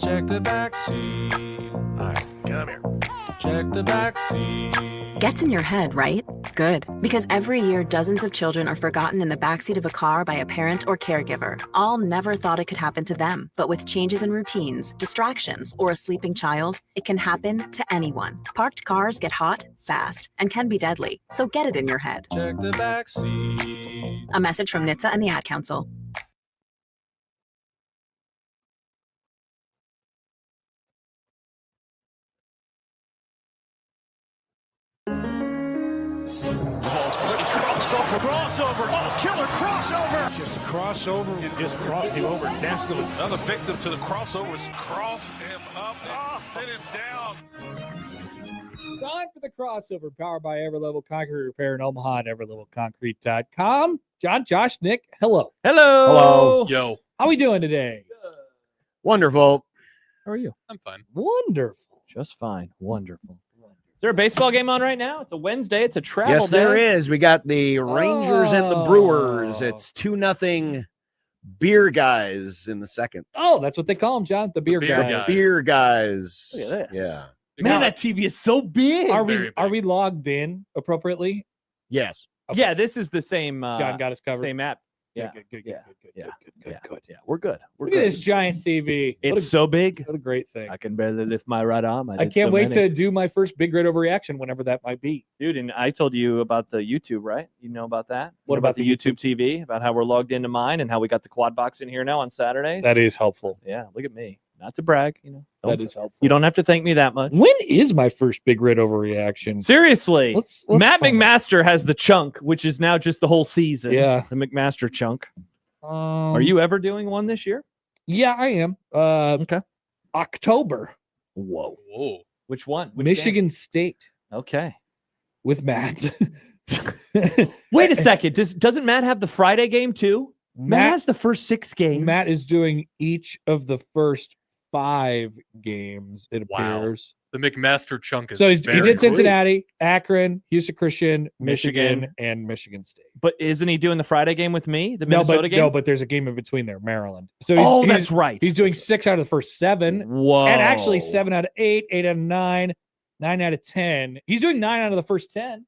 Check the back seat. All right, come here. Check the back seat. Gets in your head, right? Good. Because every year, dozens of children are forgotten in the backseat of a car by a parent or caregiver. All never thought it could happen to them. But with changes in routines, distractions, or a sleeping child, it can happen to anyone. Parked cars get hot, fast, and can be deadly. So get it in your head. Check the back seat. A message from NHTSA and the Ad Council. Crossover. Oh, killer crossover. Just crossover. It just crossed him over nastily. Another victim to the crossovers. Cross him up and sit him down. Time for the crossover, powered by Everlevel Concrete Repair in Omaha and everlevelconcrete.com. John, Josh, Nick, hello. Hello. Yo, How are we doing today? Wonderful. How are you? I'm fine. Wonderful. Just fine. Wonderful. Is there a baseball game on right now? It's a Wednesday. It's a travel Yes, day. there is. We got the Rangers and the Brewers. It's 2-0 beer guys in the second. Oh, that's what they call them, John. The beer Beer guys. guys. Beer guys. Look at this. Yeah. Man, that TV is so big. Are Very we big. logged in appropriately? Yes. Yeah, this is the same. John got us covered. Same app. Yeah. Good. Yeah. Good. Yeah. We're good. We're Look good. at this giant TV. It's so big. What a great thing. I can barely lift my right arm. I did can't so wait many. to do my first big red overreaction whenever that might be. Dude, and I told you about the YouTube, right? You know about that? What You know about the YouTube TV? About how we're logged into mine and how we got the quad box in here now on Saturdays? That is helpful. Yeah, look at me. Not to brag, you know. That is helpful. You don't have to thank me that much. When is my first big red overreaction? Seriously. Let's Matt find out. McMaster has the chunk, which is now just the whole season. Yeah. The McMaster chunk. Are Are you ever doing one this year? Yeah, I am. Okay. October. Whoa. Whoa. Which one? Which Michigan State game? Okay. with Matt. Wait a second. Doesn't Matt have the Friday game too? Matt has the first 6 games. Matt is doing each of the first 5 games, it Wow. appears. The McMaster chunk is So he very did cool. Cincinnati, Akron, Houston Christian, Michigan, Michigan. and Michigan State. But isn't he doing the Friday game with me? The No, Minnesota game? but there's a game in between there, Maryland. So That's right. He's doing 6 out of the first 7, Whoa. and actually 7 out of 8, 8 out of 9, 9 out of 10. He's doing 9 out of the first 10.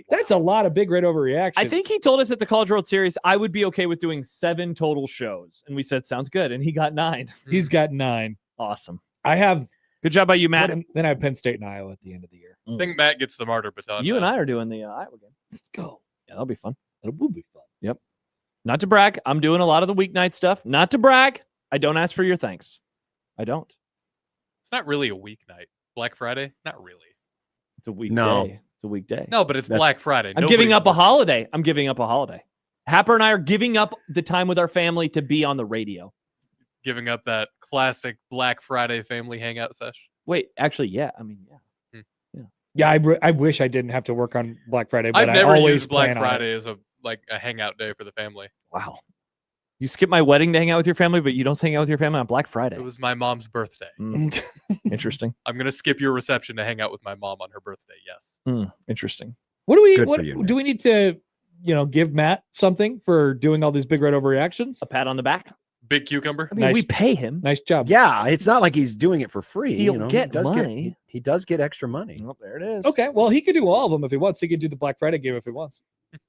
That's a lot of big red overreactions. I think he told us at the College World Series I would be okay with doing 7 total shows. And we said, sounds good. And he got 9. He's got 9. Awesome. I have Good job by you, Matt. then I have Penn State and Iowa at the end of the year. I think Matt gets the martyr baton. You and now. I are doing the Iowa game. Let's go. Yeah, that'll be fun. It will be fun. Not to brag. I'm doing a lot of the weeknight stuff. Not to brag. I don't ask for your thanks. I don't. It's not really a weeknight. Black Friday? Not really. It's a weekday. No. It's a weekday. No, but it's That's- Black Friday. I'm giving up a holiday. I'm giving up a holiday. Happer and I are giving up the time with our family to be on the radio. Giving up that classic Black Friday family hangout sesh. Wait, actually, yeah. I mean, yeah. Yeah, I wish I didn't have to work on Black Friday, but I've I never always used Black plan on it. Friday as a hangout day for the family. Wow. You skip my wedding to hang out with your family, but you don't hang out with your family on Black Friday. It was my mom's birthday. Interesting. I'm gonna skip your reception to hang out with my mom on her birthday. Yes. Interesting. What do we Good what for you, do we need to give Matt something for doing all these big red overreactions? A pat on the back. Big cucumber. I mean, Nice. we pay him. Nice job. Yeah, it's not like he's doing it for free. He'll get he does money. he does get extra money. Oh, there it is. Okay, well, he could do all of them if he wants. He could do the Black Friday game if he wants.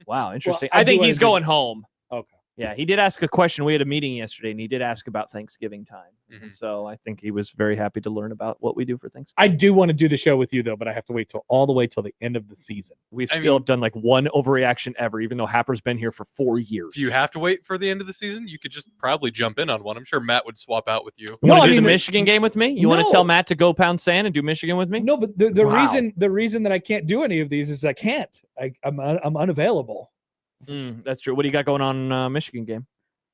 Wow, interesting. I I think do he's wanna do- going home. Okay. Yeah, he did ask a question. We had a meeting yesterday, and he did ask about Thanksgiving time. Mhm. And so I think he was very happy to learn about what we do for Thanksgiving. I do want to do the show with you though, but I have to wait all the way till the end of the season. We've I still mean- done like one overreaction ever, even though Happer's been here for 4 years. Do you have to wait for the end of the season? You could just probably jump in on one. I'm sure Matt would swap out with you. You want No, I to do mean, the the- Michigan game with me? You want No. to tell Matt to go pound sand and do Michigan with me? No, but the Wow. reason that I can't do any of these is I can't. I'm unavailable. That's true. What do you got going on Michigan game?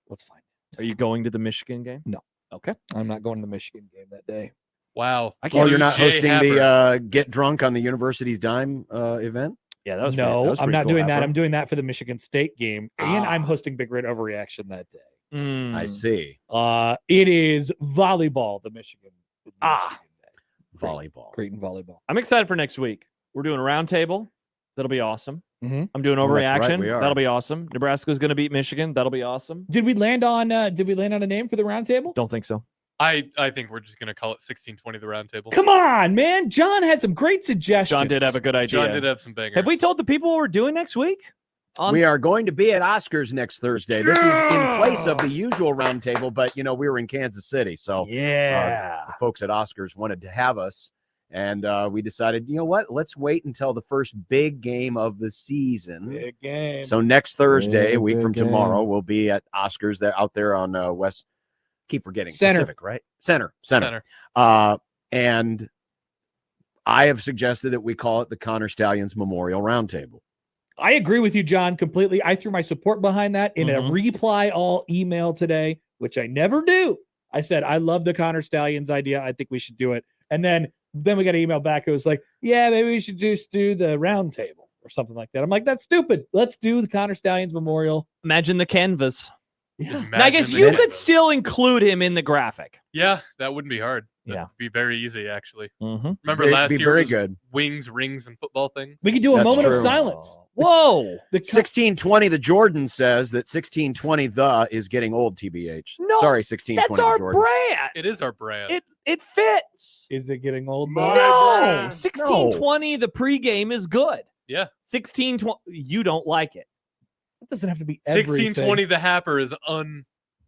Let's find. Are you going to the Michigan game? No. Okay. I'm not going to the Michigan game that day. Wow. I Oh, can't. you're not Jay hosting Happer. the get drunk on the university's dime event? Yeah, that was No, pretty- that was I'm pretty not cool, doing that. Happer. I'm doing that for the Michigan State game, and I'm Ah. hosting Big Red Overreaction that day. I see. It is volleyball, the Michigan. Ah. day. Volleyball. Creighton volleyball. I'm excited for next week. We're doing a round table. That'll be awesome. Mhm. I'm doing Oh, that's right, overreaction. we are. That'll be awesome. Nebraska's going to beat Michigan. That'll be awesome. Did we land on a name for the roundtable? Don't think so. I think we're just gonna call it 1620 the round table. Come on, man. John had some great suggestions. John did have a good idea. John did have some bangers. Have we told the people what we're doing next week? We are going to be at Oscars next Thursday. This is in place of the usual roundtable, but we were in Kansas City, so Yeah. the folks at Oscars wanted to have us, and we decided, you know what? Let's wait until the first big game of the season. Big game. So next Thursday, a week Big from game. tomorrow, we'll be at Oscars. They're out there on West. Keep forgetting Center. Pacific, right? Center. And I have suggested that we call it the Connor Stallions Memorial Roundtable. I agree with you, John, completely. I threw my support behind that in a Mhm. reply all email today, which I never do. I said, I love the Connor Stallions idea. I think we should do it. And then we got an email back. It was like, yeah, maybe we should just do the roundtable or something like that. I'm like, that's stupid. Let's do the Connor Stallions Memorial. Imagine the canvas. Yeah. Now, I guess you could still include him in the graphic. Yeah, that wouldn't be hard. That'd Yeah. be very easy, actually. Mm-hmm. Remember last be year very was good. wings, rings, and football things? We could do a That's moment of true. silence. Whoa. The 1620, the Jordan says that 1620 the is getting old, TBH. No, Sorry, 1620 That's our Jordan. brand. It is our brand. It fits. Is it getting old? My No. brand. 1620, the pregame is good. Yeah. 1620, you don't like it. It doesn't have to be everything. 1620 the Happer is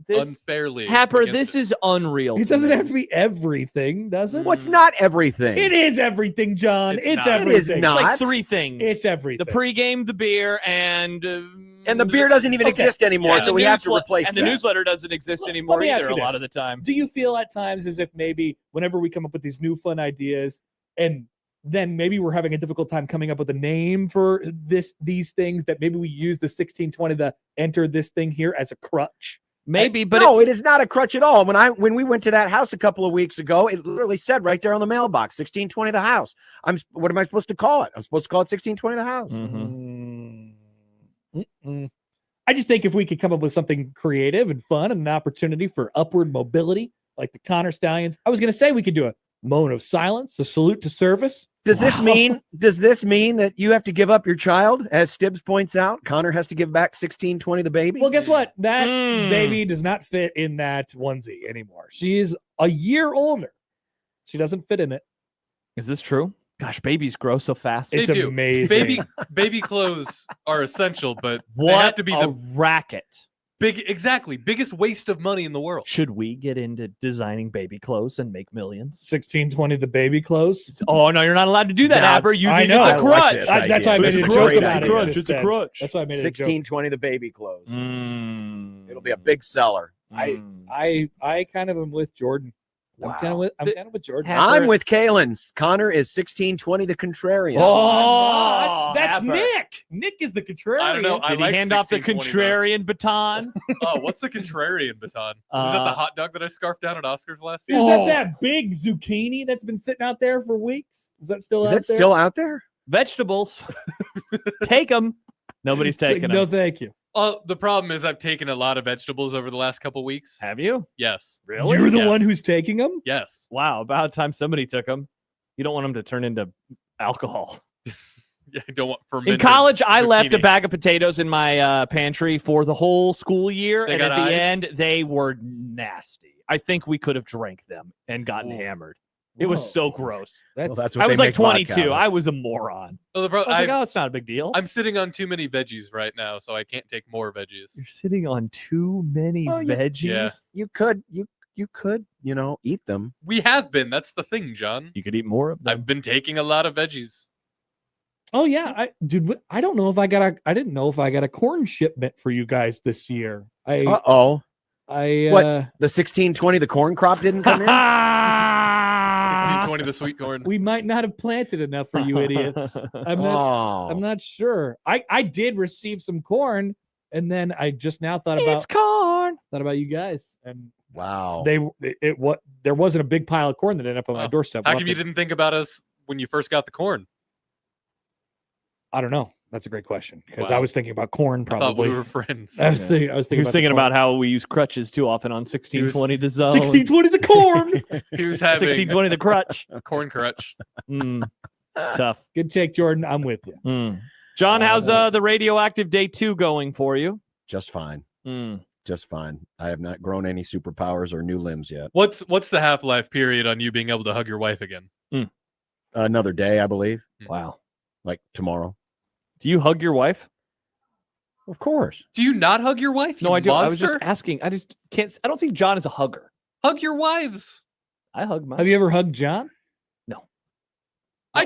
This, unfairly. Happer, against this it. is unreal. It doesn't have to be everything, does it? What's not everything? It is everything, John. It's It's not. everything. It is It's not. like three things. It's everything. the pregame, the beer, and And the beer doesn't even Okay. exist anymore, Yeah, so the we have to newslet- replace and that. the newsletter doesn't exist anymore me ask either you a lot this. of the time. Do you feel at times as if maybe whenever we come up with these new fun ideas and then maybe we're having a difficult time coming up with a name for these things that maybe we use the 1620 the enter this thing here as a crutch? Maybe, but no, it is not a crutch at all. When we went to that house a couple of weeks ago, it literally said right there on the mailbox, 1620 the house. What am I supposed to call it? I'm supposed to call it 1620 the house. I just think if we could come up with something creative and fun and an opportunity for upward mobility, like the Connor Stallions, I was going to say we could do a moment of silence, a salute to service. Does this mean that you have to give up your child? As Stibbs points out, Connor has to give back 1620 the baby. Well, guess what? That Mm. baby does not fit in that onesie anymore. She's a year older. She doesn't fit in it. is this true? Gosh, babies grow so fast. They It's do. amazing. Baby clothes are essential, but they What have to be a the racket. biggest waste of money in the world. Should we get into designing baby clothes and make millions? 1620 the baby clothes. Oh no, you're not allowed to do that, Yeah, Aber. You I think know. it's I a like crutch. this That's why I idea. made This a is a joke great about idea. it. It's a instead. crutch. That's why I made a joke. 1620 the baby clothes. Mm. It'll be a big seller. I kind of am with Jordan. I'm kind of with Jordan. Happer- I'm with Kalen's. Connor is 1620 the contrarian. Oh, that's Happer. Nick. Nick is the contrarian. I don't know. I Did he like hand off the 1620 contrarian baton? Oh, what's the contrarian baton? Is that the hot dog that I scarfed down at Oscars last Is year? that that big zucchini that's been sitting out there for weeks? Is that still Is out that there? still out there? Vegetables. Take them. Nobody's It's like, taking no, them. thank you. The problem is I've taken a lot of vegetables over the last couple weeks. Have you? Yes. Really? You're the Yes. one who's taking them? Yes. Wow, about time somebody took them. You don't want them to turn into alcohol. Yeah, I don't want In fermented college, I left a zucchini. bag of potatoes in my pantry for the whole school year, They and at got the ice? end, they were nasty. I think we could have drank them and gotten Ooh. hammered. It was so gross. Well, that's I what was they like make vodka 22. out I of. was a moron. Well, the I pro- was like, I, oh, it's not a big deal. I'm sitting on too many veggies right now, so I can't take more veggies. You're sitting on too many Well, veggies. Yeah. You could, eat them. We have been. That's the thing, John. You could eat more of them. I've been taking a lot of veggies. Oh yeah, I don't know if I didn't know if I got a corn shipment for you guys this year. Uh-oh. What? The 1620, the corn crop didn't come in? 1620 the sweet corn. We might not have planted enough for you idiots. I'm not sure. I did receive some corn, and then I just now thought It's corn. about you guys, and Wow. there wasn't a big pile of corn that ended up on my Oh, doorstep. How We'll come have you to- didn't think about us when you first got the corn? I don't know. That's a great question because I Wow. was thinking about corn. I thought Probably. we were friends. I was thinking. He was thinking the corn. about how we use crutches too often on 1620 the zone. 1620 the corn. He was having 1620 the crutch. a corn crutch. Mm, tough. Good take, Jordan. I'm with you. Mm. John, how's the radioactive day 2 going for you? Just fine. Mm. Just fine. I have not grown any superpowers or new limbs yet. What's the half-life period on you being able to hug your wife again? Another day, I believe. Wow. Like tomorrow. Do you hug your wife? Of course. Do you not hug your wife? No, I do. Monster? I was just asking. I just can't. I don't see John as a hugger. Hug your wives. I hug mine. Have you ever hugged John? No.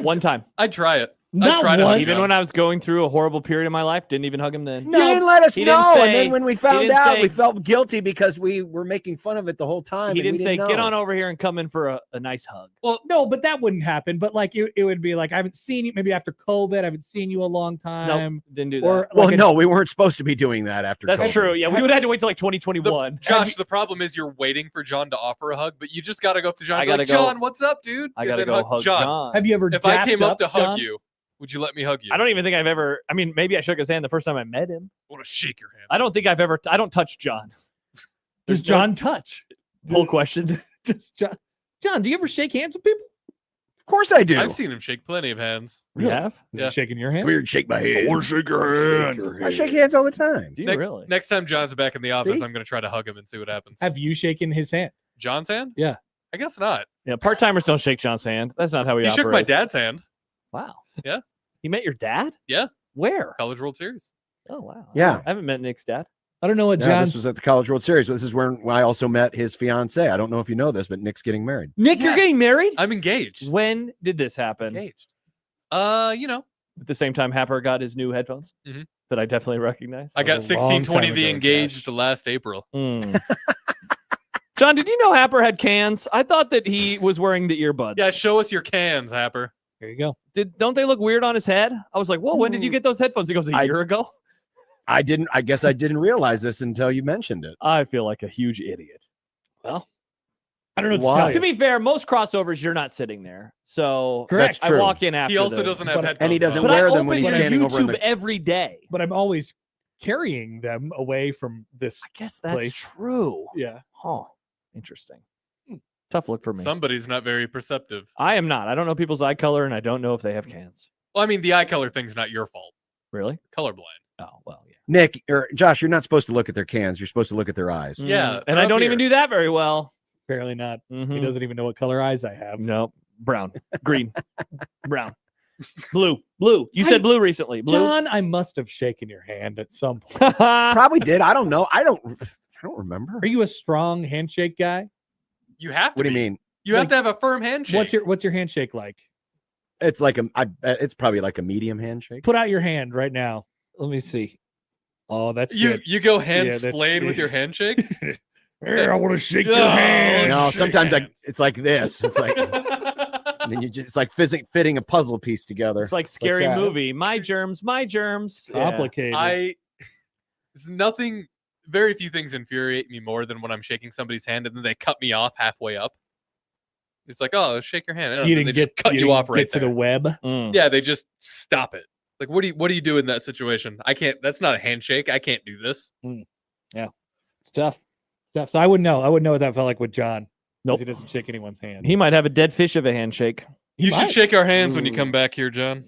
One time. I'd try it. Not I'd try to hug once. Even John. when I was going through a horrible period in my life, didn't even hug him then. You didn't let us he didn't know. say- And then when we found didn't out, say- we felt guilty because we were making fun of it the whole time. He and we didn't say, know. get on over here and come in for a nice hug. Well, no, but that wouldn't happen. But like it would be like I haven't seen you. Maybe after COVID, I haven't seen you a long time. Nope, didn't do that. Or Well, like no, we weren't supposed to be doing that after That's COVID. true. Yeah, we would have had to wait till like 2021. Josh, the problem is you're waiting for John to offer a hug, but you just got to go up to John. I and be gotta like, go- John, what's up, dude? I And gotta then go hug John. Have you ever? If I dapped came up to hug John? you, would you let me hug you? I don't even think I've ever. I mean, maybe I shook his hand the first time I met him. I want to shake your hand. I don't think I've ever. I don't touch John. Does There's John touch? Whole question. Does John? John, do you ever shake hands with people? Of course I do. I've seen him shake plenty of hands. You have? Is Yeah. he shaking your hand? Weird, shake my hand. want to shake your hand. I shake hands all the time. Do you Ne- really? Next time John's back in the office, See? I'm going to try to hug him and see what happens. Have you shaken his hand? John's hand? Yeah. I guess not. Yeah, part timers don't shake John's hand. That's not how he He operates. shook my dad's hand. Wow. Yeah. He met your dad? Yeah. Where? College World Series. Oh wow. Yeah. I haven't met Nick's dad. I don't know what Yeah, John's. this was at the College World Series. This is when I also met his fiance. I don't know if you know this, but Nick's getting married. Nick, you're Yeah. getting married? I'm engaged. When did this happen? Engaged. At the same time Happer got his new headphones Mhm. that I definitely recognize. I got was a long 1620 time the ago, engaged Josh. last April. Mm. John, did you know Happer had cans? I thought that he was wearing the earbuds. Yeah, show us your cans, Happer. There you go. Don't they look weird on his head? I was like, whoa, when did you get those headphones? He goes, a year ago. I guess I didn't realize this until you mentioned it. I feel like a huge idiot. Well, I don't know what to Why? tell To you. be fair, most crossovers you're not sitting there. So Correct. I True. walk in after He also the- doesn't have but- headphones. and he doesn't on. But I wear them open when he's your standing over in YouTube the. every day. But I'm always carrying them away from this. I guess that's place. true. Yeah. Huh. Interesting. Tough look for me. Somebody's not very perceptive. I am not. I don't know people's eye color, and I don't know if they have cans. Well, I mean, the eye color thing's not your fault. Really? Colorblind. Oh, well, yeah. Nick or Josh, you're not supposed to look at their cans. You're supposed to look at their eyes. Yeah, And they're I up don't even here. do that very well. Apparently not. He Mhm. doesn't even know what color eyes I have. No. Brown. Green. Brown. Blue. Blue. You said blue recently. Blue. John, I must have shaken your hand at some point. Probably did. I don't know. I don't remember. Are you a strong handshake guy? You have to What do you be. mean? You have Like, to have a firm handshake. What's your handshake like? It's like it's probably like a medium handshake. Put out your hand right now. Let me see. Oh, that's you good. you go hand Yeah, that's splayed with good. your handshake? Here, I want to shake your Oh, hand. No, shake sometimes hands. it's like this. It's like and then it's like fitting a puzzle piece together. It's like scary that. movie. My germs, my germs. Yeah. Complicated. There's nothing, very few things infuriate me more than when I'm shaking somebody's hand and then they cut me off halfway up. It's like, oh, shake your hand. you And didn't they get just cut you didn't off right get to there. the web. Mm. Yeah, they just stop it. Like, what do you do in that situation? I can't. That's not a handshake. I can't do this. It's tough. It's tough. So I wouldn't know. I wouldn't know what that felt like with John. 'cause Nope. He doesn't shake anyone's hand. He might have a dead fish of a handshake. You should might. shake our hands when you Ooh. come back here, John.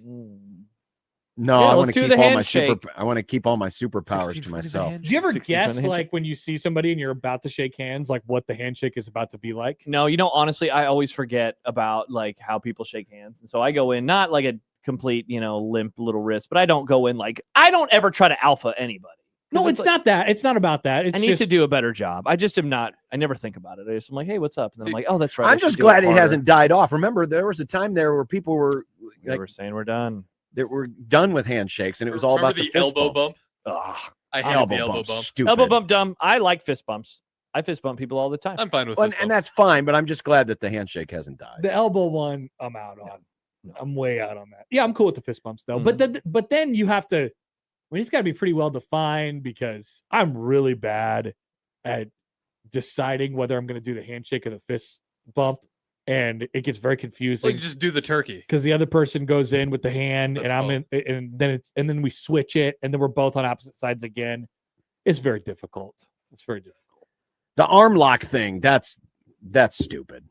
No, Yeah, I let's want to do keep the all my handshake. I want to keep all my superpowers 16 to for the myself. hand- Do you ever 16 guess, handshake? like, when you see somebody and you're about to shake hands, like what the handshake is about to be like? No, honestly, I always forget about like how people shake hands. And so I go in not like a complete, limp little wrist, but I don't go in like I don't ever try to alpha anybody. No, 'Cause it's like, not that. It's not about that. It's I need just, to do a better job. I just am not. I never think about it. I'm like, hey, what's up? And then I'm See, like, oh, that's right. I I'm should just do glad it harder. hasn't died off. Remember, there was a time there where people were They like were saying we're done. that were done with handshakes, and it was all Remember about the the elbow fist bump. Ugh, I hated the elbow bump. Stupid. Elbow bump dumb. I like fist bumps. I fist bump people all the time. I'm fine with Well, fist and bumps. that's fine, but I'm just glad that the handshake hasn't died. the elbow one. I'm out on. I'm way out on that. Yeah, I'm cool with the fist bumps though. But then you have to. I mean, it's got to be pretty well defined because I'm really bad at deciding whether I'm going to do the handshake or the fist bump, and it gets very Well, confusing. you just do the turkey. Because the other person goes in with the hand That's and I'm in, and then we switch it and then we're both on opposite sides again. It's very difficult. It's very difficult. The arm lock thing, that's stupid.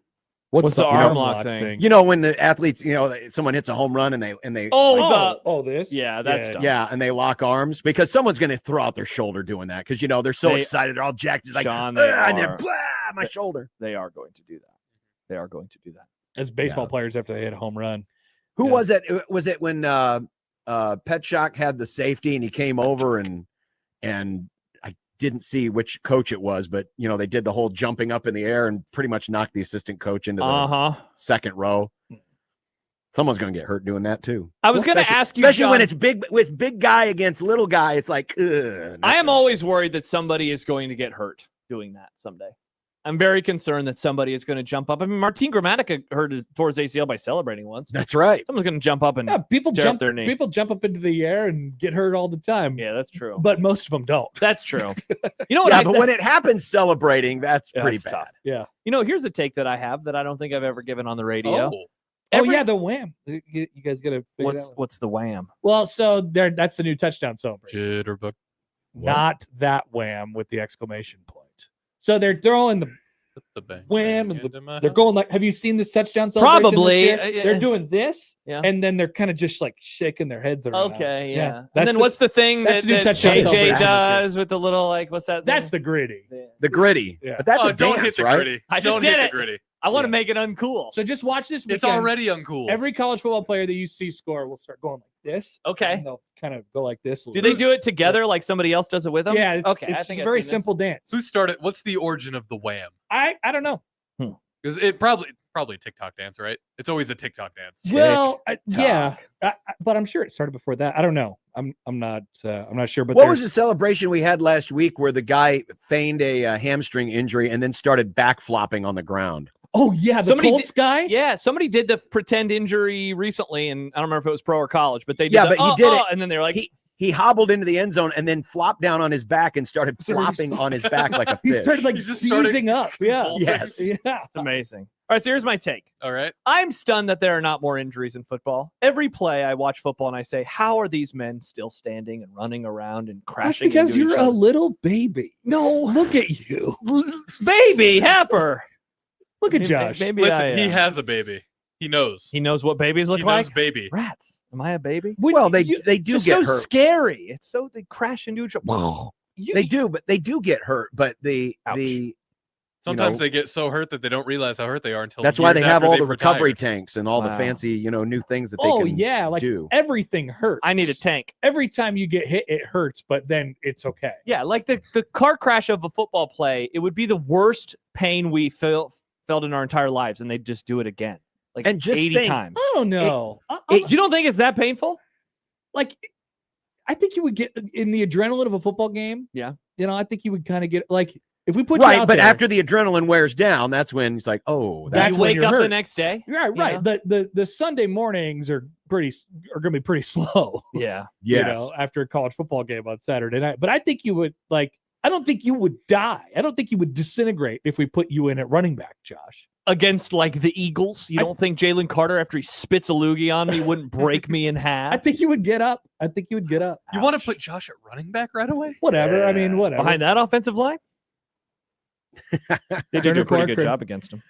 What's the arm arm lock lock thing? thing? You know, when the athletes, someone hits a home run and they This? Yeah, that's dumb. yeah, and they lock arms because someone's going to throw out their shoulder doing that because they're so They- excited, they're all jacked. It's like, Sean, and then blah, my shoulder. They are going to do that. They are going to do that. As baseball players after they hit a home run. Who Yeah. was it? Was it when Pet Shock had the safety and he came over and I didn't see which coach it was, but they did the whole jumping up in the air and pretty much knocked the assistant coach into the second row. Someone's going to get hurt doing that too. I was going to ask you, especially when John, it's big guy against little guy. It's like, I am always worried that somebody is going to get hurt doing that someday. I'm very concerned that somebody is going to jump up. I mean, Martin Gramatica hurt towards ACL by celebrating once. That's right. Someone's going to jump up and people tear up their knee. People jump up into the air and get hurt all the time. Yeah, that's true. But most of them don't. That's true. You know what? Yeah, but when it happens celebrating, that's pretty it's bad. tough. Yeah. Here's a take that I have that I don't think I've ever given on the radio. Oh yeah, the wham. You guys got to figure it out. What's the wham? Well, so that's the new touchdown celebration. Jitterbug. Not that wham with the exclamation point. So they're throwing the The bang, wham bang and into my they're house. going like, have you seen this touchdown celebration? Probably. This year? They're doing this, Yeah. and then they're kind of just like shaking their heads around. Okay, yeah. That's And then the- what's the thing that's that, the new that touchdown JJ celebration this year. does with the little what's that? That's thing? the gritty. The gritty. Yeah. But that's a don't dance, hit the right? gritty. I just Don't did hit it. the gritty. I want to Yeah. make it uncool. So just watch this weekend. It's already uncool. Every college football player that you see score will start going like this. Okay. And they'll kind of go like this. a Do little they do it together like somebody else does it with them? Yeah. It's, okay. It's I think a I've very seen this. simple dance. Who started? What's the origin of the wham? I don't know. Because it probably a TikTok dance, right? It's always a TikTok dance. Well, yeah, but I'm sure it started before that. I don't know. I'm not sure. But What was the celebration we had last week where the guy feigned a hamstring injury and then started back flopping on the ground? Oh yeah, the Somebody Colts guy. Yeah, somebody did the pretend injury recently, and I don't remember if it was pro or college, but they did Yeah, but he did it. and then they were like, He hobbled into the end zone and then flopped down on his back and started flopping on his back like a He fish. started like He just started seizing up. Yeah. convulsing. Yes. Yeah. it's amazing. All right, so here's my take. All right. I'm stunned that there are not more injuries in football. Every play I watch football and I say, how are these men still standing and running around and That's crashing? because into you're each a other? little baby. No, Look at you. baby Happer. Look at Josh. Maybe Listen, I, he has a baby. He knows. He knows what babies look He like. knows baby. Rats. Am I a baby? Well, they do It's get so hurt. scary. It's so they crash into each other. They do, but they do get hurt. But Sometimes they get so hurt that they don't realize how hurt they are until that's why they years have after all they've the recovery retired. tanks and all the Wow. fancy, new things that they Oh can yeah, like do. everything hurts. I need a tank. Every time you get hit, it hurts, but then it's okay. Yeah, like the car crash of a football play, it would be the worst pain we felt in our entire lives, and they'd just do it again. Like And just 80 think- times. I don't know. You don't think it's that painful? Like, I think you would get in the adrenaline of a football game. Yeah. I think you would kind of get like if we put you Right, out but there, after the adrenaline wears down, that's when it's like, oh, That's you when wake you're up the hurt. next day. right, right. The Sunday mornings are going to be pretty slow. Yeah. yes. After a college football game on Saturday night. But I think you would I don't think you would die. I don't think you would disintegrate if we put you in at running back, Josh. Against like the Eagles, you don't think Jalen Carter, after he spits a loogie on me, wouldn't break me in half? I think you would get up. You want to put Josh at running back right away? Whatever. I mean, whatever. Behind that offensive line? They did do a pretty good Corcoran. job against him.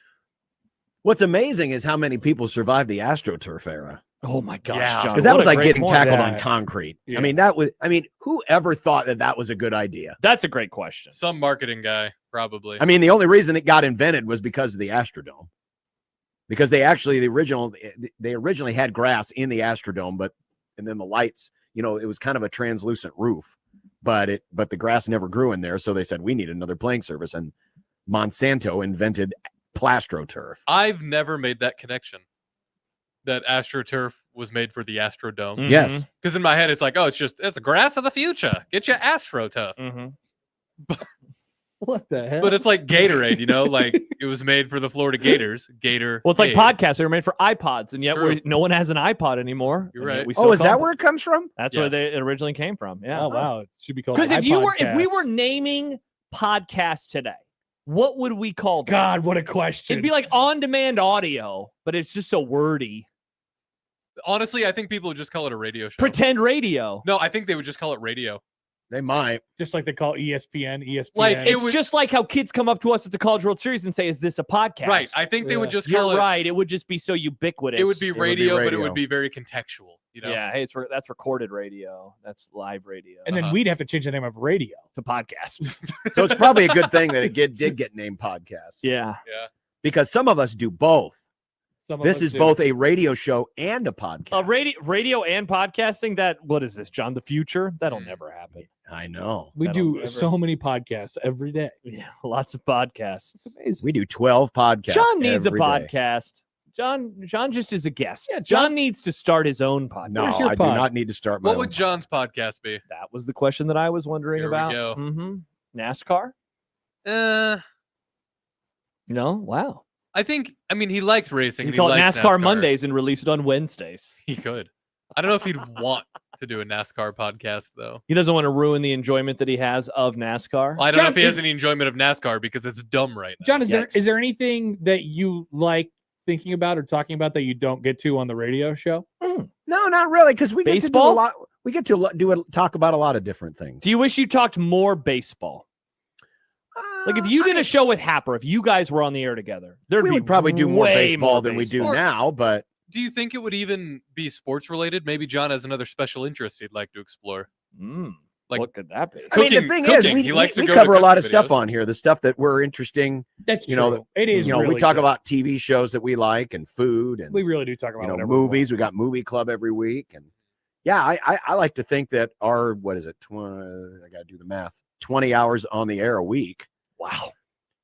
What's amazing is how many people survived the Astroturf era. Oh my gosh, Yeah. John. Because that what was a like great getting point. tackled Yeah. on concrete. Yeah. Who ever thought that was a good idea? That's a great question. Some marketing guy, probably. I mean, the only reason it got invented was because of the Astrodome. Because they originally had grass in the Astrodome, and then the lights, it was kind of a translucent roof, but the grass never grew in there. So they said, we need another playing surface. And Monsanto invented Plastroturf. I've never made that connection. That Astroturf was made for the Astrodome. Mhm. Yes. Because in my head, it's like, it's the grass of the future. Get your Astroturf. Mm-hmm. What the hell? But it's like Gatorade, like it was made for the Florida Gators. Gator. Well, it's like Aid. podcasts. They were made for iPods, and yet True. no one has an iPod anymore. You're and yet right. we still Is call that them- where it comes from? That's where Yes. it originally came from. Yeah. oh wow, it should be called. Because if we were iPodcast. naming podcasts today, what would we call them? God, what a question! It'd be like on-demand audio, but it's just so wordy. Honestly, I think people would just call it a radio show. Pretend radio. No, I think they would just call it radio. They might. Just like they call ESPN. Like, it It's would- just like how kids come up to us at the College World Series and say, "Is this a podcast?" Right. I think they would just You're call it. right. It would just be so ubiquitous. It would be would be radio, but it radio. would be very contextual. You know. Yeah, hey, that's recorded radio. That's live radio. And then we'd have to change the name of radio. to podcast. So it's probably a good thing that it did get named podcast. Yeah. Yeah. Because some of us do both. Some of This us is do. both a radio show and a podcast. Radio and podcasting. What is this, John? The future? That'll never happen. I know. We That'll do never- so many podcasts every day. Yeah, lots of podcasts. It's amazing. We do 12 podcasts. John needs a every day. podcast. John just is a guest. Yeah, John John- needs to start his own podcast. No, Where's your I do pod? not need to start my What own would John's podcast be? That was the question that I was wondering Here we about. go. NASCAR? No? Wow. I think. I mean, he likes racing. You and he call it likes NASCAR Mondays and release it on Wednesdays. He could. I don't know if he'd want to do a NASCAR podcast though. He doesn't want to ruin the enjoyment that he has of NASCAR. Well, I don't know John, if he has is- any enjoyment of NASCAR because it's dumb right now. John, is Yikes. there anything that you like thinking about or talking about that you don't get to on the radio show? No, not really, because we get to do a Baseball? lot. We get to talk about a lot of different things. Do you wish you talked more baseball? Like if you did a show with Happer, if you guys were on the air together, there'd we be would probably do more way baseball than we do baseball. now, but Do you think it would even be sports related? Maybe John has another special interest he'd like to explore. Like- what could that be? I mean, the Cooking- thing is, cooking. we, He likes to we go to cover a lot of cooking stuff videos. on here. The stuff that we're interesting, That's You true. know, It is. we really talk true. about TV shows that we like and food and We really do talk about whatever we want. movies. We got movie club every week, and yeah, I like to think that our what is it? 20, I got to do the math. 20 hours on the air a week. Wow.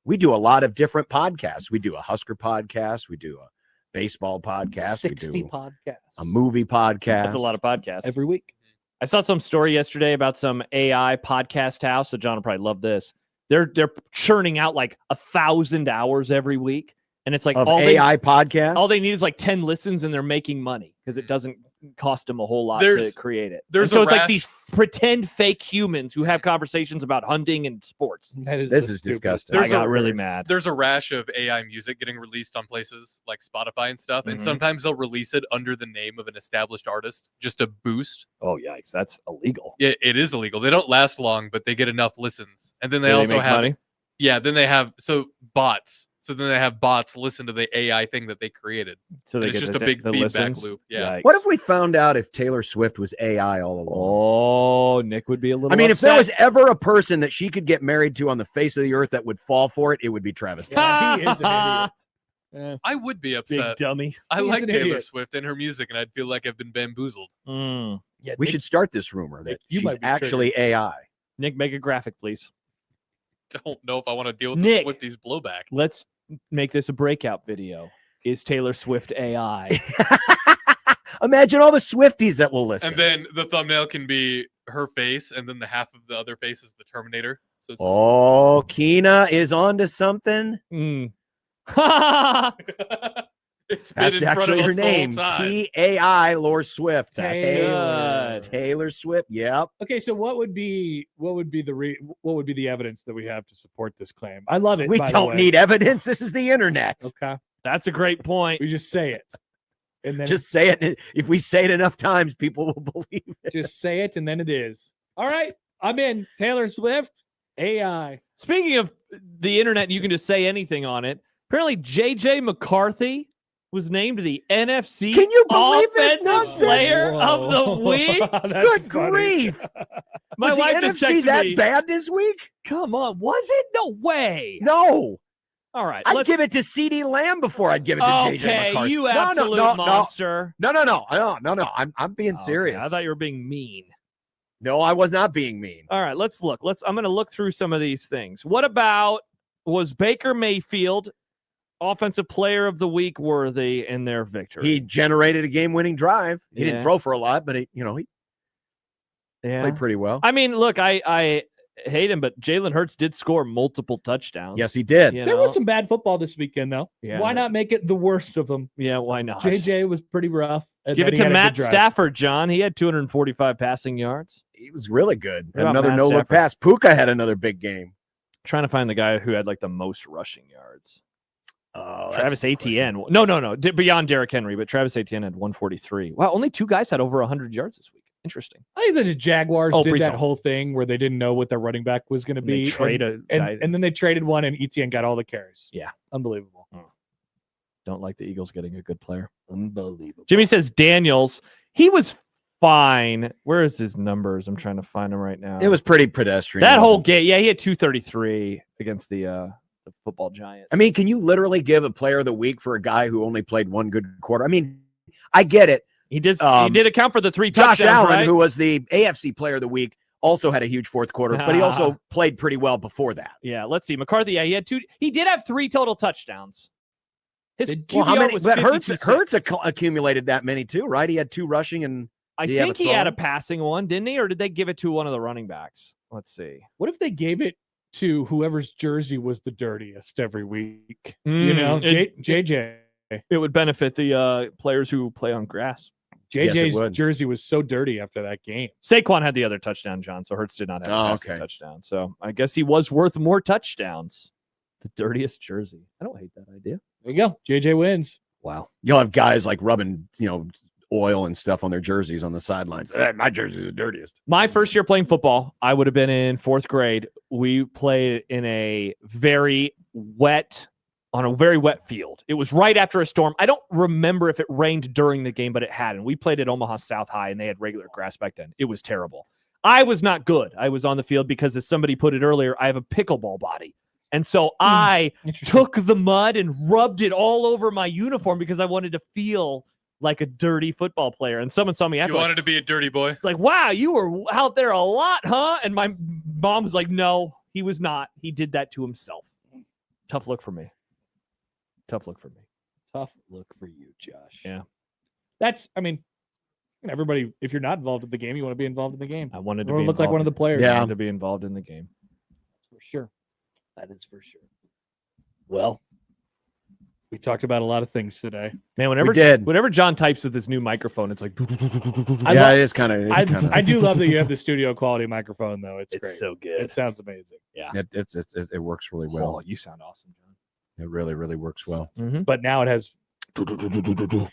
We do a lot of different podcasts. We do a Husker podcast. We do a baseball podcast. 60 we do podcasts. a movie podcast. That's a lot of podcasts. every week. I saw some story yesterday about some AI podcast house. So John will probably love this. They're churning out like 1,000 hours every week, and it's like of all AI podcasts. all they need is like 10 listens, and they're making money because it doesn't cost them a whole lot There's- to create it. there's And so a it's like rash- these pretend fake humans who have conversations about hunting and sports. That is This the is stupidest disgusting. thing I There's got a- really mad. There's a rash of AI music getting released on places like Spotify and stuff, and Mhm. sometimes they'll release it under the name of an established artist just to boost. Oh yikes, that's illegal. It is illegal. They don't last long, but they get enough listens, and then they Do also make have money. then they have bots. So then they have bots listen to the AI thing that they created. So they And it's get just the, a big the feedback listens. loop. Yeah. Yikes. What if we found out if Taylor Swift was AI all along? Oh, Nick would be a little. I mean, if there was upset. ever a person that she could get married to on the face of the earth that would fall for it, it would be Travis. Kelce. Yeah, he is an idiot. I would be big upset. dummy. I He's like an Taylor idiot. Swift and her music, and I'd feel like I've been bamboozled. Mm. Yeah, We Nick- should start this rumor that Nick, you she's might be actually AI. Nick, make a graphic, please. Don't know if I want to deal with Nick. the Swifties blowback. Let's make this a breakout video. Is Taylor Swift AI? Imagine all the Swifties that will listen. And then the thumbnail can be her face, and then the half of the other face is the Terminator. So it's Oh, Keena is onto something. Mm. it's been That's in front actually of her us the whole name. time. T-A-I, Lord Swift. That's Taylor. Taylor Swift. Yep. Okay, so what would be the evidence that we have to support this claim? I love it. We by the don't way. need evidence. This is the internet. Okay, That's a great point. we just say it, and then Just say it. If we say it enough times, people will believe it. just say it, and then it is. All right, I'm in. Taylor Swift, AI. Speaking of the internet, you can just say anything on it. Apparently, JJ McCarthy was named the NFC Can you believe this Offensive nonsense? Player of the Whoa. Week. That's Good funny. grief. My Was wife the just NFC texted that me. bad this week? Come on, was it? No way. No. All right, I'd let's- give it to CD Lamb before I'd give it to JJ Okay, McCarthy. you No, no, absolute no, no. monster. No. I'm being Okay, serious. I thought you were being mean. No, I was not being mean. All right, let's look. I'm going to look through some of these things. What about, was Baker Mayfield Offensive Player of the Week worthy in their victory? He generated a game-winning drive. He Yeah. didn't throw for a lot, but he Yeah. played pretty well. I mean, look, I hate him, but Jalen Hurts did score multiple touchdowns. Yes, he did. You There know? was some bad football this weekend, though. Yeah. Why not make it the worst of them? Yeah, why not? JJ was pretty rough. and Give then it he to had a good Matt drive. Stafford, John. He had 245 passing yards. He was really good. What about Another Matt no-look Stafford? pass. Puka had another big game. Trying to find the guy who had like the most rushing yards. Oh, that's Travis a good question. Etienne. No. Beyond Derrick Henry, but Travis Etienne had 143. Wow, only two guys had over 100 yards this week. Interesting. I think that the Jaguars did that Brisson. whole thing where they didn't know what their running back was going to They be. trade a guy. And then they traded one, and Etienne got all the carries. Yeah. Unbelievable. Don't like the Eagles getting a good player. Unbelievable. Jimmy says Daniels. He was fine. Where is his numbers? I'm trying to find him right now. It was pretty pedestrian. that whole wasn't it? game. Yeah, he had 233 against the football Giants. I mean, can you literally give a player of the week for a guy who only played one good quarter? I mean, I get it. he did account for the 3 Josh touchdowns, Allen, right? who was the AFC player of the week, also had a huge fourth quarter, but he also played pretty well before that. Yeah, let's see. McCarthy, yeah, he had 2. He did have 3 total touchdowns. His QBR Well, how many? was But Hurts 52-6. accumulated that many too, right? He had 2 rushing and I did he have think a he had a throw? passing one, didn't he? Or did they give it to one of the running backs? Let's see. What if they gave it to whoever's jersey was the dirtiest every week? You know, JJ. It would benefit the players who play on grass. Yes, it JJ's would. jersey was so dirty after that game. Saquon had the other touchdown, John, so Hurts did not have a passing touchdown. So I guess he was worth more touchdowns. The dirtiest jersey. I don't hate that idea. There you go. JJ wins. Wow. You'll have guys like rubbing, oil and stuff on their jerseys on the sidelines. My jersey's the dirtiest. My first year playing football, I would have been in 4th grade. We played in a very wet field. It was right after a storm. I don't remember if it rained during the game, but it had. And we played at Omaha South High, and they had regular grass back then. It was terrible. I was not good. I was on the field because, as somebody put it earlier, I have a pickleball body. And so I took the mud and rubbed it all over my uniform because I wanted to feel like a dirty football player. And someone saw me after. You wanted to be a dirty boy. Like, wow, you were out there a lot, huh? And my mom was like, no, he was not. He did that to himself. Tough look for me. Tough look for you, Josh. Yeah. Everybody, if you're not involved in the game, you want to be involved in the game. I wanted You to want be to look like one of the players. I wanted to be involved in the game. For sure. That is for sure. Well, we talked about a lot of things today. Man, whenever John types with this new microphone, it's like It is kind of. I do love that you have the studio quality microphone, though. It's great. so good. It sounds amazing. Yeah. It works really well. Oh, you sound awesome, John. It really, really works well. But now it has.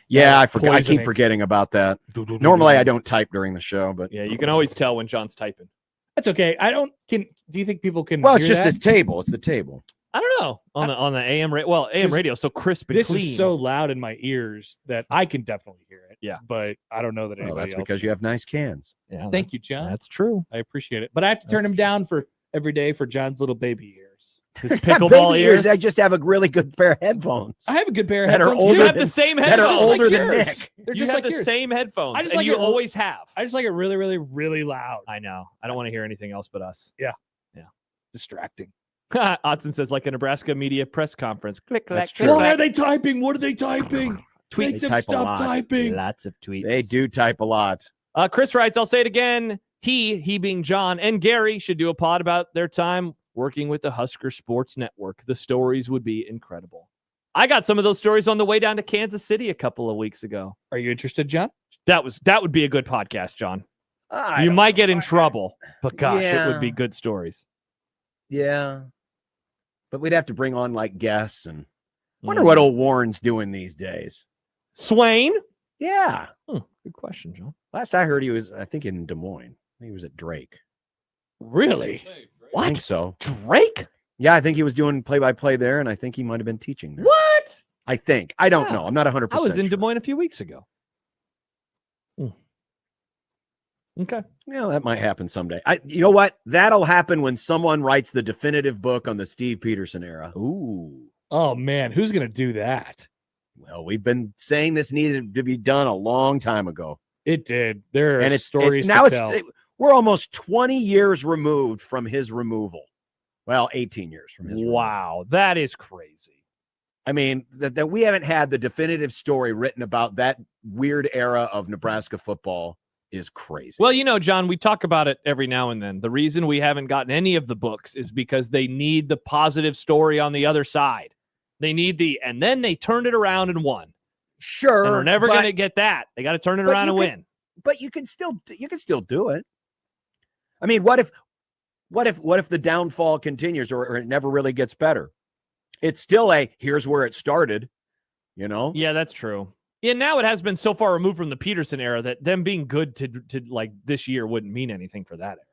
Yeah, I forgot. I Poisoning. keep forgetting about that. Normally, I don't type during the show, but Yeah, you can always tell when John's typing. That's okay. Do you think people can? well, it's hear just that? this table. It's the table. I don't know on the AM radio. AM radio, so crisp and This clean. is so loud in my ears that I can definitely hear it. Yeah. But I don't know that anybody Well, that's else because can. you have nice cans. Yeah, Thank you, John. That's true. I appreciate it. But I have to turn him down for every day for John's little baby ears. His pickleball Baby ears. I just have a really good pair of headphones. I have a good pair of That are headphones older too. You have the same that are headphones. Just older like than yours. Nick. They're You just have like the yours. same headphones. I just and like you it- always have. I just like it really, really, really loud. I know. I don't want to hear anything else but us. Distracting. Otson says, like a Nebraska media press conference. Click, click, That's click, true. Why click. are they typing? What are they typing? They Make them type a stop lot. typing. Lots of tweets. They do type a lot. Chris writes, I'll say it again. He being John, and Gary should do a pod about their time working with the Husker Sports Network. The stories would be incredible. I got some of those stories on the way down to Kansas City a couple of weeks ago. Are you interested, John? That would be a good podcast, John. I You don't might know. get in trouble, but gosh, it would be Yeah. good stories. Yeah. But we'd have to bring on like guests and wonder what old Warren's doing these days. Swain? Yeah. Good question, John. Last I heard, he was, I think, in Des Moines. I think he was at Drake. Really? I think so. Drake? Yeah, I think he was doing play-by-play there, and I think he might have been teaching there. What? I think. I don't Yeah. know. I'm not 100%. I was in Des sure. Moines a few weeks ago. Okay. Yeah, that might happen someday. You know what? That'll happen when someone writes the definitive book on the Steve Peterson era. Ooh. Oh man, who's gonna do that? Well, we've been saying this needed to be done a long time ago. It did. There are And it's stories now to tell. we're almost 20 years removed from his removal. Well, 18 years from his removal. Wow. That is crazy. I mean, that we haven't had the definitive story written about that weird era of Nebraska football is crazy. Well, you know, John, we talk about it every now and then. The reason we haven't gotten any of the books is because they need the positive story on the other side. They need and then they turned it around and won. Sure. And we're never but- going to get that. They got to turn it but around you and can- win. But you can still do it. I mean, what if the downfall continues or it never really gets better? It's still here's where it started, you know? Yeah, that's true. Yeah, now it has been so far removed from the Peterson era that them being good to like this year wouldn't mean anything for that era.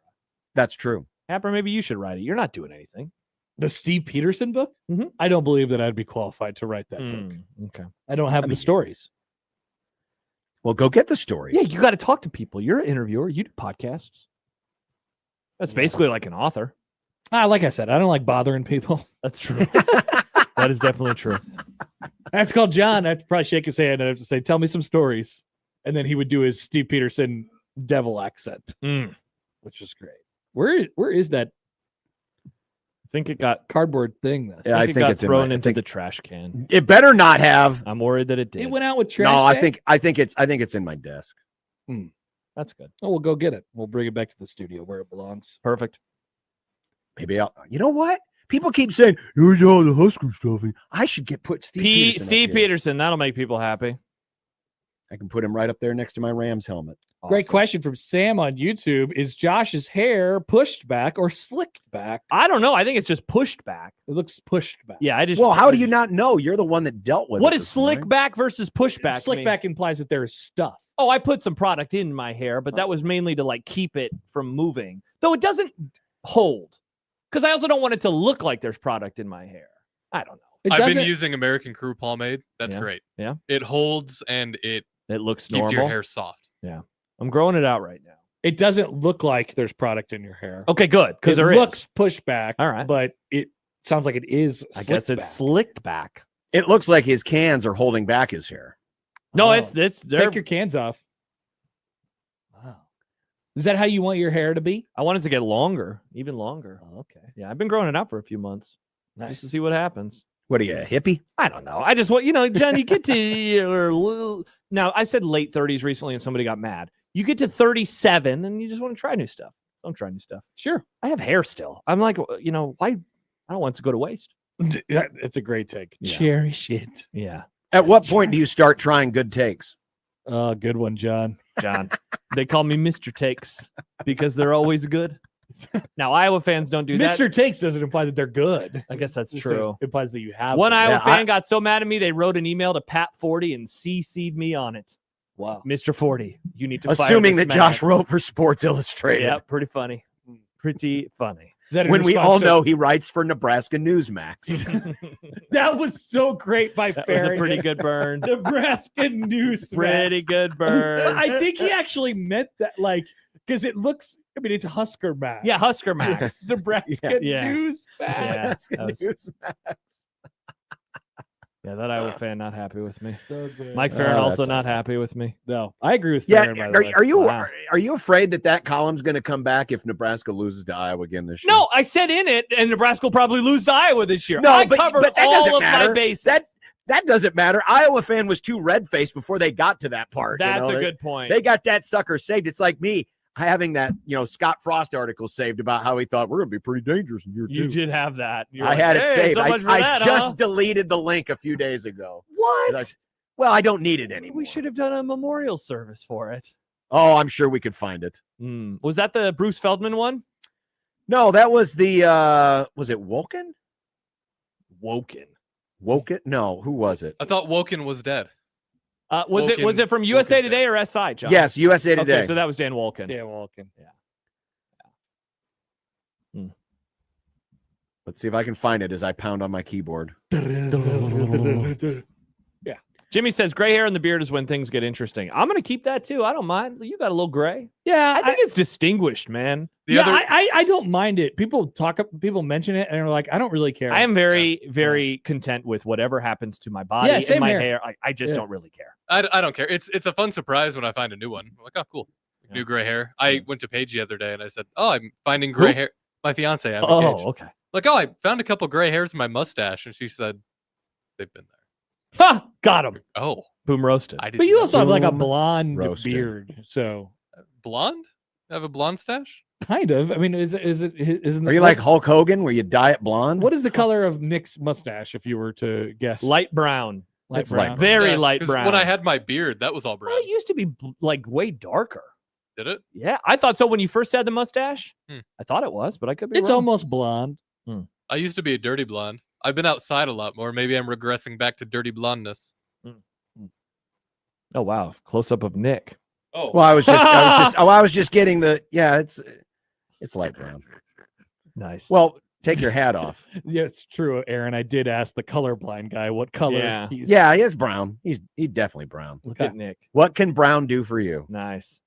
That's true. Happer, maybe you should write it. You're not doing anything. The Steve Peterson book? Mhm. I don't believe that I'd be qualified to write that book. Okay. I don't have the stories. Well, go get the story. Yeah, you got to talk to people. You're an interviewer. You do podcasts. That's basically like an author. Like I said, I don't like bothering people. That's true. That is definitely true. I have to call John. I have to probably shake his hand. I have to say, tell me some stories. And then he would do his Steve Peterson devil accent, which is great. Where is that I think it got cardboard thing? Then? Yeah, I think got it's thrown into the trash can. It better not have. I'm worried that it did. It went out with trash. No, can? I think it's in my desk. That's good. Oh, we'll go get it. We'll bring it back to the studio where it belongs. Perfect. Maybe I'll. You know what? People keep saying, "Here's all the Husker stuff." I should put Steve Peterson. Steve up here. Peterson. That'll make people happy. I can put him right up there next to my Rams helmet. Great Awesome. question from Sam on YouTube. Is Josh's hair pushed back or slicked back? I don't know. I think it's just pushed back. It looks pushed back. Yeah, I just. Well, how do you not know? You're the one that dealt with What it is this slick morning. back versus pushback? Slick back implies that there is stuff. Oh, I put some product in my hair, but that was mainly to like keep it from moving. Though it doesn't hold. Because I also don't want it to look like there's product in my hair. I don't know. It I've doesn't. been using American Crew pomade. That's Yeah. great. Yeah. It holds and it It looks keeps normal. your hair soft. I'm growing it out right now. It doesn't look like there's product in your hair. Okay, good. Because It there looks is. pushed back. All right. But it sounds like it is. I guess slicked it's back. slicked back. It looks like his cans are holding back his hair. No, Oh. it's they're, Take your cans off. Wow. Is that how you want your hair to be? I want it to get longer, even longer. Oh, okay. Yeah, I've been growing it out for a few months just to see what happens. What are you, a hippie? I don't know. I just want, John, you get to your now. I said late 30s recently, and somebody got mad. You get to 37, and you just want to try new stuff. I'm trying new stuff. Sure. I have hair still. I'm like, why? I don't want it to go to waste. It's a great take. Yeah. Cherish it. Yeah, At what point do you start trying good takes? Oh, good one, John. John. They call me Mr. Takes because they're always good. Now,Iowa fans don't do that. Mr. Takes doesn't imply that they're good. I guess that's It true. implies that you have One them. Iowa Yeah, fan got so mad at me, they wrote an email to Pat 40 and CC'd me on it. Wow. Mr. 40, you need to fire Assuming this that Josh man. wrote for Sports Illustrated. Yeah, pretty funny. Pretty funny. Is that in When we response all to- know he writes for Nebraska Newsmax. that was so great by That was a Farron. pretty good burn. Nebraska news. Pretty good burn. I think he actually meant that, because it looks. I mean, it's Husker Max. Yeah, Husker Max. Nebraska Yeah. news Max. Yeah, Nebraska that was- Newsmax. Yeah, that Iowa fan not happy with me. So good. Mike Farron Oh, also that's not happy with me. No, I agree with Yeah, Farron, by the way. are you Wow. are you afraid that column's going to come back if Nebraska loses to Iowa again this year? No, I said in it, and Nebraska will probably lose to Iowa this year. No, I but covered that all doesn't of matter. my bases. That doesn't matter. Iowa fan was too red-faced before they got to that part. That's a They- good point. They got that sucker saved. It's like me having that, Scott Frost article saved about how he thought we're going to be pretty dangerous in year You two. did have that. You're I like, had it "Hey, saved. so much for I that, just huh?" deleted the link a few days ago. What? Like, well, I don't need it anymore. We should have done a memorial service for it. Oh, I'm sure we could find it. Was that the Bruce Feldman one? No, that was the was it Woken? Woken. Woken? No, who was it? I thought Woken was dead. Was Woken- it from USA Woken's Today or SI, John? Yes, USA Today. Okay, so that was Dan Wolken. Dan Walken. Let's see if I can find it as I pound on my keyboard. Jimmy says gray hair in the beard is when things get interesting. I'm gonna keep that too. I don't mind. You got a little gray. Yeah, I think it's distinguished, man. I don't mind it. People mention it and they're like, I don't really care. I am very, very content with whatever happens to my body Yeah, and same my here. hair. I just Yeah. don't really care. I don't care. It's a fun surprise when I find a new one. I'm like, oh, cool. Yeah. New gray hair. I went to Paige the other day and I said, oh, I'm finding gray hair. My fiance. I'm Oh, engaged. okay. Like, oh, I found a couple gray hairs in my mustache. And she said, they've been there. Ha! Got him. Oh, Boom roasted. I didn't But you know. also have like a Boom blonde roasted. beard, so Blonde? I have a blonde stash? kind of. I mean, isn't Are you like Hulk Hogan where you dye it blonde? what is the color of Nick's mustache? If you were to guess, Light brown. It's light brown. Very Yeah, light 'cause brown. When I had my beard, that was all I brown. thought it used to be like way darker. Did it? Yeah, I thought so when you first had the mustache. Hmm. I thought it was, but I could be It's wrong. almost blonde. I used to be a dirty blonde. I've been outside a lot more. Maybe I'm regressing back to dirty blondness. Oh wow, close up of Nick. Oh, Well, I was just getting the it's light brown. Nice. Well, take your hat off. Yeah, it's true, Aaron. I did ask the colorblind guy what color Yeah. he's. Yeah, he is brown. He's definitely brown. Look at Nick. What can brown do for you? Nice.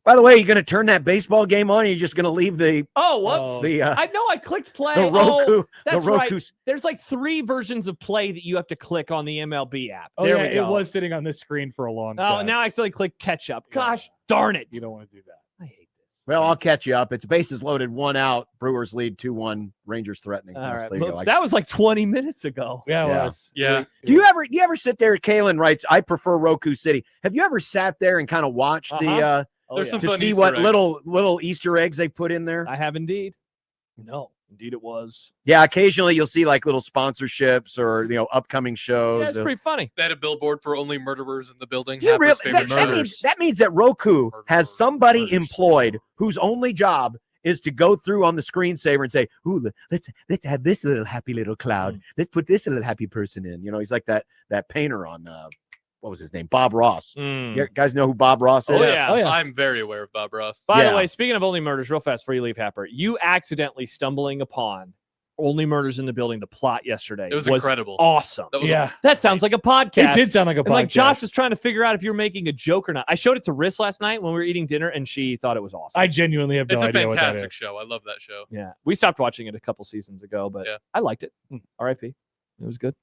By the way, you going to turn that baseball game on? Or are you just going to leave the Oh, whoops. the I know I clicked play. the Roku? Oh, that's the Roku. right. There's like 3 versions of play that you have to click on the MLB app. Oh, there yeah, we go. it was sitting on this screen for a long Oh, time. now I accidentally click catch up. Yeah. Gosh darn it. You don't want to do that. I hate this. Well, I'll catch you up. It's bases loaded, 1 out. Brewers lead 2-1. Rangers threatening. All right. There you go. Whoops, that was like 20 minutes ago. Yeah, it Yeah. was. Yeah. Do you ever sit there? Kalen writes, I prefer Roku City. Have you ever sat there and kind of watched the Oh, There's yeah. some to fun see Easter what eggs. little Easter eggs they put in there? I have indeed. No, indeed it was. Yeah, occasionally you'll see like little sponsorships or upcoming Yeah, shows. it's pretty funny. They had a billboard for only murderers in the building. You really, Happer's favorite that murders. means that Roku has somebody Murders. employed whose only job is to go through on the screensaver and say, "Ooh, let's have this little happy little cloud. Let's put this little happy person in." He's like that painter on what was his name? Bob Ross. Mm. You guys know who Bob Ross is? Oh, yeah. Oh, yeah. I'm very aware of Bob Ross. By Yeah. the way, speaking of only murders, real fast before you leave, Happer, you accidentally stumbling upon Only Murders in the Building, the plot yesterday. It was incredible. Awesome. That was Yeah. That sounds like a podcast. It did sound like a And podcast. like Josh was trying to figure out if you were making a joke or not. I showed it to Riss last night when we were eating dinner, and she thought it was awesome. I genuinely have no It's a idea what that fantastic is. show. I love that show. Yeah, we stopped watching it a couple seasons ago, but Yeah. I liked it. R.I.P. It was good.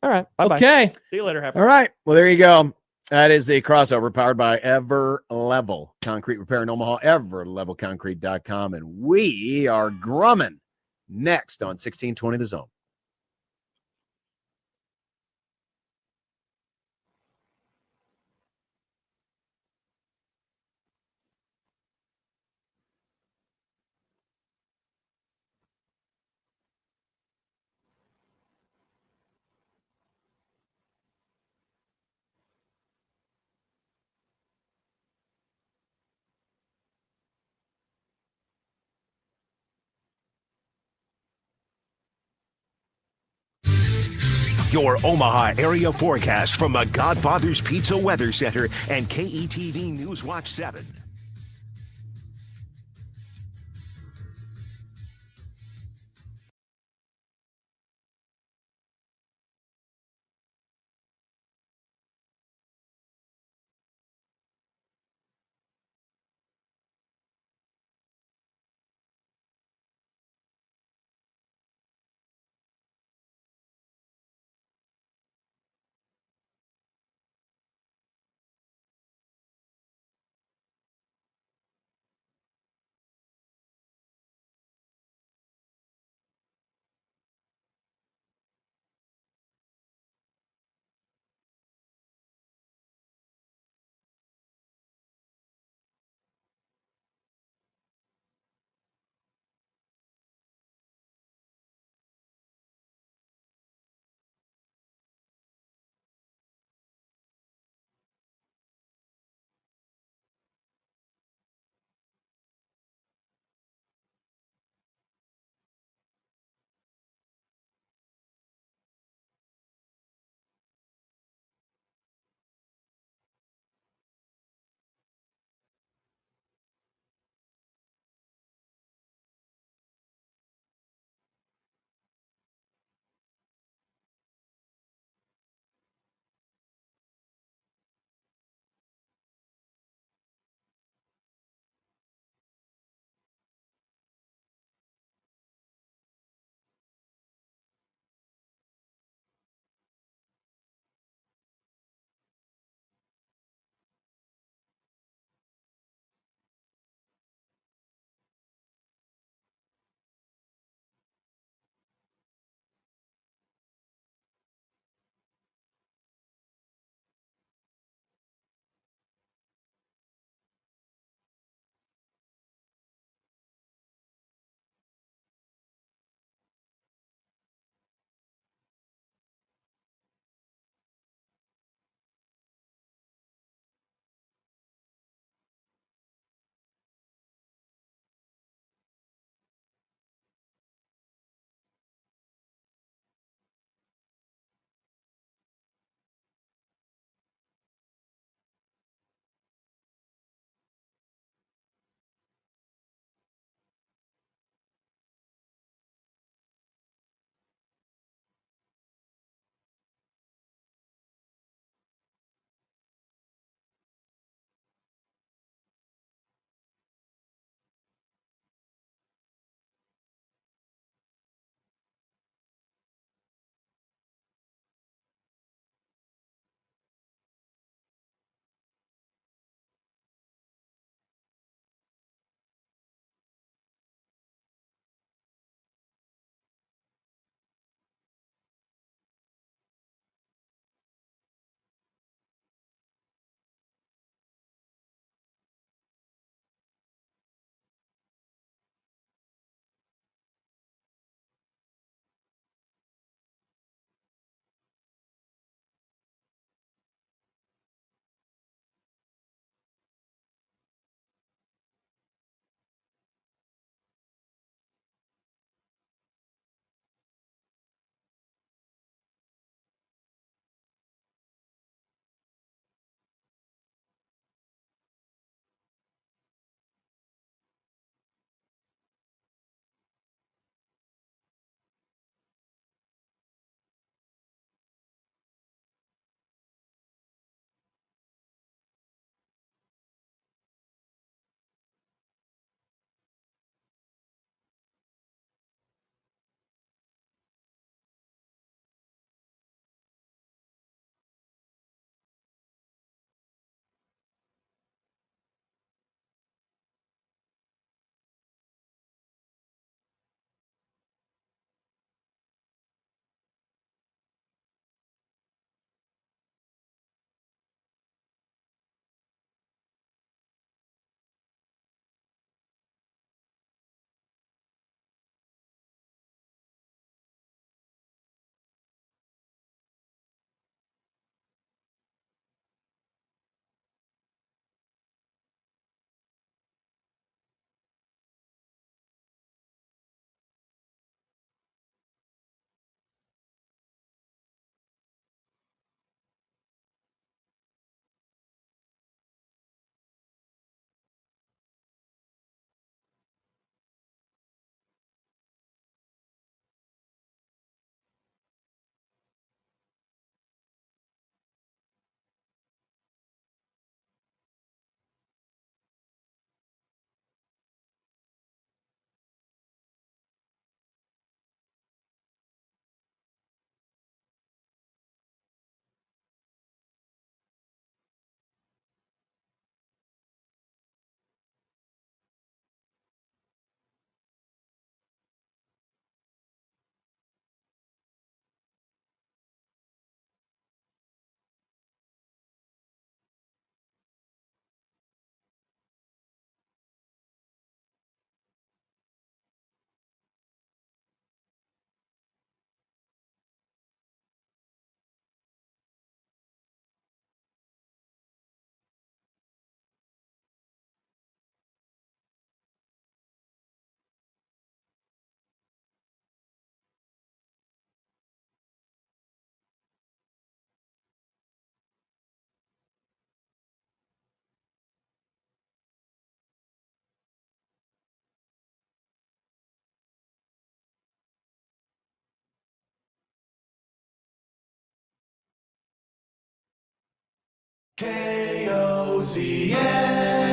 All right, bye bye. Okay. See you later, Happer. All right. Well, there you go. That is the crossover powered by Everlevel Concrete Repair in Omaha, everlevelconcrete.com. And we are grumming next on 1620 The Zone. Your Omaha area forecast from the Godfather's Pizza Weather Center and KETV News Watch 7.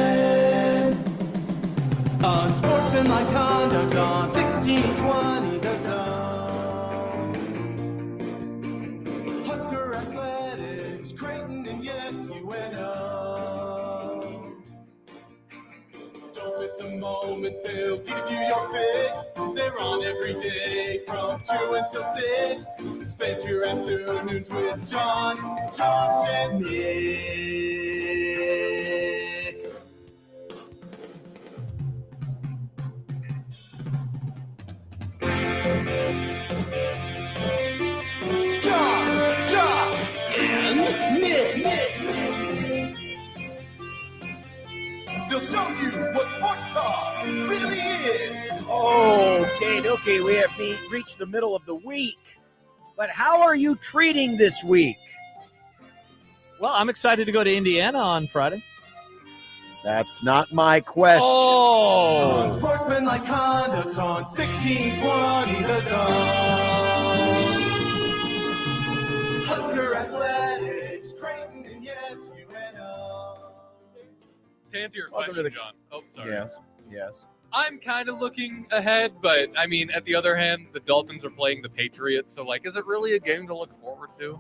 KOCN. Unsportsmanlike conduct on 1620 The Zone. Husker athletics, Creighton and yes, UNO. Don't miss a moment, they'll give you your fix. They're on every day from 2 until 6. Spend your afternoons with John, Josh, and Nick. John, Josh, and Nick. They'll show you what sports talk really is. Okay, we have reached the middle of the week. But how are you treating this week? Well, I'm excited to go to Indiana on Friday. That's not my question. Oh, Unsportsmanlike conduct on 1620 The Zone. Husker athletics, Creighton and yes, UNO. To answer your Welcome to question, the- John. Oh, sorry. Yes. I'm kind of looking ahead, but I mean, at the other hand, the Dolphins are playing the Patriots, so like, is it really a game to look forward to?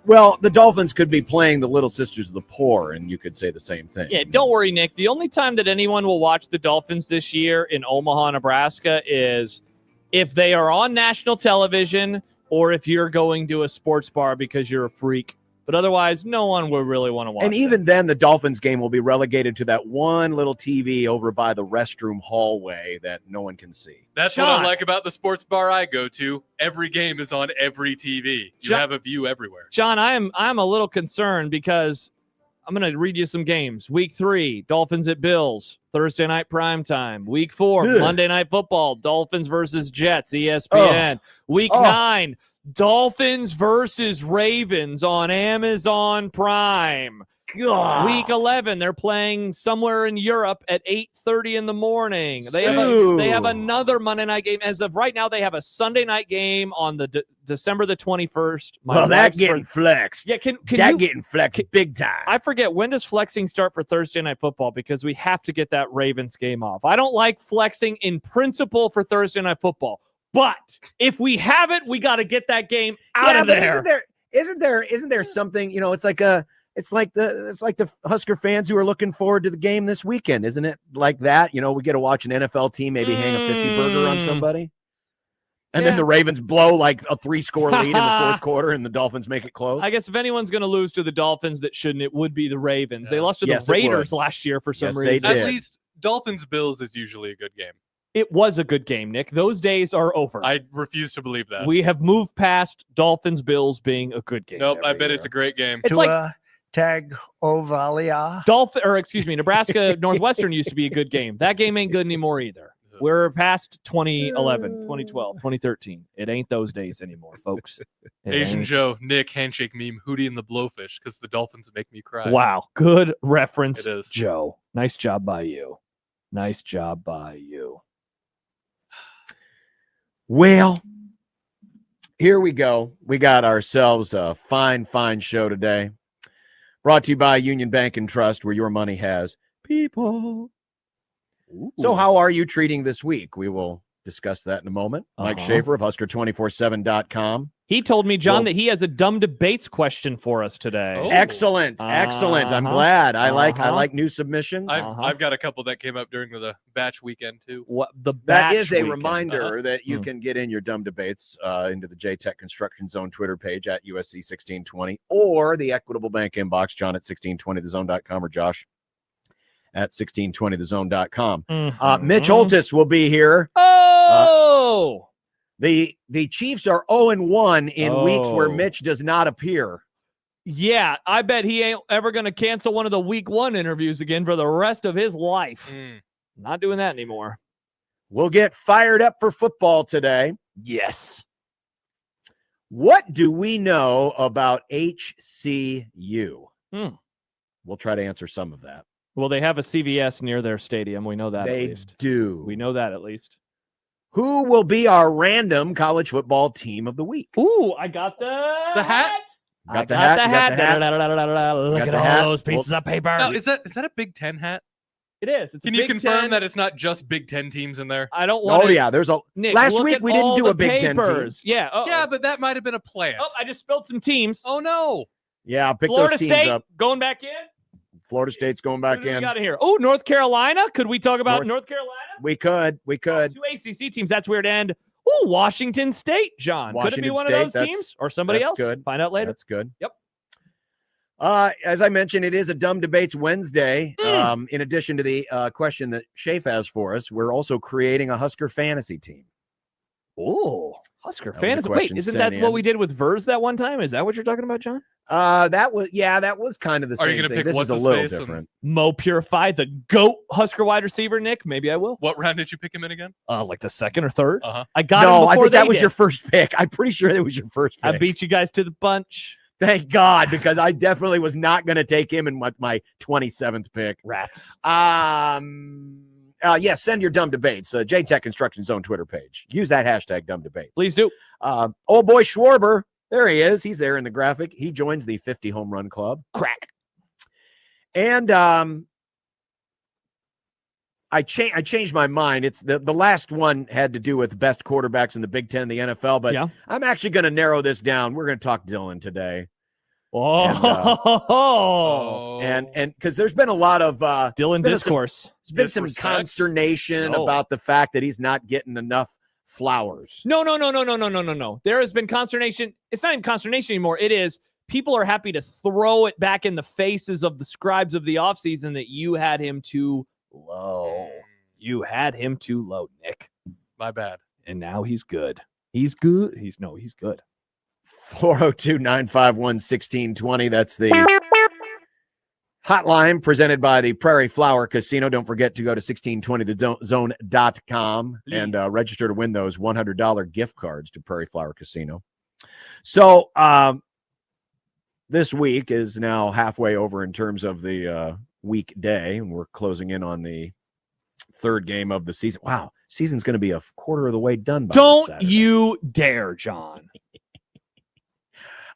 Well, the Dolphins could be playing the Little Sisters of the Poor, and you could say the same thing. yeah, don't worry, Nick. The only time that anyone will watch the Dolphins this year in Omaha, Nebraska is if they are on national television or if you're going to a sports bar because you're a freak. But otherwise, no one will really want to watch And even then, the Dolphins game will be relegated to that one little TV over by the restroom hallway that no one can see. That's what John. I like about the sports bar I go to. Every game is on every TV. You John- have a view everywhere. John, I'm a little concerned because I'm going to read you some games. Week 3, Dolphins at Bills, Thursday night primetime. Week 4, Ugh. Monday Night Football, Dolphins versus Jets, ESPN. Week 9, Dolphins versus Ravens on Amazon Prime. God. Week 11, they're playing somewhere in Europe at 8:30 in the morning. They Ew. have another Monday night game. As of right now, they have a Sunday night game on the December the 21st. My Well, that wife's getting flexed. yeah, can that you? getting flexed big time. I forget, when does flexing start for Thursday Night Football? Because we have to get that Ravens game off. I don't like flexing in principle for Thursday Night Football, but if we have it, we got to get that game out of but there. isn't there something, it's like the Husker fans who are looking forward to the game this weekend, isn't it? Like that, we get to watch an NFL team maybe hang a 50 burger on somebody. And then the Ravens blow like a 3-score lead in the fourth quarter and the Dolphins make it close. I guess if anyone's going to lose to the Dolphins that shouldn't, it would be the Ravens. They lost to Yes, the it Raiders would. last year for some Yes, they reason. did. At least Dolphins-Bills is usually a good game. It was a good game, Nick. Those days are over. I refuse to believe that. We have moved past Dolphins-Bills being a good game. Nope, I every bet year. it's a great game. It's like Tag Ovalia. Nebraska Northwestern used to be a good game. That game ain't good anymore either. We're past 2011, 2012, 2013. It ain't those days anymore, folks. It Asian ain't. Joe, Nick, handshake meme, Hootie and the Blowfish, because the Dolphins make me cry. Wow, good reference, It is. Joe. Nice job by you. Nice job by you. Well, here we go. We got ourselves a fine show today. Brought to you by Union Bank and Trust, where your money has people. So how are you treating this week? We will discuss that in a moment. Mike Schaefer of Husker247.com. He told me, John, Well- that he has a dumb debates question for us today. Oh. Excellent. I'm glad. I like new submissions. I've got a couple that came up during the batch weekend, too. What the That batch is a weekend. reminder that you Hmm. can get in your dumb debates into the JTech Construction Zone Twitter page at USC 1620 or the Equitable Bank inbox, John at 1620thezone.com or Josh at 1620thezone.com. Mitch Holthus will be here. Oh! The Chiefs are 0-1 in weeks where Oh. Mitch does not appear. Yeah, I bet he ain't ever going to cancel one of the week 1 interviews again for the rest of his life. Not doing that anymore. We'll get fired up for football today. Yes. What do we know about HCU? We'll try to answer some of that. Well, they have a CVS near their stadium. We know that at They least. do. We know that at least. Who will be our random college football team of the week? Ooh, I got the hat? Got the hat. You got the hat. Look Got at the all hat. those pieces of paper. No, is that a Big Ten hat? It is. It's a Can you Big confirm 10. that it's not just Big Ten teams in there? I don't want. Oh yeah, there's a Nick, last look week at we didn't all do the a Big Ten team. papers. Yeah. Yeah, but that might have been a plant. Oh, I just spilled some teams. Oh no. Yeah, pick Florida those teams State up. going back in. Florida State's going What back do we in. got here? Oh, North Carolina. Could we talk about North Carolina? We could. Two ACC teams. That's weird. And Washington State, John. Could it be Washington one State, of those teams or somebody that's else? good. Find out later. That's good. Yep. As I mentioned, it is a Dumb Debates Wednesday. In addition to the question that Schaefer has for us, we're also creating a Husker fantasy team. Oh, Husker That was a fantasy. Wait, question isn't sent that what in. we did with Vers that one time? Is that what you're talking about, John? That was kind of the Are you same gonna thing. pick This is a what's his little face and- different. Mo Purify, the GOAT Husker wide receiver, Nick. Maybe I will. What round did you pick him in again? Like the second or third. Uh-huh. I got him No, before I think they that was did. your first pick. I'm pretty sure that was your first pick. I beat you guys to the punch. Thank God, because I definitely was not going to take him in my 27th pick. Rats. Yes, send your dumb debates. JTech Construction Zone Twitter page. Use that hashtag dumb debates. Please do. Old boy Schwarber, there he is. He's there in the graphic. He joins the 50 home run club. Crack. And I changed my mind. It's the last one had to do with best quarterbacks in the Big Ten, the NFL, but Yeah. I'm actually going to narrow this down. We're going to talk Dylan today. Oh, And because there's been a lot of Dylan been discourse. there's been some Disrespect? consternation No. about the fact that he's not getting enough flowers. No. There has been consternation. It's not even consternation anymore. It is people are happy to throw it back in the faces of the scribes of the offseason that you had him too low. You had him too low, Nick. My bad. And now he's good. He's good. He's good. 402-951-1620. That's the hotline presented by the Prairie Flower Casino. Don't forget to go to 1620thezone.com and register to win those $100 gift cards to Prairie Flower Casino. So this week is now halfway over in terms of the weekday, and we're closing in on the third game of the season. Wow, season's going to be a quarter of the way done by this Don't Saturday. you dare, John.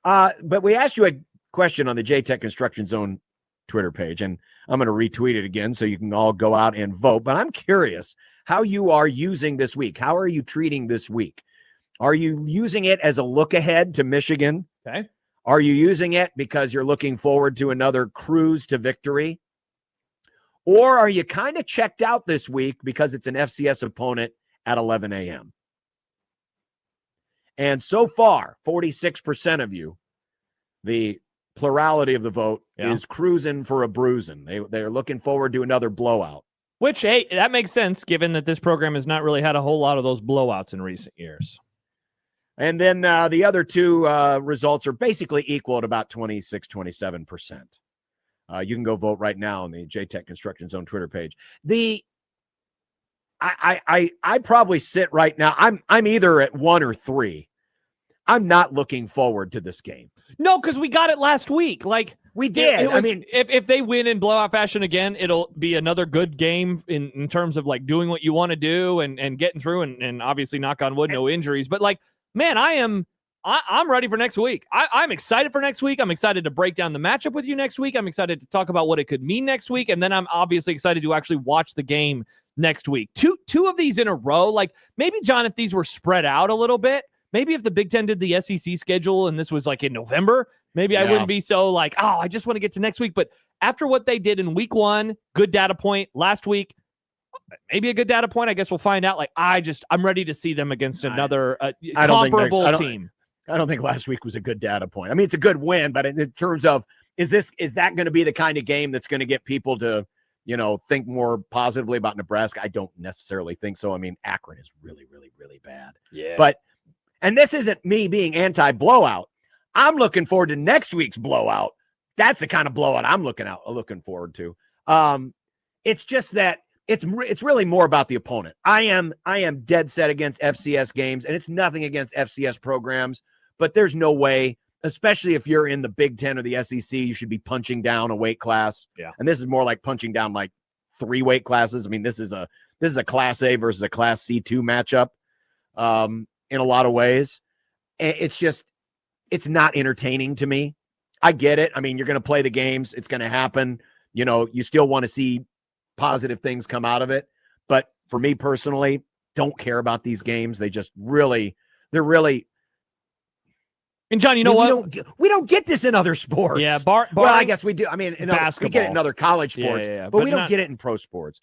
But we asked you a question on the JTech Construction Zone Twitter page, and I'm going to retweet it again so you can all go out and vote. But I'm curious how you are using this week. How are you treating this week? Are you using it as a look ahead to Michigan? Okay. Are you using it because you're looking forward to another cruise to victory? Or are you kind of checked out this week because it's an FCS opponent at 11 a.m.? And so far, 46% of you, the plurality of the vote, is cruising for a bruising. They're looking forward to another blowout. Which, hey, that makes sense given that this program has not really had a whole lot of those blowouts in recent years. And then the other two results are basically equal at about 26, 27%. You can go vote right now on the JTech Construction Zone Twitter page. I probably sit right now. I'm either at 1 or 3. I'm not looking forward to this game. No, because we got it last week. Like we did. It was, I mean, if they win in blowout fashion again, it'll be another good game in terms of like doing what you want to do and getting through and obviously knock on wood, no injuries. But like, man, I'm ready for next week. I'm excited for next week. I'm excited to break down the matchup with you next week. I'm excited to talk about what it could mean next week. And then I'm obviously excited to actually watch the game next week. Two of these in a row. Like maybe, John, if these were spread out a little bit, maybe if the Big Ten did the SEC schedule and this was like in November, maybe I wouldn't be so like, oh, I just want to get to next week. But after what they did in week 1, good data point. Last week, maybe a good data point. I guess we'll find out. Like I'm ready to see them against another comparable team. I don't think last week was a good data point. I mean, it's a good win, but in terms of is that going to be the kind of game that's going to get people to, think more positively about Nebraska? I don't necessarily think so. I mean, Akron is really, really, really bad. Yeah. And this isn't me being anti-blowout. I'm looking forward to next week's blowout. That's the kind of blowout I'm looking forward to. It's just that it's really more about the opponent. I am dead set against FCS games, and it's nothing against FCS programs, but there's no way, especially if you're in the Big Ten or the SEC, you should be punching down a weight class. Yeah. And this is more like punching down like 3 weight classes. I mean, this is a Class A versus a Class C2 matchup. In a lot of ways, it's not entertaining to me. I get it. I mean, you're going to play the games. It's going to happen. You know, you still want to see positive things come out of it. But for me personally, don't care about these games. They're really. And John, you know what? We don't get this in other sports. Yeah, well, I guess we do. I mean, we get it in other college sports, but we don't get it in pro sports.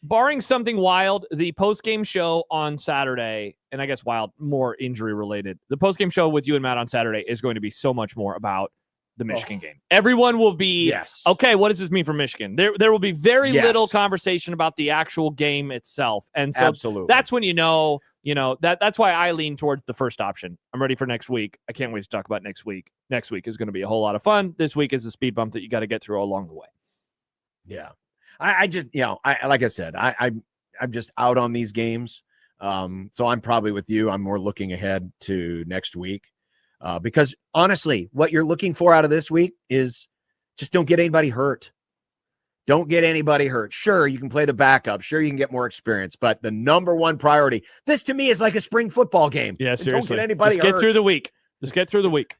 Barring something wild, the post-game show on Saturday, and I guess wild, more injury-related, the post-game show with you and Matt on Saturday is going to be so much more about the Michigan game. Everyone will be, okay, what does this mean for Michigan? There will be very little conversation about the actual game itself. And so that's when that's why I lean towards the first option. I'm ready for next week. I can't wait to talk about next week. Next week is going to be a whole lot of fun. This week is a speed bump that you got to get through along the way. Yeah. I just, like I said, I'm just out on these games. So I'm probably with you. I'm more looking ahead to next week. Because honestly, what you're looking for out of this week is just don't get anybody hurt. Don't get anybody hurt. Sure, you can play the backup. Sure, you can get more experience. But the number one priority, this to me is like a spring football game. Yeah, seriously. Don't get anybody hurt. Just get through the week. Just get through the week.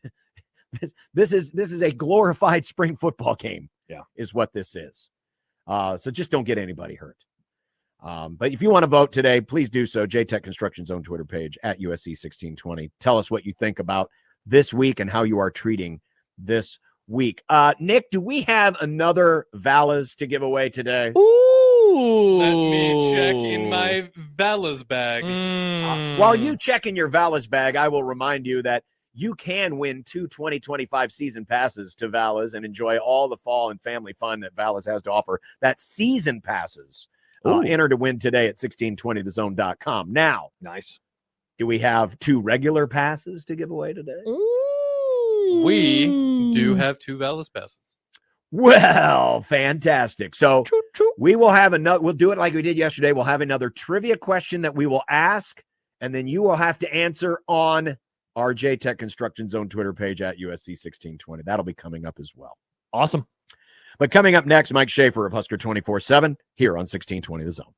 This is a glorified spring football game. Yeah, is what this is. So just don't get anybody hurt. But if you want to vote today, please do so. JTech Construction's own Twitter page at USC 1620. Tell us what you think about this week and how you are treating this week. Nick, do we have another Valas to give away today? Ooh. Let me check in my Valas bag. While you check in your Valas bag, I will remind you that you can win 2 2025 season passes to Valas and enjoy all the fall and family fun that Valas has to offer. That's season passes. Enter to win today at 1620thezone.com. Now, nice. Do we have 2 regular passes to give away today? We do have 2 Valas passes. Well, fantastic. So we will have another, we'll do it like we did yesterday. We'll have another trivia question that we will ask, and then you will have to answer on our JTech Construction Zone Twitter page at USC 1620. That'll be coming up as well. Awesome. But coming up next, Mike Schaefer of Husker 24/7 here on 1620 The Zone.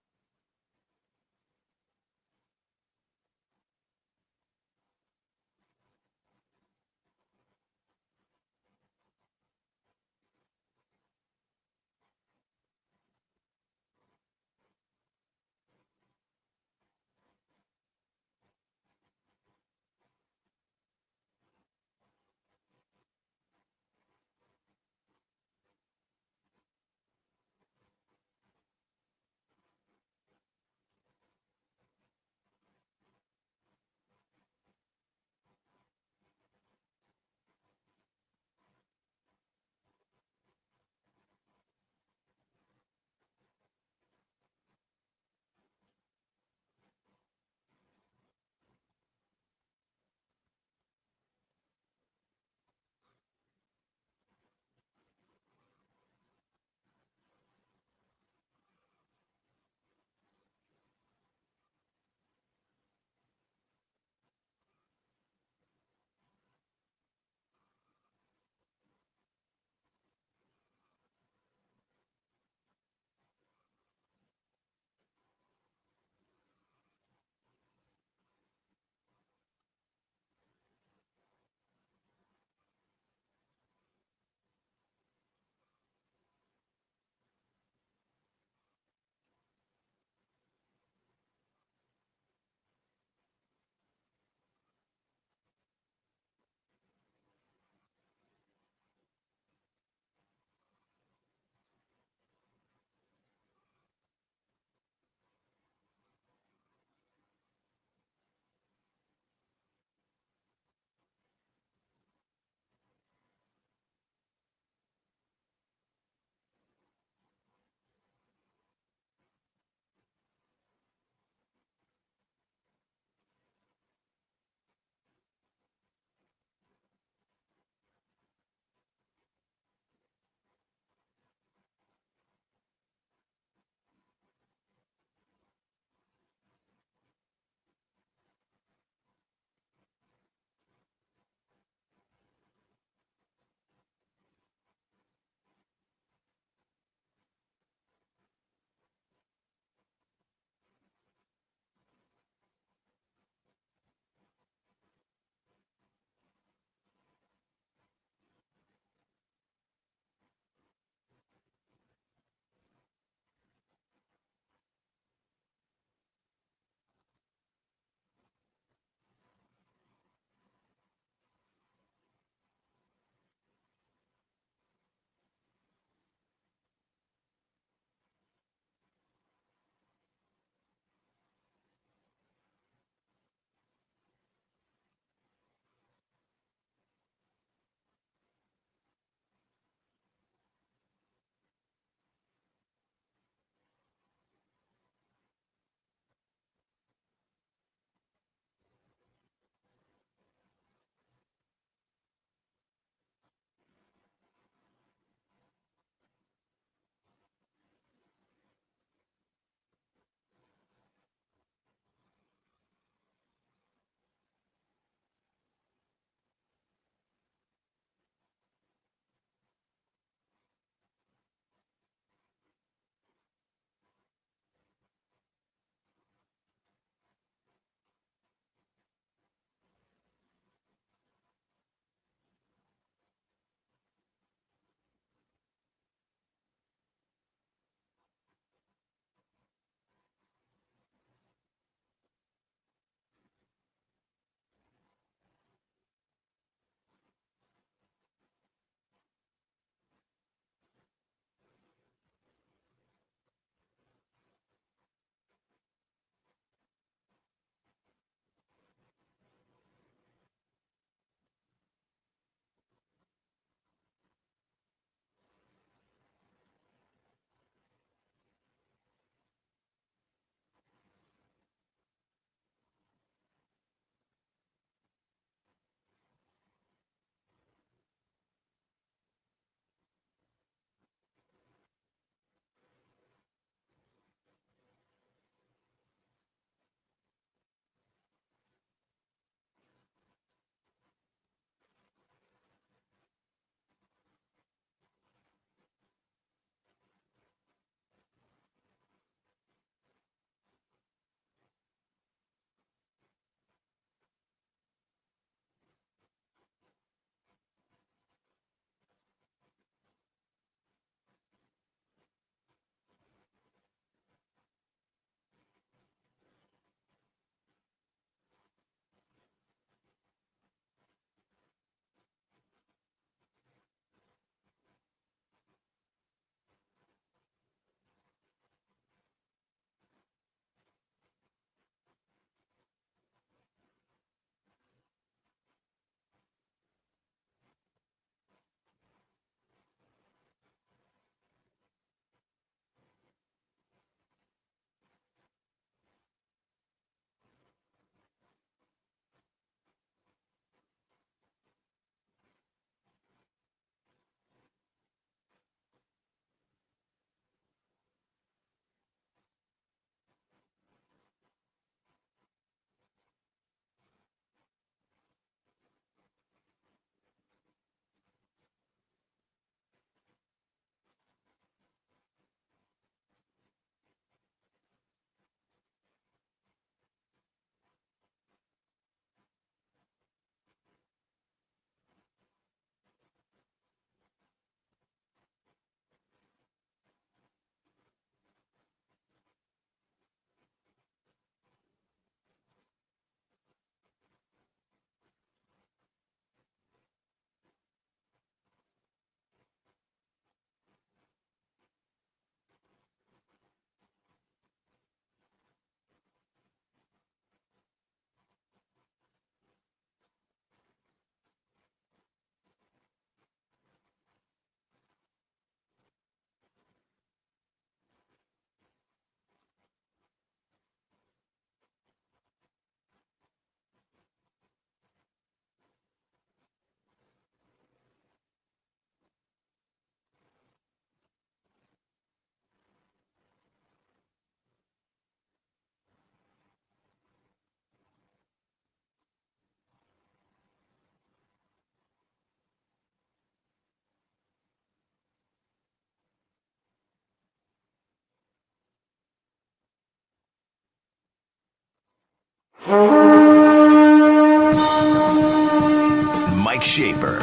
Mike Schaefer.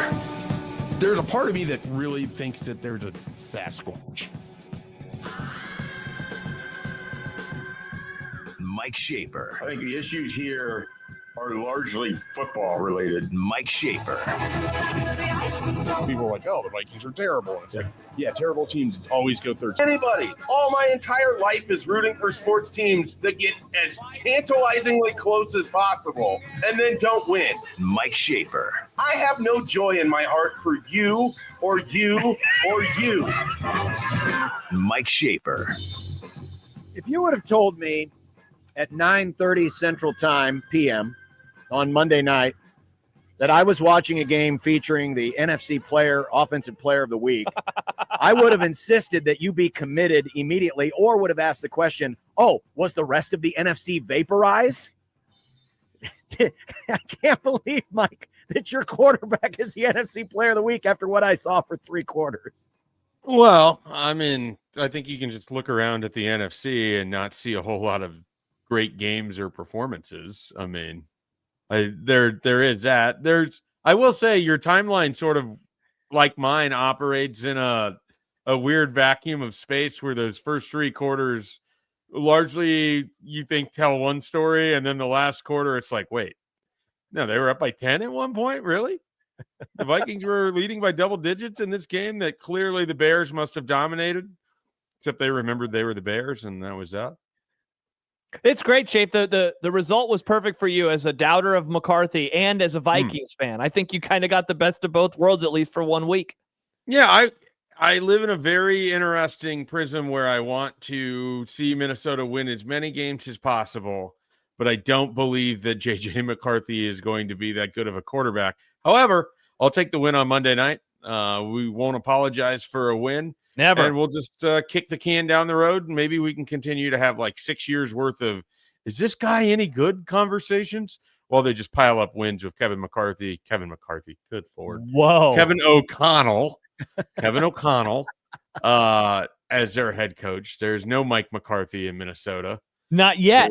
There's a part of me that really thinks that there's a Sasquatch. Mike Schaefer. I think the issues here are largely football related. Mike Schaefer. People are like, oh, the Vikings are terrible. And it's like, yeah, terrible teams always go 13. Anybody, all my entire life is rooting for sports teams that get as tantalizingly close as possible and then don't win. Mike Schaefer. I have no joy in my heart for you or you or you. Mike Schaefer. If you would have told me at 9:30 Central Time PM on Monday night that I was watching a game featuring the NFC Offensive Player of the Week, I would have insisted that you be committed immediately, or would have asked the question, oh, was the rest of the NFC vaporized? I can't believe, Mike, that your quarterback is the NFC Player of the Week after what I saw for 3 quarters. Well, I mean, I think you can just look around at the NFC and not see a whole lot of great games or performances. I mean, there is that. I will say your timeline sort of like mine operates in a weird vacuum of space where those first 3 quarters largely you think tell one story, and then the last quarter it's like, wait, no, they were up by 10 at one point, really? The Vikings were leading by double digits in this game that clearly the Bears must have dominated, except they remembered they were the Bears, and that was that. It's great, Shape. The result was perfect for you as a doubter of McCarthy and as a Vikings fan. I think you kind of got the best of both worlds, at least for 1 week. Yeah, I live in a very interesting prism where I want to see Minnesota win as many games as possible, but I don't believe that J.J. McCarthy is going to be that good of a quarterback. However, I'll take the win on Monday night. We won't apologize for a win. Never. And we'll just kick the can down the road, and maybe we can continue to have like 6 years worth of, is this guy any good conversations? While they just pile up wins with Kevin McCarthy, good Lord. Whoa. Kevin O'Connell as their head coach. There's no Mike McCarthy in Minnesota. Not yet.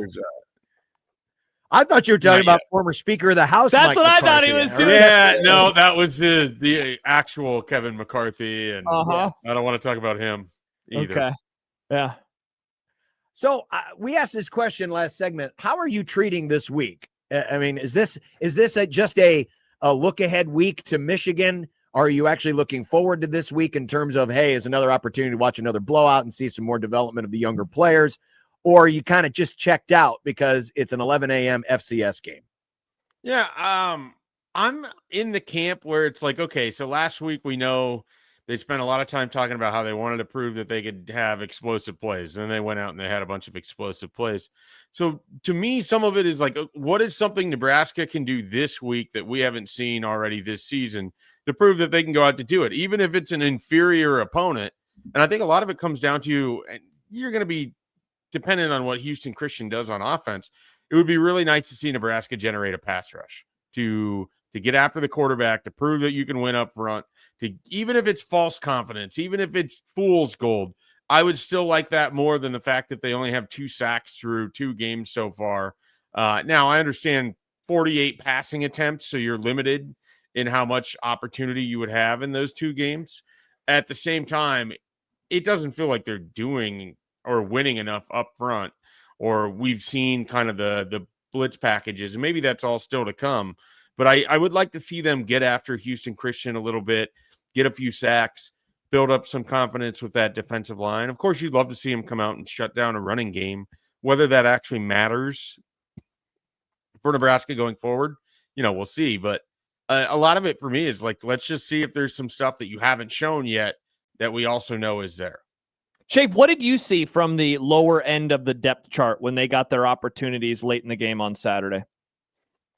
I thought you were talking about former Speaker of the House. That's Mike what McCarthy. I thought he was doing. Yeah, no, that was the actual Kevin McCarthy, and I don't want to talk about him either. Okay. Yeah. So we asked this question last segment. How are you treating this week? I mean, is this just a look ahead week to Michigan? Are you actually looking forward to this week in terms of, hey, it's another opportunity to watch another blowout and see some more development of the younger players? Or are you kind of just checked out because it's an 11 a.m. FCS game? Yeah, I'm in the camp where it's like, okay, so last week we know they spent a lot of time talking about how they wanted to prove that they could have explosive plays. And then they went out and they had a bunch of explosive plays. So to me, some of it is like, what is something Nebraska can do this week that we haven't seen already this season to prove that they can go out to do it, even if it's an inferior opponent? And I think a lot of it comes down to, and you're going to be dependent on what Houston Christian does on offense. It would be really nice to see Nebraska generate a pass rush to get after the quarterback, to prove that you can win up front, to even if it's false confidence, even if it's fool's gold. I would still like that more than the fact that they only have 2 sacks through 2 games so far. Now, I understand 48 passing attempts, so you're limited in how much opportunity you would have in those 2 games. At the same time, it doesn't feel like they're doing or winning enough up front, or we've seen kind of the blitz packages, and maybe that's all still to come. But I would like to see them get after Houston Christian a little bit, get a few sacks, build up some confidence with that defensive line. Of course, you'd love to see them come out and shut down a running game. Whether that actually matters for Nebraska going forward, we'll see. But a lot of it for me is like, let's just see if there's some stuff that you haven't shown yet that we also know is there. Shape, what did you see from the lower end of the depth chart when they got their opportunities late in the game on Saturday?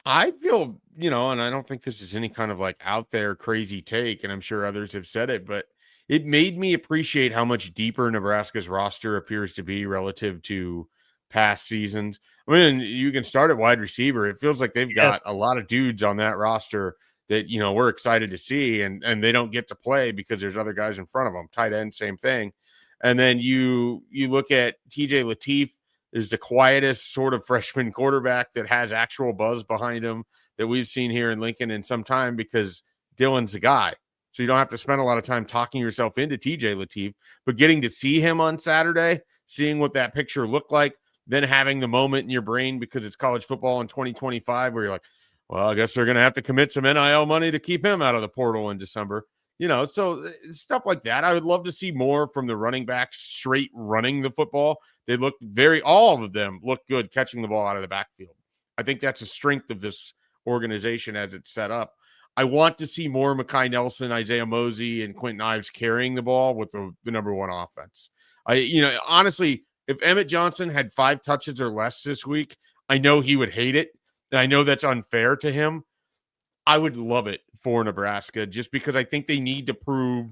I feel, and I don't think this is any kind of like out there crazy take, and I'm sure others have said it, but it made me appreciate how much deeper Nebraska's roster appears to be relative to past seasons. I mean, you can start at wide receiver. It feels like they've got a lot of dudes on that roster that, we're excited to see, and they don't get to play because there's other guys in front of them. Tight end, same thing. And then you look at TJ Lateef, is the quietest sort of freshman quarterback that has actual buzz behind him that we've seen here in Lincoln in some time, because Dylan's the guy. So you don't have to spend a lot of time talking yourself into TJ Lateef, but getting to see him on Saturday, seeing what that picture looked like, then having the moment in your brain because it's college football in 2025 where you're like, well, I guess they're going to have to commit some NIL money to keep him out of the portal in December. So stuff like that. I would love to see more from the running backs straight running the football. They look all of them look good catching the ball out of the backfield. I think that's a strength of this organization as it's set up. I want to see more Mekhi Nelson, Isaiah Mosey, and Quentin Ives carrying the ball with the number one offense. Honestly, if Emmett Johnson had 5 touches or less this week, I know he would hate it. And I know that's unfair to him. I would love it for Nebraska just because I think they need to prove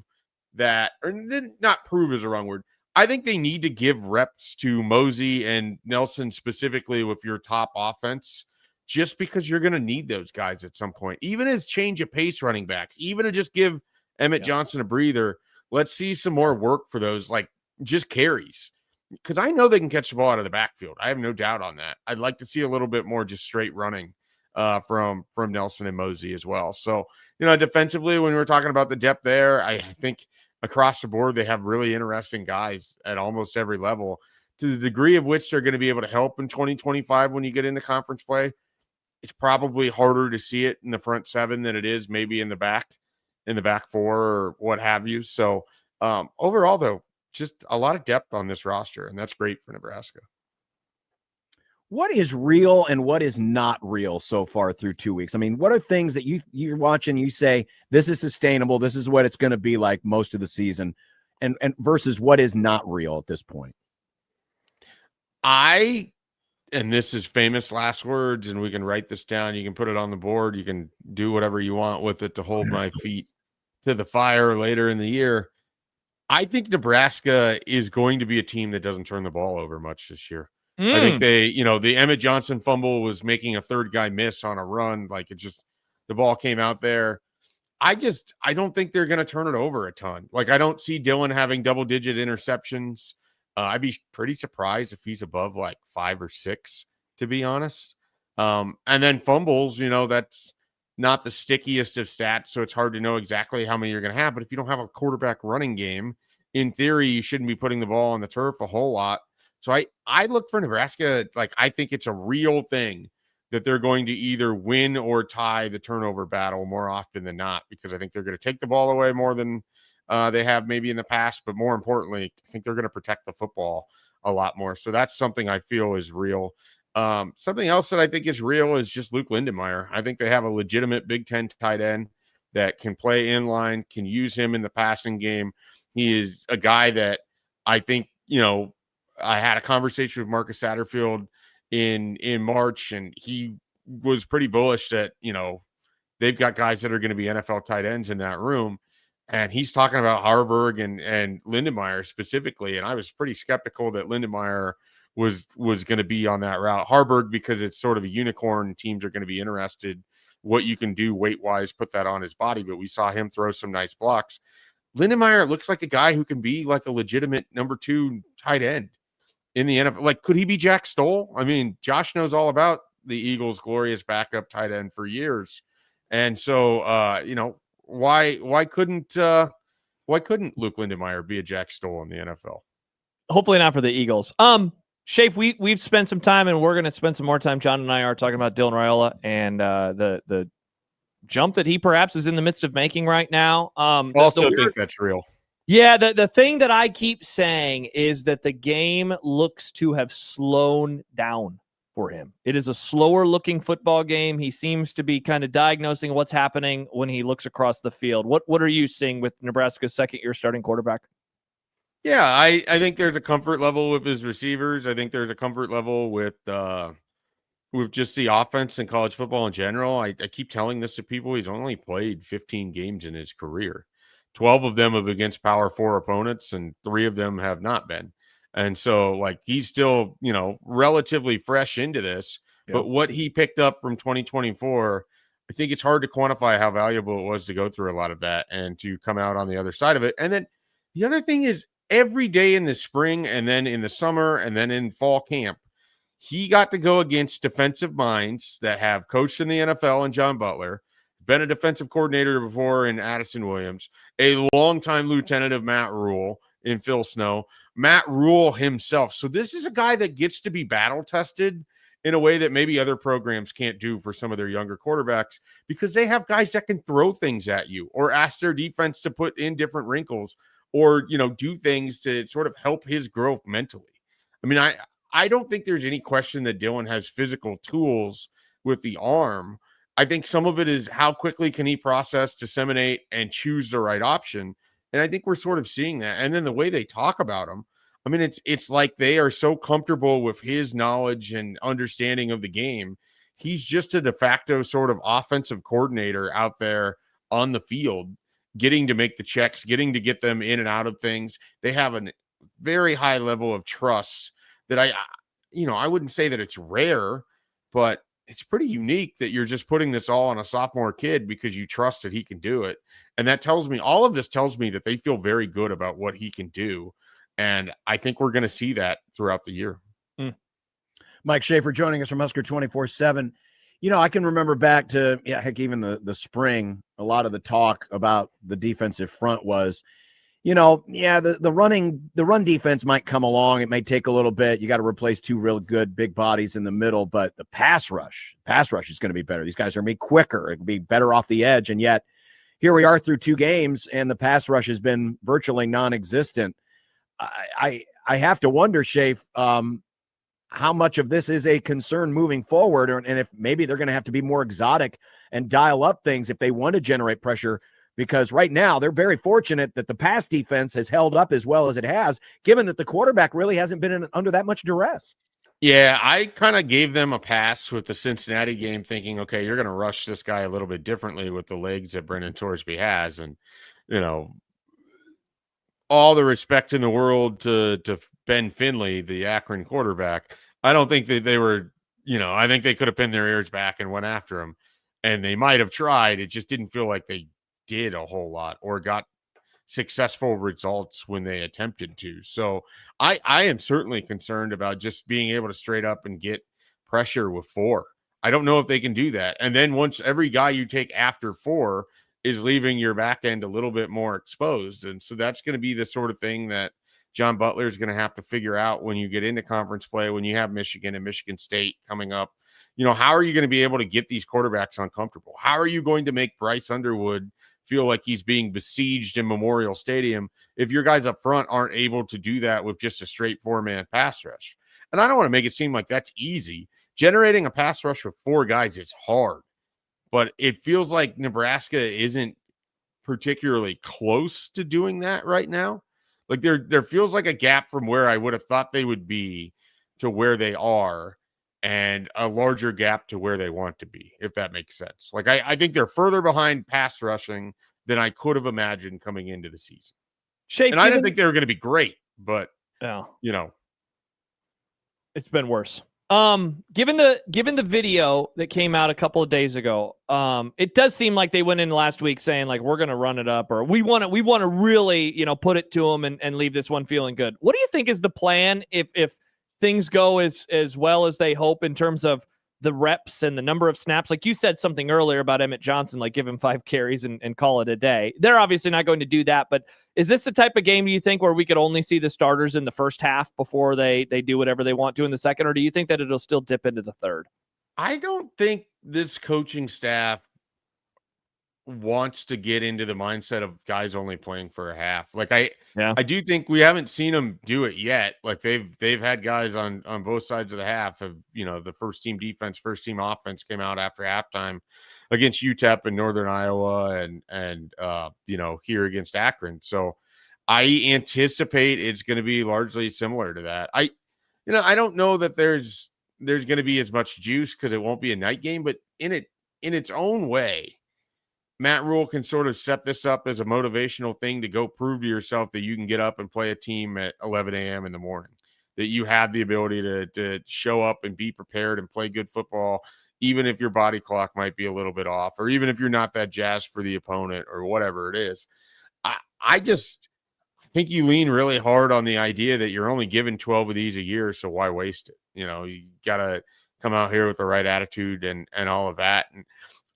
that, or not prove is the wrong word. I think they need to give reps to Mosey and Nelson specifically with your top offense, just because you're going to need those guys at some point, even as change of pace running backs, even to just give Emmett Johnson a breather. Let's see some more work for those, like just carries, because I know they can catch the ball out of the backfield. I have no doubt on that. I'd like to see a little bit more just straight running from Nelson and Mosey as well. So, defensively, when we're talking about the depth there, I think across the board, they have really interesting guys at almost every level. To the degree of which they're going to be able to help in 2025 when you get into conference play, it's probably harder to see it in the front 7 than it is maybe in the back 4 or what have you. So overall, though, just a lot of depth on this roster, and that's great for Nebraska. What is real and what is not real so far through 2 weeks? I mean, what are things that you're watching, you say, this is sustainable, this is what it's going to be like most of the season, and versus what is not real at this point? And this is famous last words, and we can write this down. You can put it on the board. You can do whatever you want with it to hold my feet to the fire later in the year. I think Nebraska is going to be a team that doesn't turn the ball over much this year. I think the Emmett Johnson fumble was making a third guy miss on a run. Like the ball came out there. I don't think they're going to turn it over a ton. Like, I don't see Dylan having double-digit interceptions. I'd be pretty surprised if he's above like 5 or 6, to be honest. And then fumbles, that's not the stickiest of stats, so it's hard to know exactly how many you're going to have. But if you don't have a quarterback running game, in theory, you shouldn't be putting the ball on the turf a whole lot. So I look for Nebraska, like, I think it's a real thing that they're going to either win or tie the turnover battle more often than not, because I think they're going to take the ball away more than they have maybe in the past, but more importantly, I think they're going to protect the football a lot more. So that's something I feel is real. Something else that I think is real is just Luke Lindenmeyer. I think they have a legitimate Big Ten tight end that can play in line, can use him in the passing game. He is a guy that I think, I had a conversation with Marcus Satterfield in March, and he was pretty bullish that, they've got guys that are going to be NFL tight ends in that room. And he's talking about Harburg and Lindenmeyer specifically. And I was pretty skeptical that Lindenmeyer was going to be on that route. Harburg, because it's sort of a unicorn, teams are going to be interested what you can do weight-wise, put that on his body. But we saw him throw some nice blocks. Lindenmeyer looks like a guy who can be like a legitimate number 2 tight end in the NFL. Like, could he be Jack Stoll? I mean, Josh knows all about the Eagles' glorious backup tight end for years. And so, why couldn't Luke Lindenmeyer be a Jack Stoll in the NFL? Hopefully not for the Eagles. Schaefer, we've spent some time, and we're going to spend some more time. John and I are talking about Dylan Raiola and the jump that he perhaps is in the midst of making right now. Also think that's real. Yeah, the thing that I keep saying is that the game looks to have slowed down for him. It is a slower looking football game. He seems to be kind of diagnosing what's happening when he looks across the field. What are you seeing with Nebraska's second-year starting quarterback? Yeah, I think there's a comfort level with his receivers. I think there's a comfort level with just the offense in college football in general. I keep telling this to people. He's only played 15 games in his career. 12 of them have against Power 4 opponents, and 3 of them have not been. And so, like, he's still, relatively fresh into this. Yep. But what he picked up from 2024, I think it's hard to quantify how valuable it was to go through a lot of that and to come out on the other side of it. And then the other thing is, every day in the spring and then in the summer and then in fall camp, he got to go against defensive minds that have coached in the NFL and John Butler, been a defensive coordinator before in Addison Williams, a longtime lieutenant of Matt Rule in Phil Snow, Matt Rule himself. So this is a guy that gets to be battle tested in a way that maybe other programs can't do for some of their younger quarterbacks, because they have guys that can throw things at you or ask their defense to put in different wrinkles or, do things to sort of help his growth mentally. I mean, I don't think there's any question that Dylan has physical tools with the arm. I think some of it is how quickly can he process, disseminate, and choose the right option. And I think we're sort of seeing that. And then the way they talk about him, I mean, it's like they are so comfortable with his knowledge and understanding of the game. He's just a de facto sort of offensive coordinator out there on the field, getting to make the checks, getting to get them in and out of things. They have a very high level of trust that I wouldn't say that it's rare, but it's pretty unique that you're just putting this all on a sophomore kid because you trust that he can do it. And that tells me, all of this tells me that they feel very good about what he can do. And I think we're going to see that throughout the year. Mike Schaefer joining us from Husker 24/7. I can remember back to, even the spring, a lot of the talk about the defensive front was, the run defense might come along. It may take a little bit. You got to replace two real good big bodies in the middle, but the pass rush is going to be better. These guys are going to be quicker. It can be better off the edge. And yet here we are through 2 games and the pass rush has been virtually non-existent. I have to wonder, Schaefer, how much of this is a concern moving forward, and if maybe they're going to have to be more exotic and dial up things if they want to generate pressure, because right now they're very fortunate that the pass defense has held up as well as it has, given that the quarterback really hasn't been under that much duress. Yeah, I kind of gave them a pass with the Cincinnati game thinking, okay, you're going to rush this guy a little bit differently with the legs that Brendan Torsby has. And, all the respect in the world to Ben Finley, the Akron quarterback. I don't think that they were, I think they could have pinned their ears back and went after him. And they might have tried. It just didn't feel like they did a whole lot or got successful results when they attempted to. So I am certainly concerned about just being able to straight up and get pressure with 4. I don't know if they can do that. And then once every guy you take after 4 is leaving your back end a little bit more exposed. And so that's going to be the sort of thing that John Butler is going to have to figure out when you get into conference play, when you have Michigan and Michigan State coming up. How are you going to be able to get these quarterbacks uncomfortable? How are you going to make Bryce Underwood feel like he's being besieged in Memorial Stadium if your guys up front aren't able to do that with just a straight 4-man pass rush? And I don't want to make it seem like that's easy. Generating a pass rush with 4 guys is hard, but it feels like Nebraska isn't particularly close to doing that right now. Like there feels like a gap from where I would have thought they would be to where they are, and a larger gap to where they want to be, if that makes sense. Like I think they're further behind pass rushing than I could have imagined coming into the season. And I didn't think they were going to be great, but it's been worse. Given the video that came out a couple of days ago, it does seem like they went in last week saying like, we're going to run it up, or we want to really, put it to them and leave this one feeling good. What do you think is the plan if things go as well as they hope in terms of the reps and the number of snaps? Like you said something earlier about Emmett Johnson, like give him 5 carries and call it a day. They're obviously not going to do that, but is this the type of game, do you think, where we could only see the starters in the first half before they do whatever they want to in the second, or do you think that it'll still dip into the third? I don't think this coaching staff wants to get into the mindset of guys only playing for a half. Like I do think we haven't seen them do it yet. Like they've had guys on both sides of the half of, the first team defense, first team offense came out after halftime against UTEP in Northern Iowa and here against Akron. So I anticipate it's going to be largely similar to that. I don't know that there's going to be as much juice because it won't be a night game, but in its own way, Matt Rule can sort of set this up as a motivational thing to go prove to yourself that you can get up and play a team at 11 a.m. in the morning, that you have the ability to show up and be prepared and play good football, even if your body clock might be a little bit off, or even if you're not that jazzed for the opponent or whatever it is. I just think you lean really hard on the idea that you're only given 12 of these a year, so why waste it? You got to come out here with the right attitude and all of that. And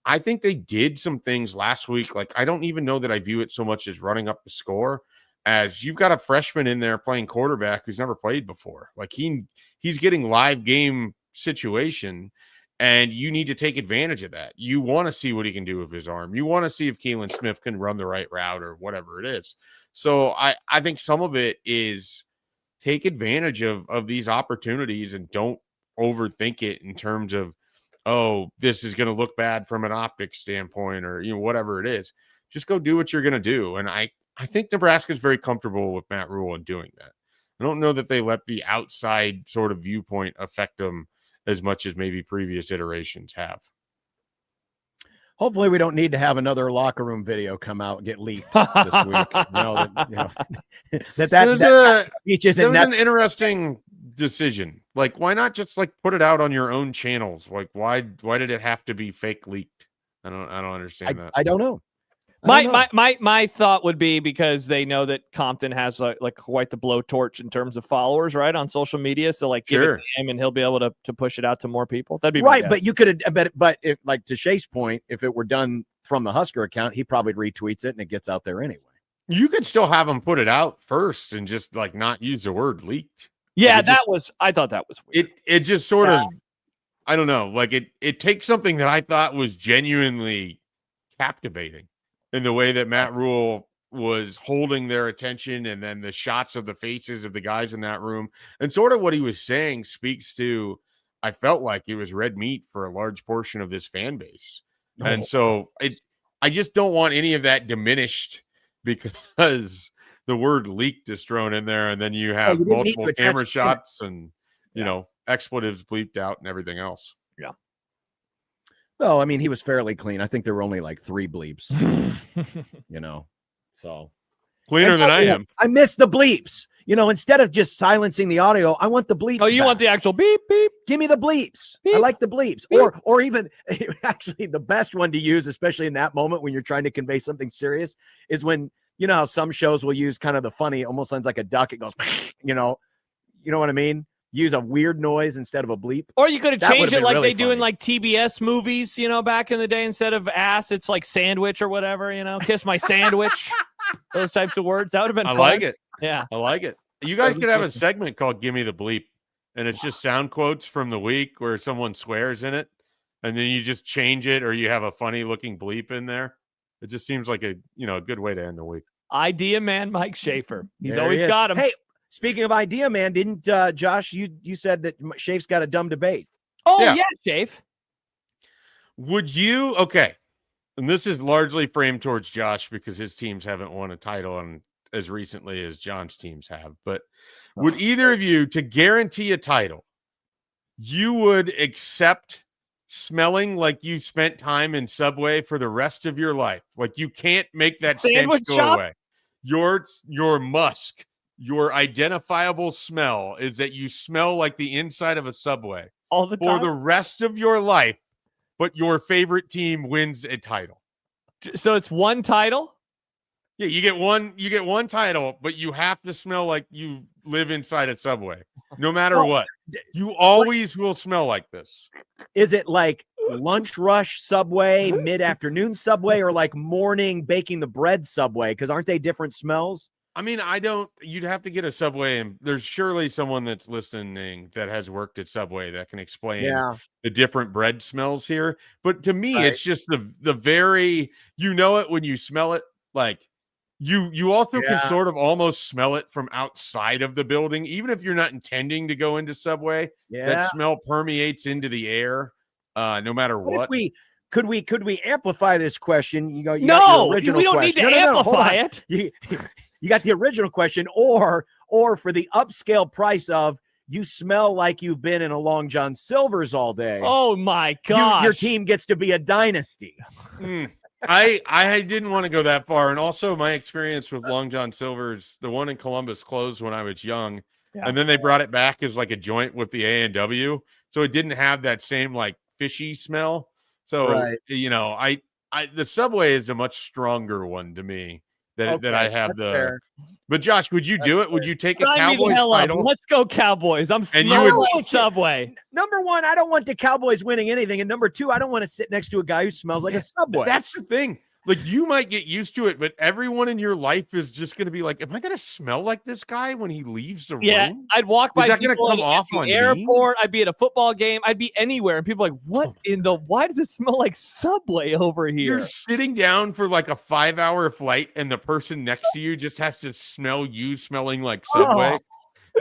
I think they did some things last week. Like, I don't even know that I view it so much as running up the score, as you've got a freshman in there playing quarterback who's never played before. Like, he's getting live game situation, and you need to take advantage of that. You want to see what he can do with his arm. You want to see if Keelan Smith can run the right route or whatever it is. So I think some of it is take advantage of these opportunities and don't overthink it in terms of, oh, this is going to look bad from an optics standpoint, or whatever it is. Just go do what you're going to do. And I think Nebraska is very comfortable with Matt Rule in doing that. I don't know that they let the outside sort of viewpoint affect them as much as maybe previous iterations have. Hopefully we don't need to have another locker room video come out and get leaked this week. That speech isn't an interesting decision. Like, why not just put it out on your own channels? Like, why did it have to be fake leaked? I don't understand that. I don't know. My thought would be because they know that Compton has like quite the blowtorch in terms of followers, right, on social media. So give it to him, and he'll be able to push it out to more people. That'd be right. But you could have, but if, like, to Shay's point, if it were done from the Husker account, he probably retweets it and it gets out there anyway. You could still have him put it out first and just not use the word leaked. Yeah, I thought that was weird. It just sort of, I don't know. Like, it takes something that I thought was genuinely captivating in the way that Matt Rule was holding their attention, and then the shots of the faces of the guys in that room, and sort of what he was saying speaks to, I felt like it was red meat for a large portion of this fan base. And so I just don't want any of that diminished because the word leaked is thrown in there, and then you have multiple camera shots and, expletives bleeped out and everything else. Yeah. Well, I mean, he was fairly clean. I think there were only 3 bleeps, so cleaner than I am. I miss the bleeps. Instead of just silencing the audio, I want the bleeps. Oh, you want the actual beep, beep? Give me the bleeps. Beep. I like the bleeps. Beep. Or even actually the best one to use, especially in that moment when you're trying to convey something serious, is when, how some shows will use kind of the funny, almost sounds like a duck. It goes, you know what I mean? Use a weird noise instead of a bleep. Or you could have changed it like they do in TBS movies, back in the day. Instead of ass, it's like sandwich or whatever, kiss my sandwich. Those types of words. That would have been fun. I like it. Yeah. I like it. You guys could have a segment called Gimme the Bleep, and it's just sound quotes from the week where someone swears in it, and then you just change it, or you have a funny looking bleep in there. It just seems like a good way to end the week. Idea man Mike Schaefer. He's always got him. Hey, speaking of idea man, didn't Josh, you said that Shafe's got a dumb debate. Oh, yeah, Shafe. Would you, okay, and this is largely framed towards Josh because his teams haven't won a title as recently as John's teams have, but would either of you, to guarantee a title, you would accept smelling like you spent time in Subway for the rest of your life? Like, you can't make that stench go away. Your musk, your identifiable smell is that you smell like the inside of a Subway all the time for the rest of your life, but your favorite team wins a title. So it's one title? Yeah, you get one title, but you have to smell like you live inside a Subway. No matter what. You always will smell like this. Is it like lunch rush Subway, mid-afternoon Subway, or like morning baking the bread Subway? Because aren't they different smells? I mean, you'd have to get a Subway, and there's surely someone that's listening that has worked at Subway that can explain the different bread smells here. But to me, it's just the very, it when you smell it, like you also can sort of almost smell it from outside of the building, even if you're not intending to go into Subway. That smell permeates into the air, no matter what. Could we amplify this question? You we don't need to amplify it. You got the original question, or for the upscale price of you smell like you've been in a Long John Silver's all day. Oh my gosh. Your team gets to be a dynasty. I didn't want to go that far. And also my experience with Long John Silver's, the one in Columbus closed when I was young. Yeah. And then they brought it back as like a joint with the A&W. So it didn't have that same like fishy smell. So, the Subway is a much stronger one to me that I have that's the. fair. But Josh, would you do it? Would you take a Sign me the Cowboys hell up. title? Let's go Cowboys. I'm And you smelling would- like Subway. Number one, I don't want the Cowboys winning anything. And number two, I don't want to sit next to a guy who smells like a Subway. That's the thing. Like, you might get used to it, but everyone in your life is just going to be like, am I going to smell like this guy when he leaves the Yeah, room? I'd walk by Is that gonna people come at off the on me? airport. I'd be at a football game. I'd be anywhere. And people are like, what in the, why does it smell like Subway over here? You're sitting down for like a 5-hour flight, and the person next to you just has to smell you smelling like Subway.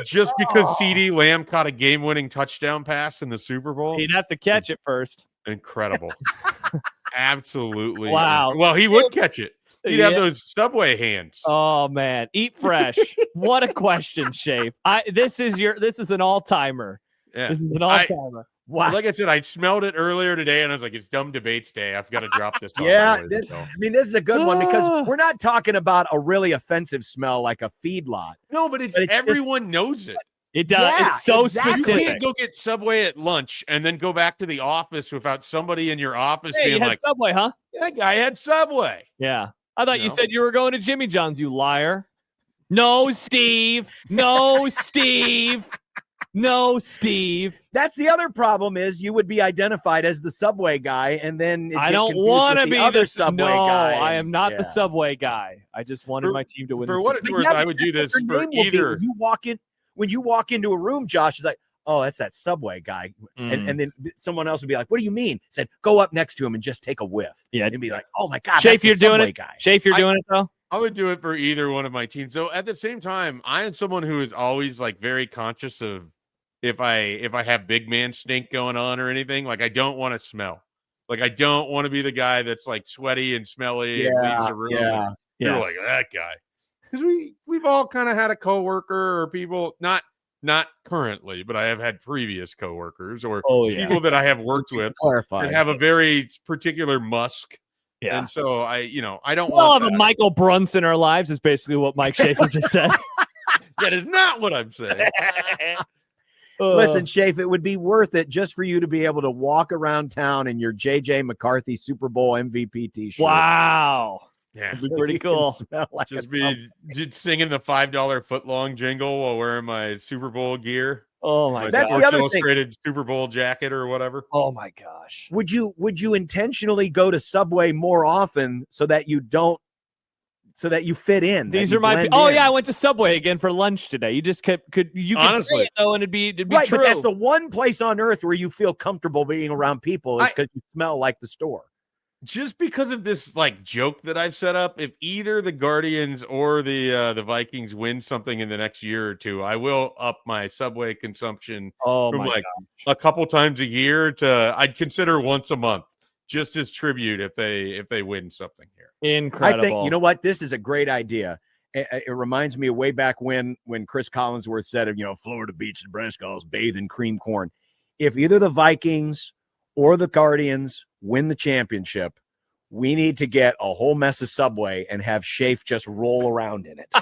Just because CeeDee Lamb caught a game-winning touchdown pass in the Super Bowl. He'd have to catch it first. Incredible. Absolutely. Wow. Well, he would catch it. He'd have Yeah. those Subway hands. Oh man, eat fresh. What a question, Shape. This is an all-timer. Yeah. This is an all-timer. Wow. Like I said, I smelled it earlier today, and I was like, it's Dumb Debates Day. I've got to drop this on Yeah, the boys, this, so. I mean, this is a good one because Ah. we're not talking about a really offensive smell like a feedlot. No, but it's But it's just- everyone knows it. It does. Yeah, it's so exactly. You specific. can't go get Subway at lunch and then go back to the office without somebody in your office Hey, you being had like, Subway, huh? that guy had Subway. Yeah. I thought you No. said you were going to Jimmy John's, you liar. No, Steve. No, Steve. No, Steve. That's the other problem is you would be identified as the Subway guy, and then it'd I get don't confused want to with the be other the Subway no, guy. I am not the Yeah. Subway guy. I just wanted For- my team to win. For the what Super it's But worth, yeah, I would do that's this what your for name will be. either. When you walk into a room, Josh is like, oh, that's that Subway guy. Mm. And then someone else would be like, what do you mean? Said, go up next to him and just take a whiff. Yeah. And be like, oh my God, Shape, that's the you're doing Subway it. guy. Shape, you're I- doing it though. I would do it for either one of my teams. So at the same time, I am someone who is always like very conscious of if I have big man stink going on or anything. Like, I don't want to smell. Like, I don't want to be the guy that's like sweaty and smelly and leaves the room. Yeah. And you're like, that guy. Because we've all kind of had a coworker or people, not currently, but I have had previous coworkers or people that I have worked with Clarify. that have a very particular musk. Yeah. And so I don't We all want have a that. Michael Brunson in our lives, is basically what Mike Schaefer just said. That is not what I'm saying. Listen, Shafe, it would be worth it just for you to be able to walk around town in your JJ McCarthy Super Bowl MVP t-shirt. Wow. Yeah. That'd be pretty cool. Smell like Just a be just singing the $5 footlong jingle while wearing my Super Bowl gear. Oh my My That's the god. Sports other thing. Illustrated Super Bowl jacket or whatever. Oh my gosh. Would you intentionally go to Subway more often so that you fit in? These that you are my. blend Oh in? yeah, I went to Subway again for lunch today. You just could say Honestly. it though, and it'd be right, true. but that's the one place on earth where you feel comfortable being around people is because you smell like the store. Just because of this like joke that I've set up, if either the Guardians or the Vikings win something in the next year or two, I will up my Subway consumption oh from my like god. a couple times a year to I'd consider once a month, just as tribute if they win something here. Incredible. I think, you know what? This is a great idea. It reminds me of way back when Chris Collinsworth said, Florida Beach, Nebraska, all bathe in cream corn. If either the Vikings or the Guardians win the championship, we need to get a whole mess of Subway and have Shafe just roll around in it.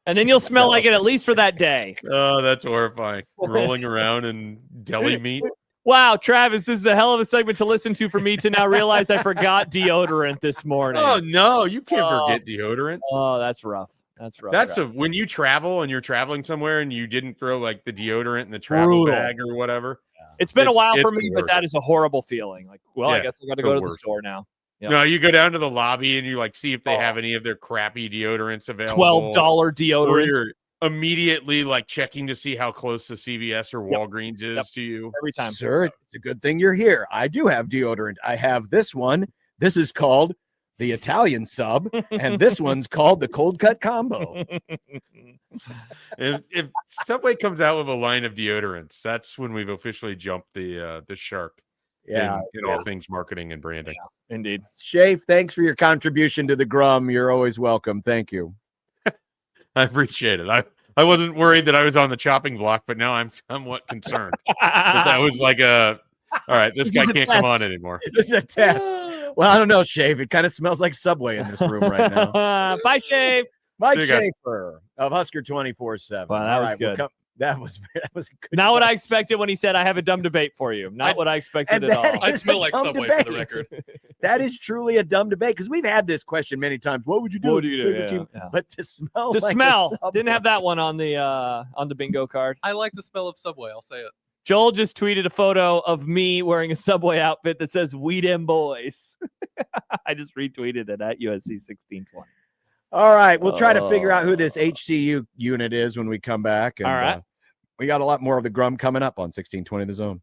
And then you'll smell like it at least for that day. Oh, that's horrifying. Rolling around in deli meat. Wow, Travis, this is a hell of a segment to listen to for me to now realize I forgot deodorant this morning. Oh no, you can't forget deodorant. Oh, that's rough. That's rough. That's when you travel and you're traveling somewhere and you didn't throw like the deodorant in the travel Brutal. bag or whatever. It's been a while it's for the me, but worst. that is a horrible feeling. Like, well, I Yeah, guess I got to the go to the worst. store now. Yep. No, you go down to the lobby and you like see if they have any of their crappy deodorants available. $12 Or deodorant you're immediately like checking to see how close the CVS or Walgreens is to you. every time. Sir, it's a good thing you're here. I do have deodorant. I have this one. This is called the Italian sub, and this one's called the cold cut combo. If Subway comes out with a line of deodorants, that's when we've officially jumped the shark. Yeah. in all things marketing and branding. Indeed. Shafe, thanks for your contribution to the Grum. You're always welcome. Thank you. I appreciate it. I wasn't worried that I was on the chopping block, but now I'm somewhat concerned that was like all right, this guy can't come on anymore. This is a test. Well, I don't know, Shafe. It kind of smells like Subway in this room right now. Bye, Shave. Mike See you guys. Schaefer of Husker 24/7. Wow, that All was right, good. That was a good Not what I question. expected when he said, I have a dumb debate for you. Not what I expected And at all. that I is smell a like dumb Subway for the debate. record. That is truly a dumb debate because we've had this question many times. What would you do? What would if you your do? favorite Yeah, team? yeah. But to smell, To like a smell. Subway. Didn't have that one on the bingo card. I like the smell of Subway. I'll say it. Joel just tweeted a photo of me wearing a Subway outfit that says "We Dem Boys." I just retweeted it at USC 1620. All right, we'll try to figure out who this HCU unit is when we come back. And, all right. We got a lot more of the Grum coming up on 1620 The Zone.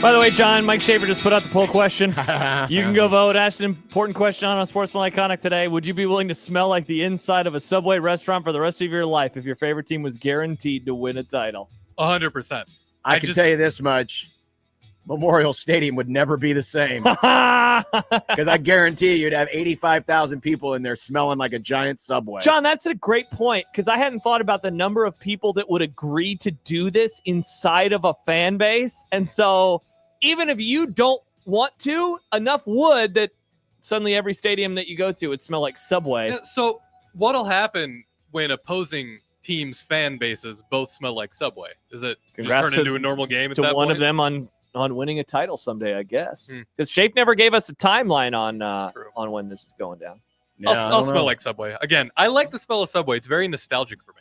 By the way, John, Mike Schaefer just put out the poll question. You can go vote. Ask an important question on Unsportsmanlike Iconic today. Would you be willing to smell like the inside of a Subway restaurant for the rest of your life if your favorite team was guaranteed to win a title? 100%. I can tell you this much. Memorial Stadium would never be the same. Because I guarantee you'd have 85,000 people in there smelling like a giant Subway. John, that's a great point, because I hadn't thought about the number of people that would agree to do this inside of a fan base. And so even if you don't want to, enough would that suddenly every stadium that you go to would smell like Subway. Yeah, so what'll happen when opposing teams' fan bases both smell like Subway? Does it Congrats just turn into a normal game at to that one point? of them on winning a title someday, I guess. Because Schaefer never gave us a timeline on when this is going down. Yeah, I'll smell like Subway. Again, I like the smell of Subway. It's very nostalgic for me.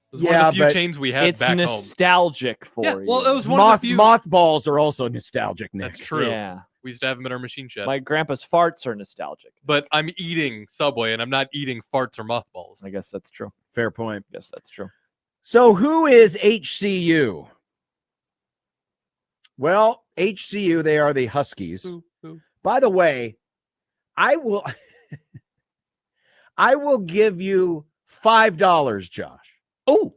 It was one of the few chains we had it's back home. nostalgic for you. Well, it was one of the few. Mothballs are also nostalgic, Nick. That's true. Yeah. We used to have them in our machine shed. My grandpa's farts are nostalgic. But I'm eating Subway, and I'm not eating farts or mothballs. I guess that's true. Fair point. Yes, that's true. So who is HCU? Well, HCU, they are the Huskies. By the way, I will give you $5, Josh. Oh,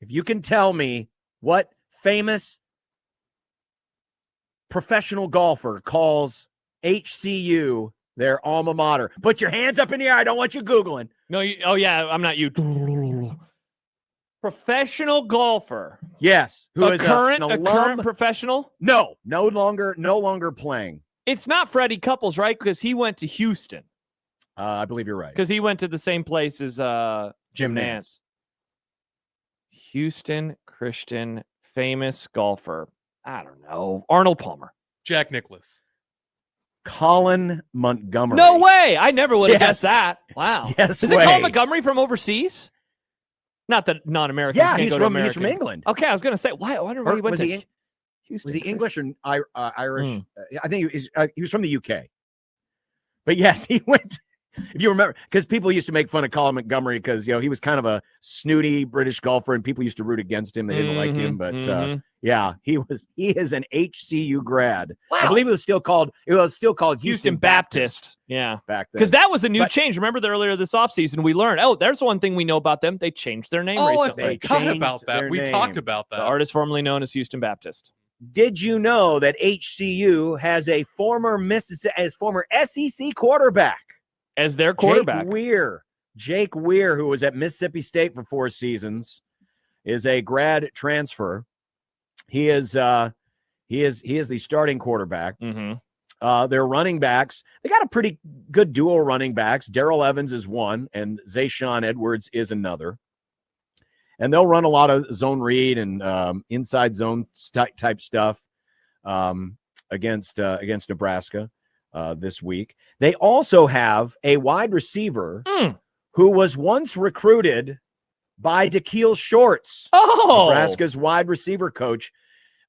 if you can tell me what famous professional golfer calls HCU their alma mater. Put your hands up in the air. I don't want you Googling. No, I'm not you. Professional golfer. Yes. Who a is current an a alum? current professional? No longer playing. It's not Freddie Couples, right? Because he went to Houston. I believe you're right. Because he went to the same place as Jim Nance. Houston Christian, famous golfer. I don't know. Arnold Palmer. Jack Nicklaus. Colin Montgomery. No way. I never would have Yes. guessed that. Wow. Yes Is way. it Colin Montgomery from overseas? Not that non-Americans Yeah, can't he's go to from American. England. Okay, I was going to say, why? I wonder why Or he went was to he Houston. Was he English or Irish? Hmm. I think he was from the UK. But yes, he went. If you remember, because people used to make fun of Colin Montgomery because he was kind of a snooty British golfer, and people used to root against him. They didn't like him, but yeah, he is an HCU grad. Wow. I believe it was still called Houston Baptist. Yeah. back then. Because that was a new change. Remember that earlier this offseason, we learned, there's one thing we know about them. They changed their name recently. They Forgot changed about that. their We name. talked about that. The artist formerly known as Houston Baptist. Did you know that HCU has a former SEC quarterback? As their quarterback. Jake Weir, who was at Mississippi State for 4 seasons, is a grad transfer. He is the starting quarterback. Mm-hmm. Their running backs, they got a pretty good duo running backs. Darrell Evans is one, and Zayshawn Edwards is another. And they'll run a lot of zone read and inside zone type stuff against Nebraska this week. They also have a wide receiver who was once recruited by Dakeil Shorts, Nebraska's wide receiver coach,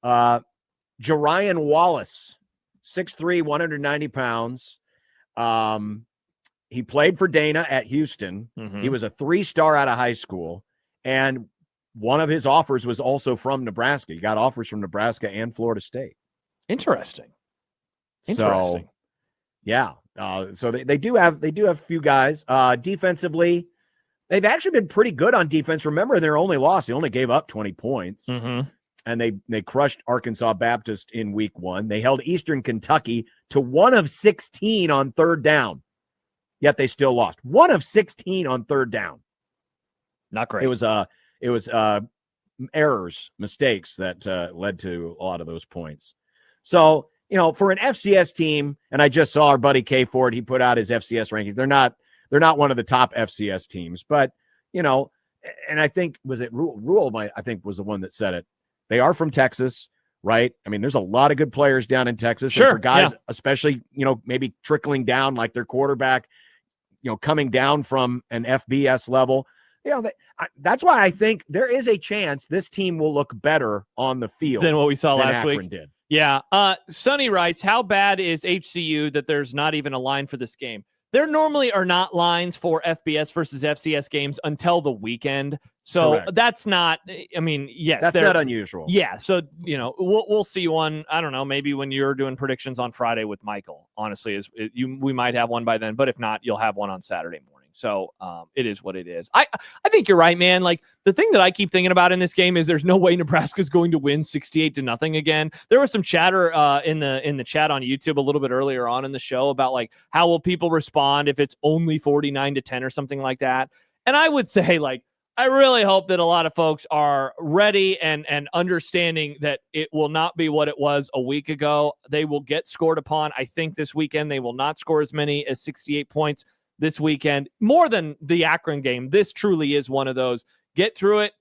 Jarian Wallace, 6'3", 190 pounds. He played for Dana at Houston. Mm-hmm. He was a 3-star out of high school, and one of his offers was also from Nebraska. He got offers from Nebraska and Florida State. Interesting. So, yeah. So they do have a few guys. Defensively, they've actually been pretty good on defense. Remember, their only loss, they only gave up 20 points. Mm-hmm. And they crushed Arkansas Baptist in week 1. They held Eastern Kentucky to 1 of 16 on third down. Yet they still lost. 1 of 16 on third down. Not great. It was errors, mistakes that led to a lot of those points. So, for an FCS team, and I just saw our buddy K Ford, he put out his FCS rankings. They're not one of the top FCS teams, but and I think was it Rule I think was the one that said it. They are from Texas, right? I mean, there's a lot of good players down in Texas. Sure, and for guys, especially maybe trickling down like their quarterback, coming down from an FBS level. That's why I think there is a chance this team will look better on the field than what we saw than last Akron week. did. Yeah. Sonny writes, how bad is HCU that there's not even a line for this game? there normally are not lines for FBS versus FCS games until the weekend. So Correct. that's not, I mean, yes. That's not unusual. Yeah. So, we'll see one. I don't know, maybe when you're doing predictions on Friday with Michael, honestly, we might have one by then, but if not, you'll have one on Saturday morning. So it is what it is. I think you're right, man. Like, the thing that I keep thinking about in this game is there's no way Nebraska's going to win 68-0 again. There was some chatter in the chat on YouTube a little bit earlier on in the show about like how will people respond if it's only 49-10 or something like that. And I would say, like, I really hope that a lot of folks are ready and understanding that it will not be what it was a week ago. They will get scored upon. I think this weekend they will not score as many as 68 points this weekend, more than the Akron game. This truly is one of those. Get through it,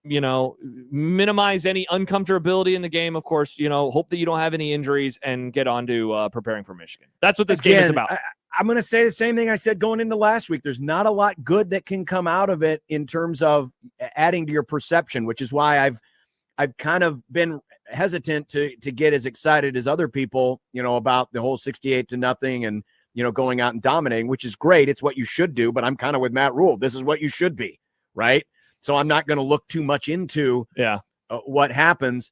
minimize any uncomfortability in the game. Of course, hope that you don't have any injuries and get on to preparing for Michigan. That's what this game is about. I'm going to say the same thing I said going into last week. There's not a lot good that can come out of it in terms of adding to your perception, which is why I've kind of been hesitant to get as excited as other people, about the whole 68-0 and, going out and dominating, which is great. It's what you should do, but I'm kind of with Matt Rule. This is what you should be, right? So I'm not going to look too much into what happens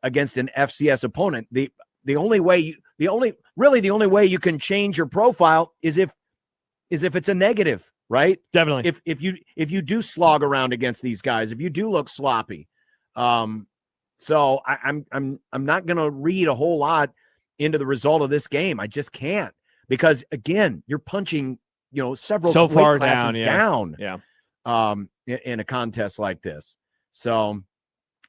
against an FCS opponent. The only way you can change your profile is if it's a negative, right? Definitely. If you do slog around against these guys, if you do look sloppy. So I'm not going to read a whole lot into the result of this game. I just can't, because again, you're punching, several so far weight classes down. Yeah. In a contest like this. So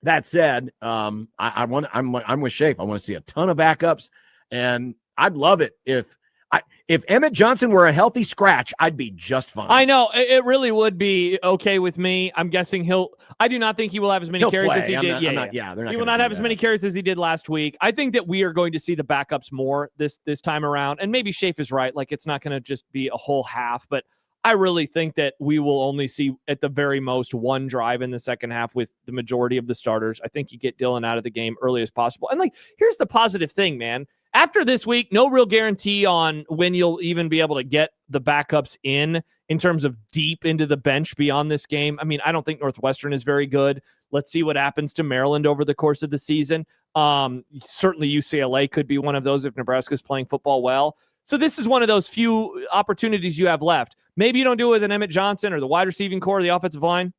that said, I'm with Schaefer. I want to see a ton of backups, and I'd love it if Emmett Johnson were a healthy scratch, I'd be just fine. I know it really would be okay with me. I'm guessing I do not think he will have as many carries as he did. He will not have as many carries as he did last week. I think that we are going to see the backups more this time around, and maybe Schaefer is right. Like, it's not going to just be a whole half, but I really think that we will only see at the very most one drive in the second half with the majority of the starters. I think you get Dylan out of the game early as possible. And like, here's the positive thing, man. After this week, no real guarantee on when you'll even be able to get the backups in terms of deep into the bench beyond this game. I mean, I don't think Northwestern is very good. Let's see what happens to Maryland over the course of the season. Certainly UCLA could be one of those if Nebraska's playing football well. So this is one of those few opportunities you have left. Maybe you don't do it with an Emmett Johnson or the wide receiving core or the offensive line.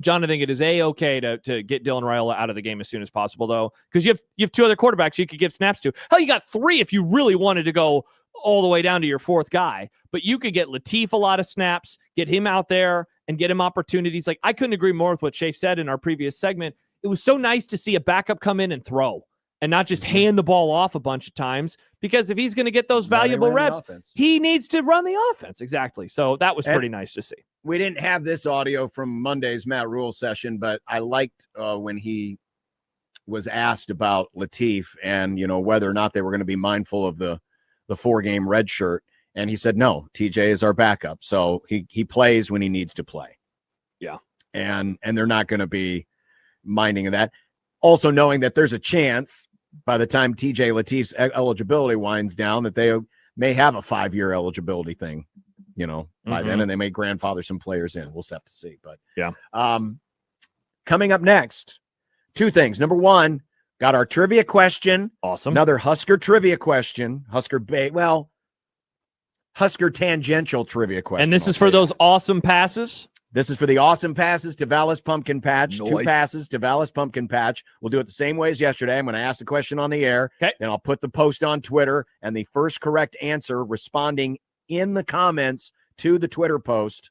John, I think it is okay to get Dylan Raiola out of the game as soon as possible, though, because you have two other quarterbacks you could give snaps to. Hell, you got three if you really wanted to go all the way down to your fourth guy. But you could get Latif a lot of snaps, get him out there, and get him opportunities. Like, I couldn't agree more with what Schaefer said in our previous segment. It was so nice to see a backup come in and throw and not just hand the ball off a bunch of times, because if he's going to get those valuable reps, he needs to run the offense. Exactly. So that was pretty nice to see. We didn't have this audio from Monday's Matt Rule session, but I liked when he was asked about Latif and, whether or not they were going to be mindful of the 4-game red shirt. And he said, no, TJ is our backup. So he plays when he needs to play. Yeah. And they're not going to be minding of that. Also knowing that there's a chance by the time TJ Latif's eligibility winds down that they may have a 5-year eligibility thing, by then, and they may grandfather some players in. We'll have to see. But yeah. Coming up next, two things. Number one, got our trivia question. Awesome. Another Husker trivia question. Husker tangential trivia question. And this is for those awesome passes. This is for the awesome passes to Vallis Pumpkin Patch. Nice. 2 passes to Vallis Pumpkin Patch. We'll do it the same way as yesterday. I'm going to ask the question on the air. Okay. Then I'll put the post on Twitter, and the first correct answer responding in the comments to the Twitter post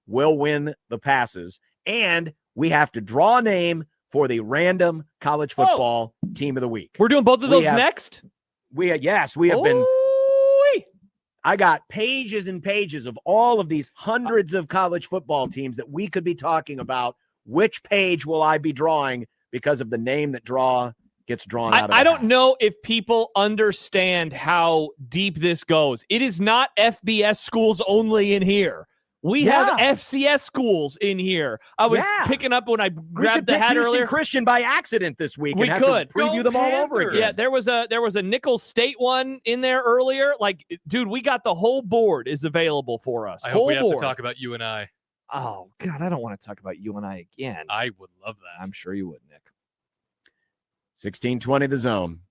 will win the passes. And we have to draw a name for the random college football team of the week. We're doing both of those next? We have been. I got pages and pages of all of these hundreds of college football teams that we could be talking about. Which page will I be drawing because of the name that gets drawn out of I don't know if people understand how deep this goes. It is not FBS schools only in here. We have FCS schools in here. I was picking up when I grabbed the hat Houston earlier. Christian by accident this week. We and could preview them all over again. Yeah, there was a Nicholls State one in there earlier. Like, dude, we got the whole board is available for us. I hope we have to talk about you and I. Oh God, I don't want to talk about you and I again. I would love that. I'm sure you would, Nick. 1620 the zone.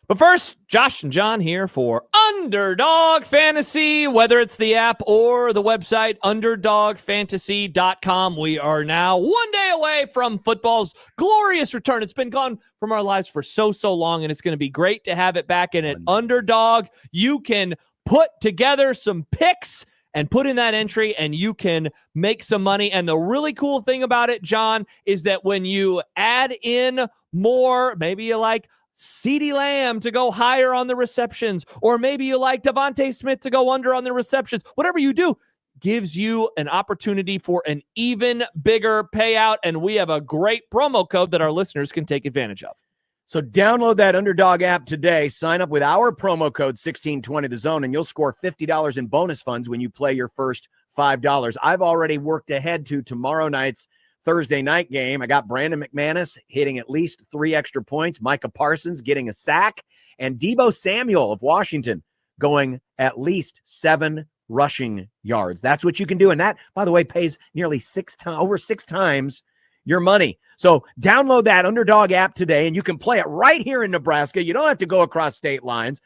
But first, Josh and John here for Underdog Fantasy, whether it's the app or the website, underdogfantasy.com. We are now 1 day away from football's glorious return. It's been gone from our lives for so long, and it's going to be great to have it back in an Underdog. You can put together some picks and put in that entry, and you can make some money. And the really cool thing about it, John, is that when you add in more, maybe you like CeeDee Lamb to go higher on the receptions, or maybe you like Devontae Smith to go under on the receptions. Whatever you do gives you an opportunity for an even bigger payout, and we have a great promo code that our listeners can take advantage of. So download that Underdog app today, sign up with our promo code 1620thezone, and you'll score $50 in bonus funds when you play your first $5. I've already worked ahead to tomorrow night's Thursday night game. I got Brandon McManus hitting at least 3 extra points, Micah Parsons getting a sack, and Deebo Samuel of Washington going at least 7 rushing yards. That's what you can do. And that, by the way, pays nearly over 6 times your money. So download that Underdog app today, and you can play it right here in Nebraska. You don't have to go across state lines.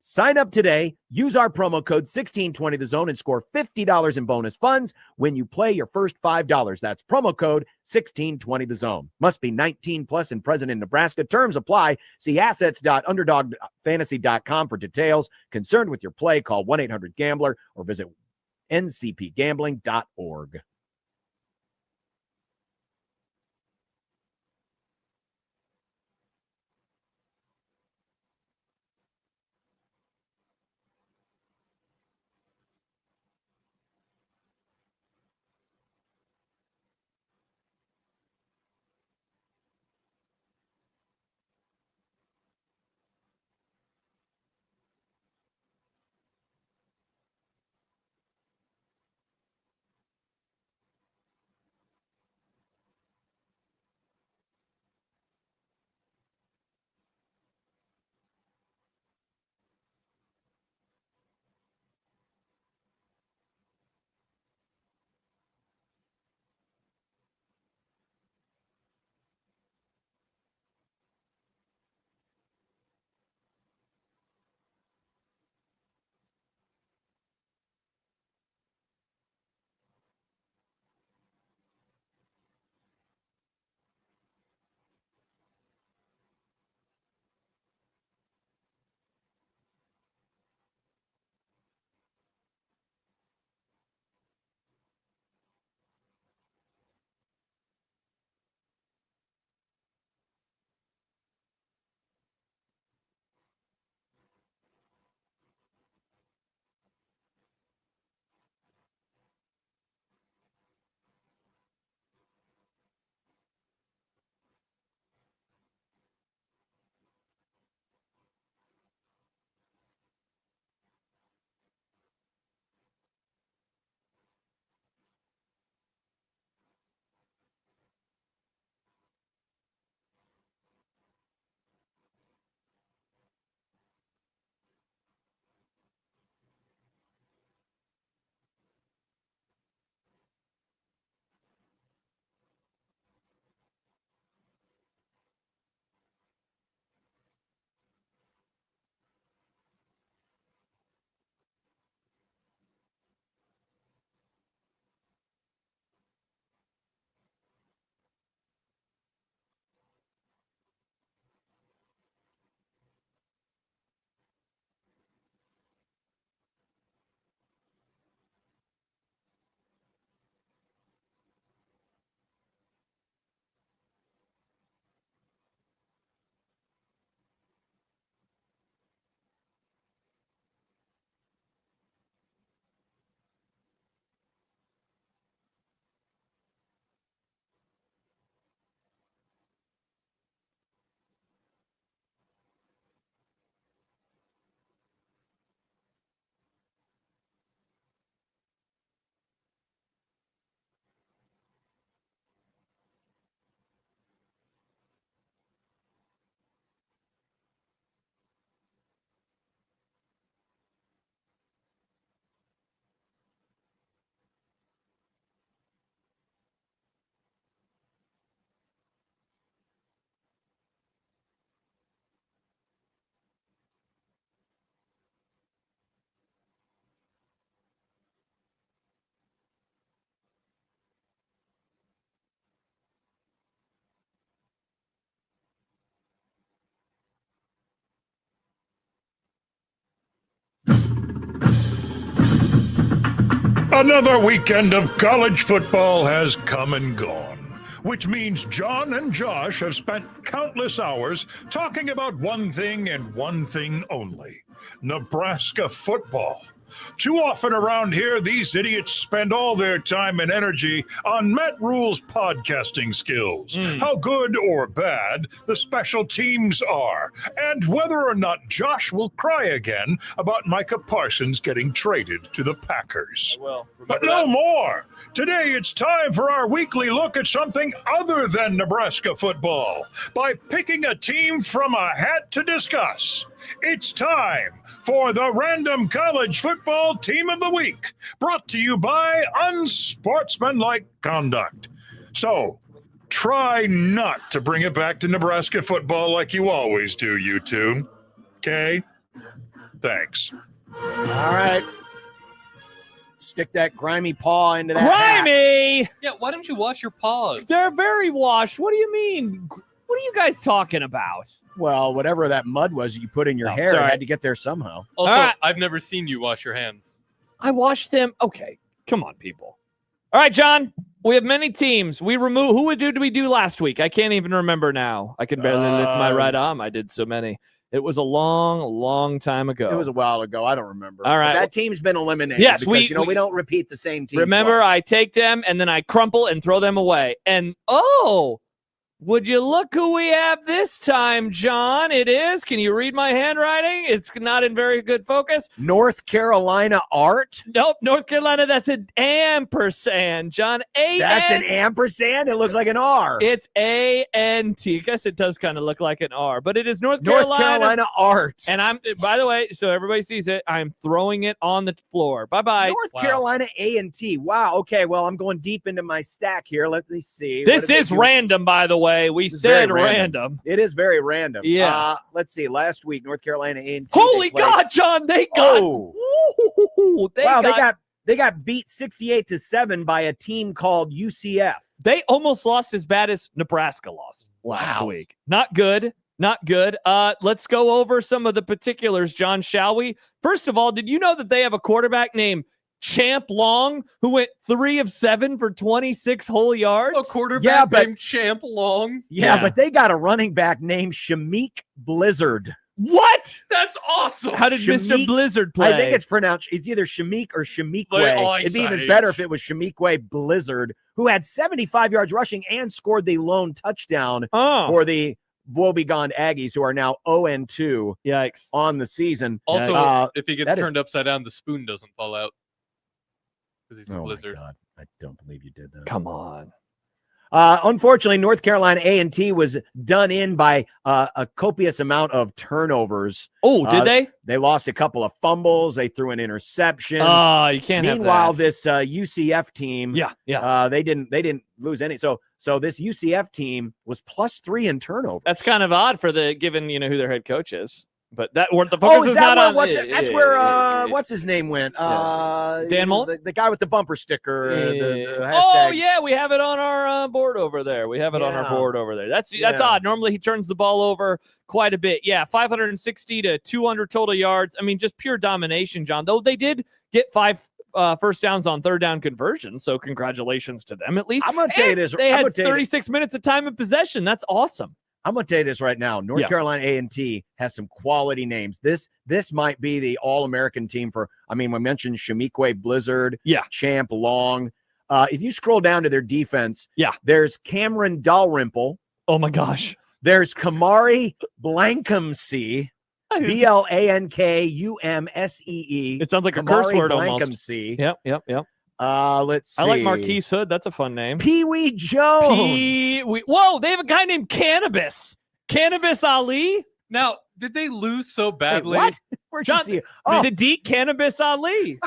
Sign up today, use our promo code 1620thezone, and score $50 in bonus funds when you play your first $5. That's promo code 1620thezone. Must be 19 plus and present in Nebraska. Terms apply. See assets.underdogfantasy.com for details. Concerned with your play, call 1-800-GAMBLER or visit ncpgambling.org. Another weekend of college football has come and gone, which means John and Josh have spent countless hours talking about one thing and one thing only: Nebraska football. Too often around here, these idiots spend all their time and energy on Matt Rule's podcasting skills, how good or bad the special teams are, and whether or not Josh will cry again about Micah Parsons getting traded to the Packers. But no more. Today, it's time for our weekly look at something other than Nebraska football by picking a team from a hat to discuss. It's time for the Random College Football Team of the Week, brought to you by Unsportsmanlike Conduct. So, try not to bring it back to Nebraska football like you always do, you two. Okay? Thanks. All right. Stick that grimy paw into that hat. Grimy! Yeah, why don't you wash your paws? They're very washed. What do you mean? What are you guys talking about? Well, whatever that mud was you put in your hair, sorry. it had to get there somehow. Also, All right. I've never seen you wash your hands. I washed them. Okay, come on, people. All right, John. We have many teams. Who did we do last week? I can't even remember now. I can barely lift my right arm. I did so many. It was a long, long time ago. It was a while ago. I don't remember. All right. But that team's been eliminated. Yes, because, we we don't repeat the same team. Remember, twice. I take them and then I crumple and throw them away. And would you look who we have this time, John? It is. Can you read my handwriting? It's not in very good focus. North Carolina Art. Nope, North Carolina. That's an ampersand, John. That's an ampersand. It looks like an R. It's A-N-T. I guess it does kind of look like an R, but it is North Carolina Art. And I'm, by the way, so everybody sees it, I'm throwing it on the floor. Bye-bye. North Carolina A&T. Wow. Okay. Well, I'm going deep into my stack here. Let me see. This is random, by the way. We said random. It is very random. Yeah. Let's see. Last week, North Carolina A&T. Holy God, John! They got. They got beat 68-7 by a team called UCF. They almost lost as bad as Nebraska lost last week. Not good. Not good. Let's go over some of the particulars, John, shall we? First of all, did you know that they have a quarterback named Champ Long, who went 3 of 7 for 26 whole yards? A quarterback named Champ Long? Yeah, but they got a running back named Shamik Blizzard. What? That's awesome. How did Mr. Blizzard play? I think it's either Shamik or Shamikwe. It'd be even better if it was Shamikwe Blizzard, who had 75 yards rushing and scored the lone touchdown for the woebegone Aggies, who are now 0-2 Yikes. on the season. Also, if he gets turned upside down, the spoon doesn't fall out. Because he's a Blizzard. My God. I don't believe you did that. Come on. Unfortunately, North Carolina A&T was done in by a copious amount of turnovers. Oh, did they? They lost a couple of fumbles. They threw an interception. Oh, you can't have that. Meanwhile, this UCF team, they didn't lose any. So this UCF team was +3 in turnovers. That's kind of odd for given who their head coach is. But that the focus is not on. That's where what's his name went? Dan Mullen, the guy with the bumper sticker. The hashtag. We have it on our board over there. That's odd. Normally he turns the ball over quite a bit. Yeah, 560 to 200 total yards. I mean, just pure domination, John. Though they did get 5 first downs on third down conversions, so congratulations to them at least. I'm gonna tell you this. They had 36 minutes of time of possession. That's awesome. I'm going to tell you this right now. North Carolina A&T has some quality names. This might be the all-American team we mentioned Shamikwe Blizzard, Champ Long. If you scroll down to their defense, there's Cameron Dalrymple. Oh, my gosh. There's Kamari Blankumsee, Blankumsee. It sounds like a curse word almost. Blankumsee. Yep. Let's see. I like Marquise Hood. That's a fun name. Pee-wee Jones. Whoa, they have a guy named Cannabis. Cannabis Ali? Now, did they lose so badly? Wait, what? Where'd you see it? Sadiq Cannabis Ali.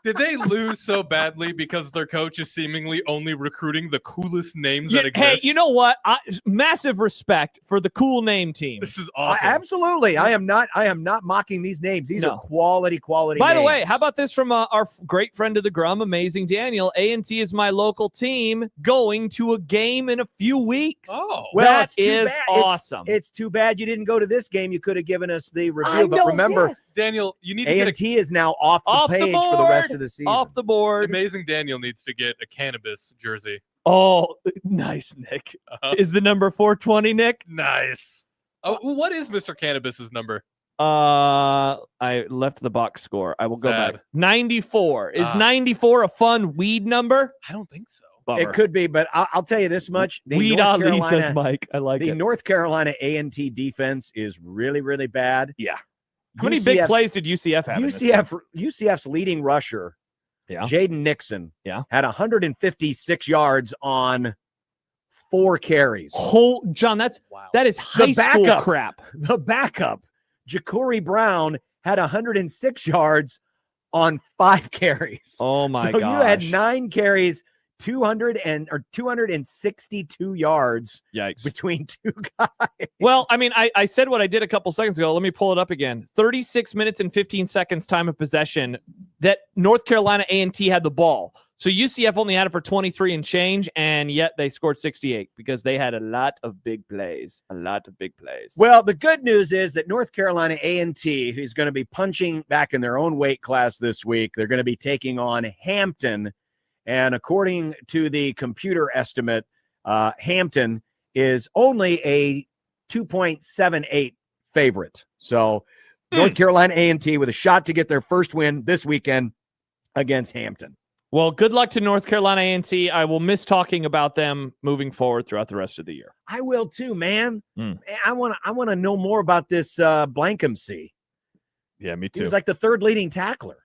Did they lose so badly because their coach is seemingly only recruiting the coolest names that exist? Hey, you know what? Massive respect for the cool name team. This is awesome. Absolutely. I am not mocking these names. These are quality By names. the way, how about this from our great friend of the Grum, Amazing Daniel? A&T is my local team going to a game in a few weeks. Oh, well, that is awesome. It's too bad you didn't go to this game. You could have given us the review. But remember, Daniel, you need to A&T is now off the page for the rest rest of the season. Off the board. Amazing Daniel needs to get a cannabis jersey. Oh, nice, Nick. Is the number 420, Nick? Nice. Oh, what is Mr. Cannabis's number? I left the box score. I will go Sad. back. 94. Is 94 a fun weed number? I don't think so. Bummer. It could be, but I'll tell you this much: Weed Ali, says Mike. I like the it. North Carolina A&T defense is really, really bad. Yeah. How many big plays did UCF have? UCF's leading rusher, Yeah. Jaden Nixon, Yeah. had 156 yards on 4 carries. John, that is high school backup. crap. The backup, Ja'Cory Brown, had 106 yards on 5 carries. Oh my So gosh. you had 9 carries, 262 yards. Yikes. Between 2 guys. Well, I mean, I said what I did a couple seconds ago. Let me pull it up again. 36 minutes and 15 seconds time of possession that North Carolina A&T had the ball. So UCF only had it for 23 and change, and yet they scored 68 because they had a lot of big plays. Well, the good news is that North Carolina A&T is going to be punching back in their own weight class this week. They're going to be taking on Hampton. And according to the computer estimate, Hampton is only a 2.78 favorite. So North Carolina A&T with a shot to get their first win this weekend against Hampton. Well, good luck to North Carolina A&T. I will miss talking about them moving forward throughout the rest of the year. I will too, man. I want to know more about this Blankumsey. Yeah, me He too. was like the 3rd leading tackler.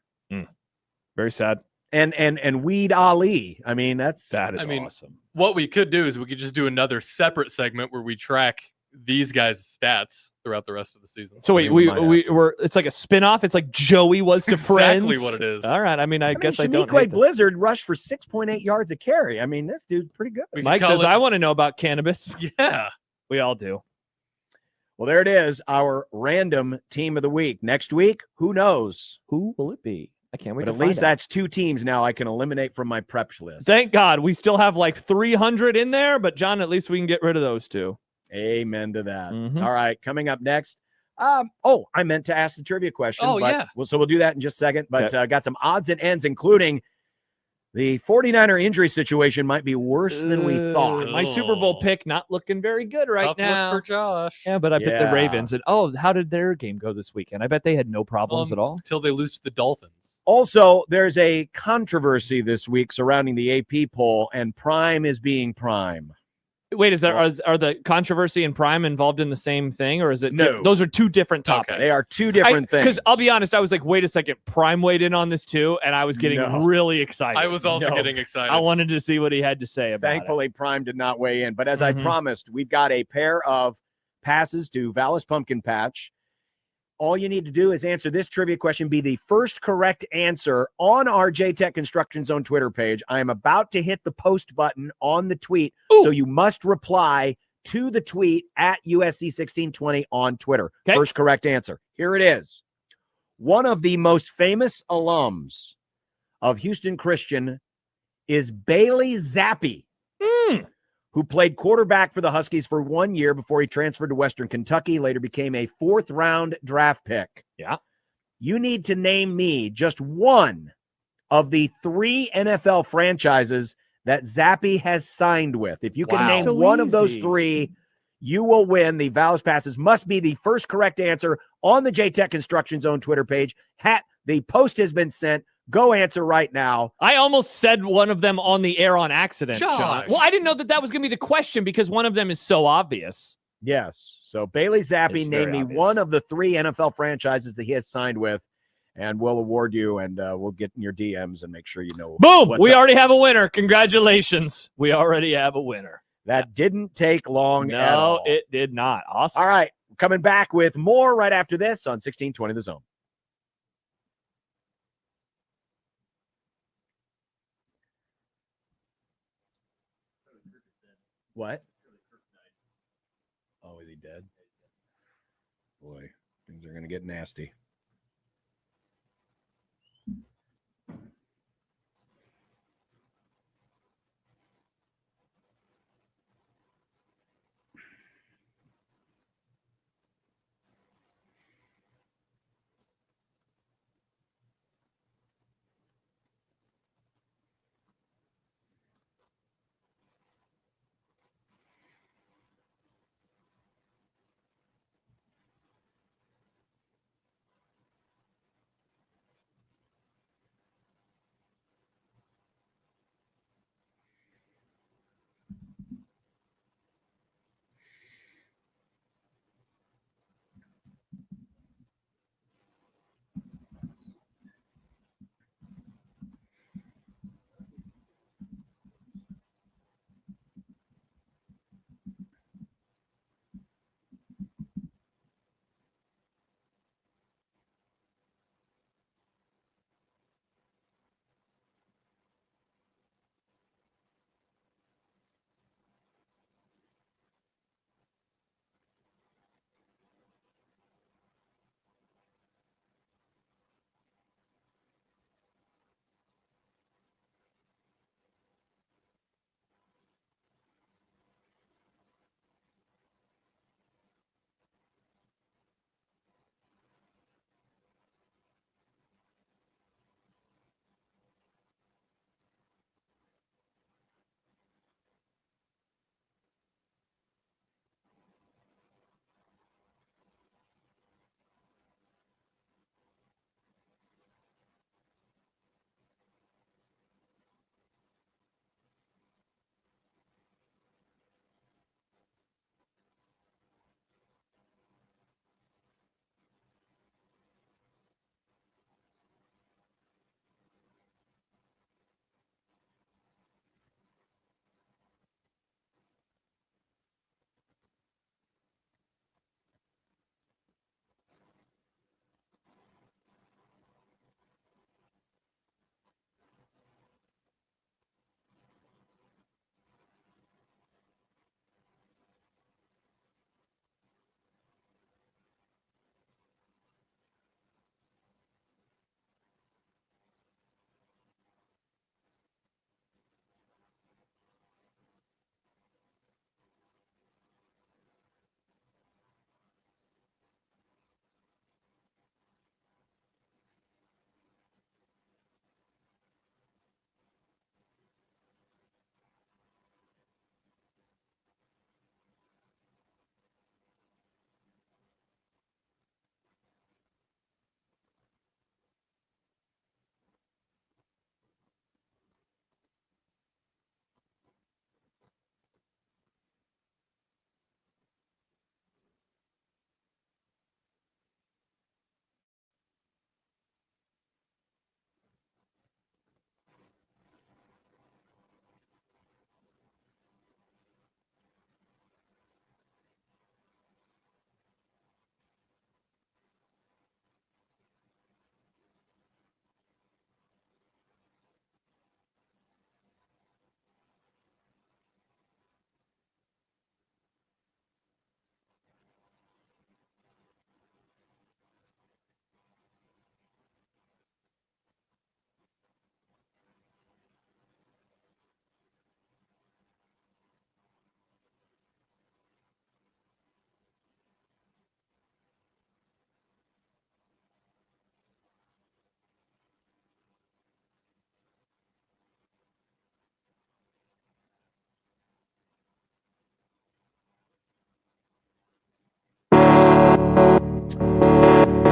Very sad. And Weed Ali. I mean, that is awesome. What we could do is we could just do another separate segment where we track these guys' stats throughout the rest of the season. So wait, we're it's like a spin-off. It's like Joey was to Friends. Exactly what it is. All right. I mean, I guess I don't Shaniqua hate that. Blizzard rushed for 6.8 yards a carry. I mean, this dude's pretty good. Mike says, I want to know about cannabis. Yeah. We all do. Well, there it is, our random team of the week. Next week, who knows? Who will it be? I can't wait But to at find least out. that's 2 teams now I can eliminate from my prep list. Thank God. We still have like 300 in there, but John, at least we can get rid of those 2. Amen to that. Mhm. All right, coming up next. I meant to ask the trivia question. Oh, but yeah. We'll do that in just a second. But got some odds and ends, including the 49er injury situation might be worse than we thought. My Super Bowl pick not looking very good right Tough now. look for Josh. Yeah, but I picked the Yeah. Ravens. And how did their game go this weekend? I bet they had no problems at all. Until they lose to the Dolphins. Also, there's a controversy this week surrounding the AP poll, and Prime is being Prime. Wait, are the controversy and Prime involved in the same thing, or is it? No. Those are 2 different topics. They are 2 different things. Because I'll be honest, I was like, wait a second, Prime weighed in on this too, and I was getting really excited. I was also No. getting excited. I wanted to see what he had to say about Thankfully, Prime did not weigh in. But as I Mhm. promised, we've got a pair of passes to Vallis Pumpkin Patch. All you need to do is answer this trivia question, be the first correct answer on our JTech Construction Zone Twitter page. I am about to hit the post button on the tweet, so you must reply to the tweet at USC1620 on Twitter. Okay. First correct answer. Here it is. One of the most famous alums of Houston Christian is Bailey Zappi, who played quarterback for the Huskies for 1 year before he transferred to Western Kentucky, later became a 4th-round draft pick. Yeah. You need to name me just one of the 3 NFL franchises that Zappi has signed with. If you can Wow. name So one of those easy. 3, you will win the Vallis Passes. Must be the first correct answer on the JTech Construction Zone Twitter page. The post has been sent. Go answer right now. I almost said one of them on the air on accident, Josh. Sean. Well, I didn't know that was going to be the question because one of them is so obvious. Yes. So Bailey Zappi, It's name very me obvious. one of the 3 NFL franchises that he has signed with, and we'll award you, and we'll get in your DMs and make sure you know. Boom! what's We up. already have a winner. Congratulations. We already have a winner. That didn't take long at No, all. it did not. Awesome. All right. Coming back with more right after this on 1620 The Zone. What? Oh, is he dead? Boy, things are going to get nasty.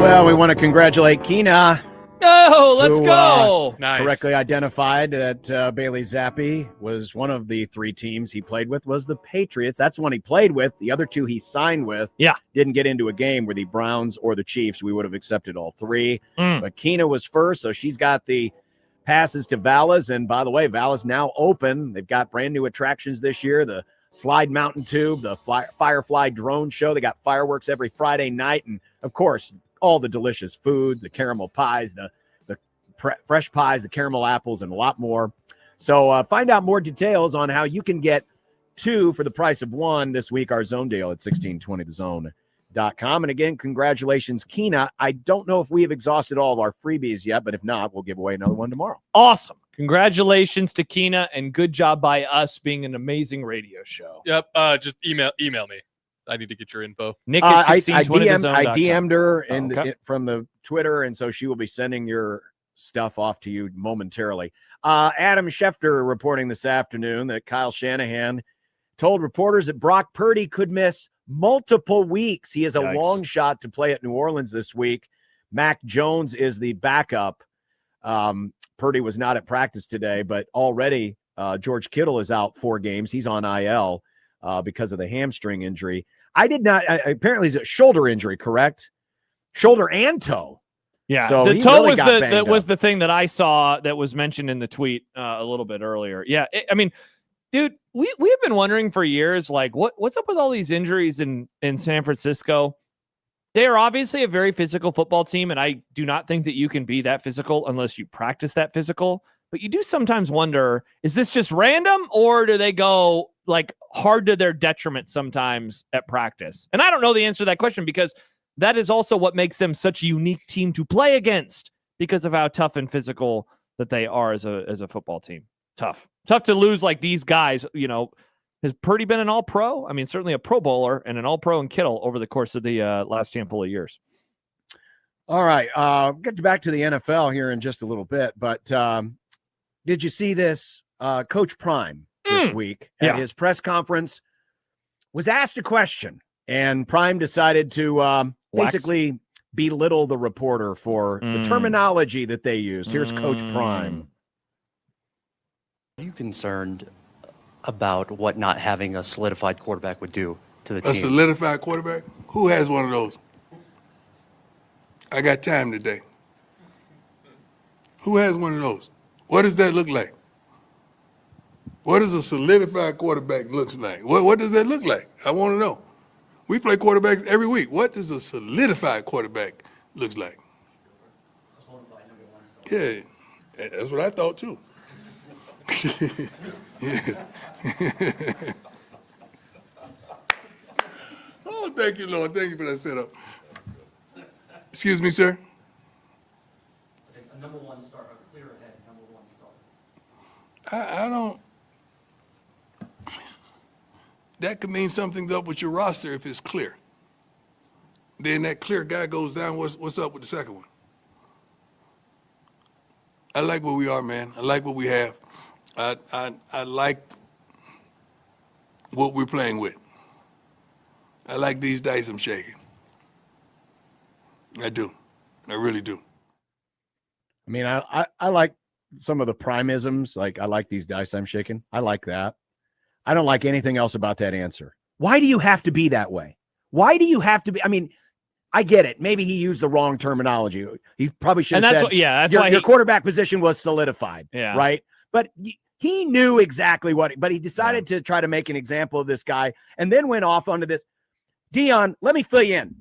Well, we want to congratulate Keena. No, let's who, go. Nice. Correctly identified that Bailey Zappi was one of the 3 teams he played with was the Patriots. That's the one he played with. The other 2 he signed with didn't get into a game where the Browns or the Chiefs. We would have accepted all 3. But Keena was first, so she's got the passes to Vala's. And by the way, Vala's now open. They've got brand new attractions this year. The Slide Mountain Tube, the Firefly Drone Show. They got fireworks every Friday night. And, of course, all the delicious food, the caramel pies, the fresh pies, the caramel apples, and a lot more. So find out more details on how you can get 2 for the price of 1 this week. Our zone deal at 1620thezone.com. And again, congratulations, Keena. I don't know if we have exhausted all of our freebies yet, but if not, we'll give away another one tomorrow. Awesome. Congratulations to Keena, and good job by us being an amazing radio show. Yep. Just email me. I need to get your info. Nick at I 1620thezone.com. DM'd her Okay. from the Twitter, and so she will be sending your stuff off to you momentarily. Adam Schefter reporting this afternoon that Kyle Shanahan told reporters that Brock Purdy could miss multiple weeks. He is a long shot to play at New Orleans this week. Mac Jones is the backup. Purdy was not at practice today, but already George Kittle is out 4 games. He's on IL because of the hamstring injury. Apparently it's a shoulder injury, correct? Shoulder and toe. Yeah, so the toe really was the thing that I saw that was mentioned in the tweet a little bit earlier. Yeah, I mean, dude, we have been wondering for years, like, what's up with all these injuries in San Francisco? They are obviously a very physical football team, and I do not think that you can be that physical unless you practice that physical. But you do sometimes wonder, is this just random, or do they go like hard to their detriment sometimes at practice? And I don't know the answer to that question, because that is also what makes them such a unique team to play against, because of how tough and physical that they are as a football team. Tough to lose like these guys. You know, has Purdy been an all-pro? I mean, certainly a Pro Bowler and an all-pro in Kittle over the course of the last handful of years. All right. We'll get back to the NFL here in just a little bit. But did you see this? Coach Prime this week at his press conference was asked a question, and Prime decided to basically belittle the reporter for the terminology that they used. Here's Coach Prime. Are you concerned about what not having a solidified quarterback would do to the team? A solidified quarterback? Who has one of those? I got time today. Who has one of those? What does that look like? What does a solidified quarterback look like? What does that look like? I want to know. We play quarterbacks every week. What does a solidified quarterback look like? Yeah, that's what I thought too. Yeah. Oh, thank you, Lord. Thank you for that setup. Excuse me, sir? A number 1 star, a clear ahead number 1 star. I don't. That could mean something's up with your roster if it's clear. Then that clear guy goes down. What's up with the second one? I like where we are, man. I like what we have. I like what we're playing with. I like these dice I'm shaking. I do. I really do. I mean, I like some of the primisms. Like, I like these dice I'm shaking. I like that. I don't like anything else about that answer. Why do you have to be that way? Why do you have to be? I mean, I get it. Maybe he used the wrong terminology. He probably should have said, that's your, why your quarterback position was solidified. Yeah. Right. But he knew exactly but he decided to try to make an example of this guy and then went off onto this. Dion, let me fill you in.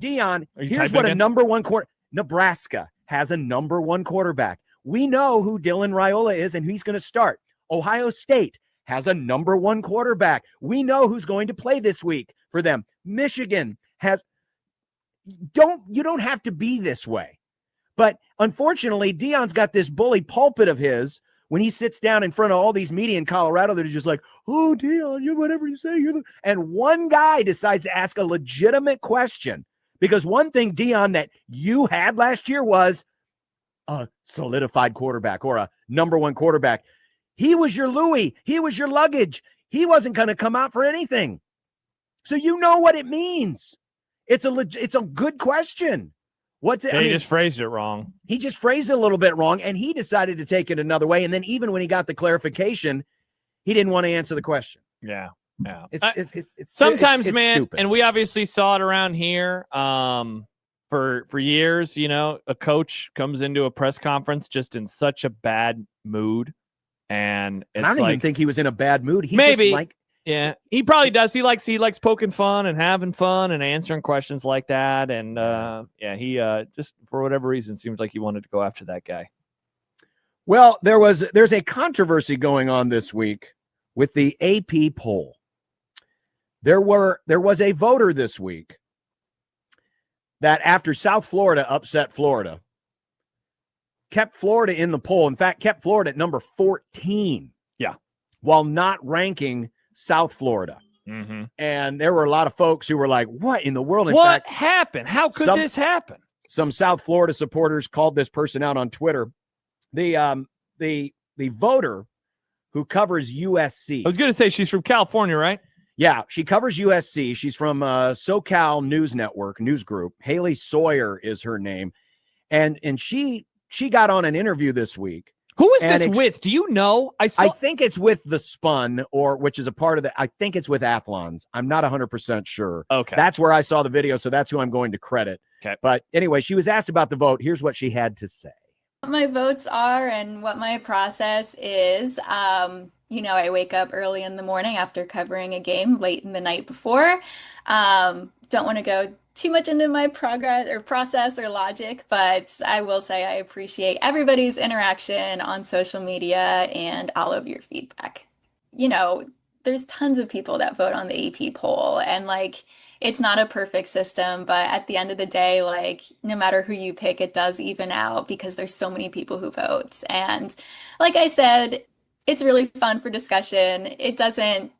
Dion, here's what a number 1 Nebraska has a number 1 quarterback. We know who Dylan Raiola is and he's going to start. Ohio State has a number 1 quarterback. We know who's going to play this week for them. Michigan has. You don't have to be this way. But unfortunately, Dion's got this bully pulpit of his when he sits down in front of all these media in Colorado that are just like, oh, Dion, you whatever you say, and one guy decides to ask a legitimate question. Because one thing, Dion, that you had last year was a solidified quarterback or a number 1 quarterback. He was your Louis. He was your luggage. He wasn't going to come out for anything. So you know what it means. It's a good question. What's it? He just phrased it wrong. He just phrased it a little bit wrong, and he decided to take it another way. And then even when he got the clarification, he didn't want to answer the question. Yeah. Yeah. It's Sometimes, it's man, stupid. and we obviously saw it around here for years. You know, a coach comes into a press conference just in such a bad mood, and it's I don't even think he was in a bad mood. He maybe just like, yeah, he probably does. He likes poking fun and having fun and answering questions like that. And he just for whatever reason seems like he wanted to go after that guy. well, there's a controversy going on this week with the AP poll. There was a voter this week that after South Florida upset Florida, kept Florida in the poll. In fact, kept Florida at number 14. Yeah. While not ranking South Florida. Mm-hmm. And there were a lot of folks who were like, what in the world? In what fact, happened? How could this happen? Some South Florida supporters called this person out on Twitter. The voter who covers USC. I was going to say she's from California, right? Yeah, she covers USC. She's from SoCal News Network, news group. Haley Sawyer is her name. And she got on an interview this week. Who is this with? Do you know? I think it's with The Spun, which is a part of I think it's with Athlons. I'm not 100% sure. Okay. That's where I saw the video, so that's who I'm going to credit. Okay. But anyway, she was asked about the vote. Here's what she had to say. What my votes are and what my process is. I wake up early in the morning after covering a game late in the night before. Don't want to go too much into my process or logic, but I will say I appreciate everybody's interaction on social media and all of your feedback. There's tons of people that vote on the AP poll, and it's not a perfect system, but at the end of the day, no matter who you pick, it does even out because there's so many people who vote. And like I said, it's really fun for discussion. It doesn't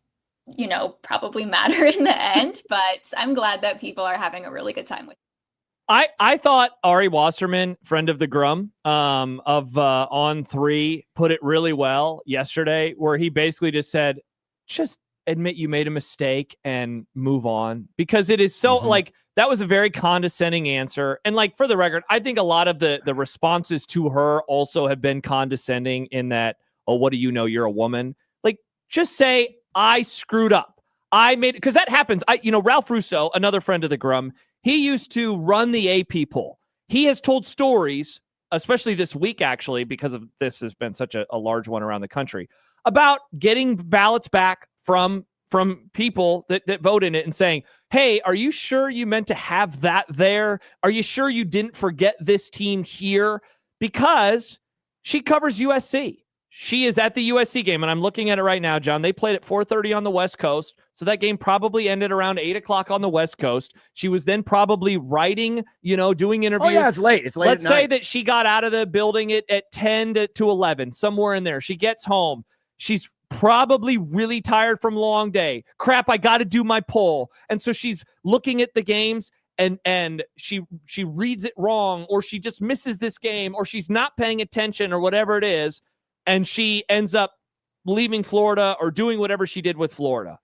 probably matter in the end, but I'm glad that people are having a really good time with it. I thought Ari Wasserman, friend of the Grum, of On 3, put it really well yesterday, where he basically just said, just admit you made a mistake and move on, because it is so that was a very condescending answer. And for the record, I think a lot of the responses to her also have been condescending in that, oh, what do you know? You're a woman. Just say, I screwed up. I made it, because that happens. Ralph Russo, another friend of the Grum, he used to run the AP poll. He has told stories, especially this week, actually, because of this has been such a large one around the country, about getting ballots back from people that vote in it and saying, hey, are you sure you meant to have that there? Are you sure you didn't forget this team here? Because she covers USC. She is at the USC game, and I'm looking at it right now, John. They played at 4:30 on the West Coast, so that game probably ended around 8 o'clock on the West Coast. She was then probably writing, doing interviews. Oh, yeah, it's late. It's late. Let's say that she got out of the building at 10 to 11, somewhere in there. She gets home. She's probably really tired from a long day. Crap, I got to do my poll. And so she's looking at the games, and she reads it wrong, or she just misses this game, or she's not paying attention, or whatever it is. And she ends up leaving Florida or doing whatever she did with Florida.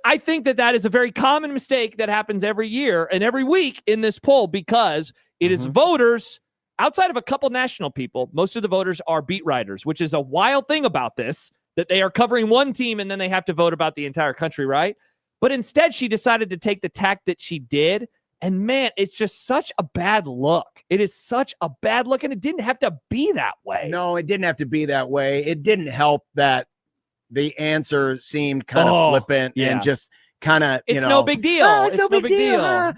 I think that is a very common mistake that happens every year and every week in this poll, because it is voters outside of a couple national people. Most of the voters are beat writers, which is a wild thing about this, that they are covering one team and then they have to vote about the entire country, right? But instead, she decided to take the tack that she did. And man, it's just such a bad look. It is such a bad look, and it didn't have to be that way. No, it didn't have to be that way. It didn't help that the answer seemed kind of flippant and just kind of, it's no big deal. It's no big deal. Yeah.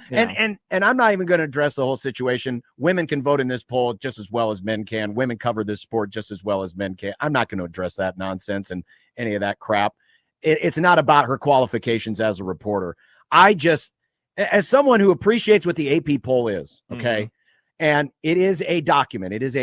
And I'm not even going to address the whole situation. Women can vote in this poll just as well as men can. Women cover this sport just as well as men can. I'm not going to address that nonsense and any of that crap. It's not about her qualifications as a reporter. As someone who appreciates what the AP poll is, okay, and it is a document. It is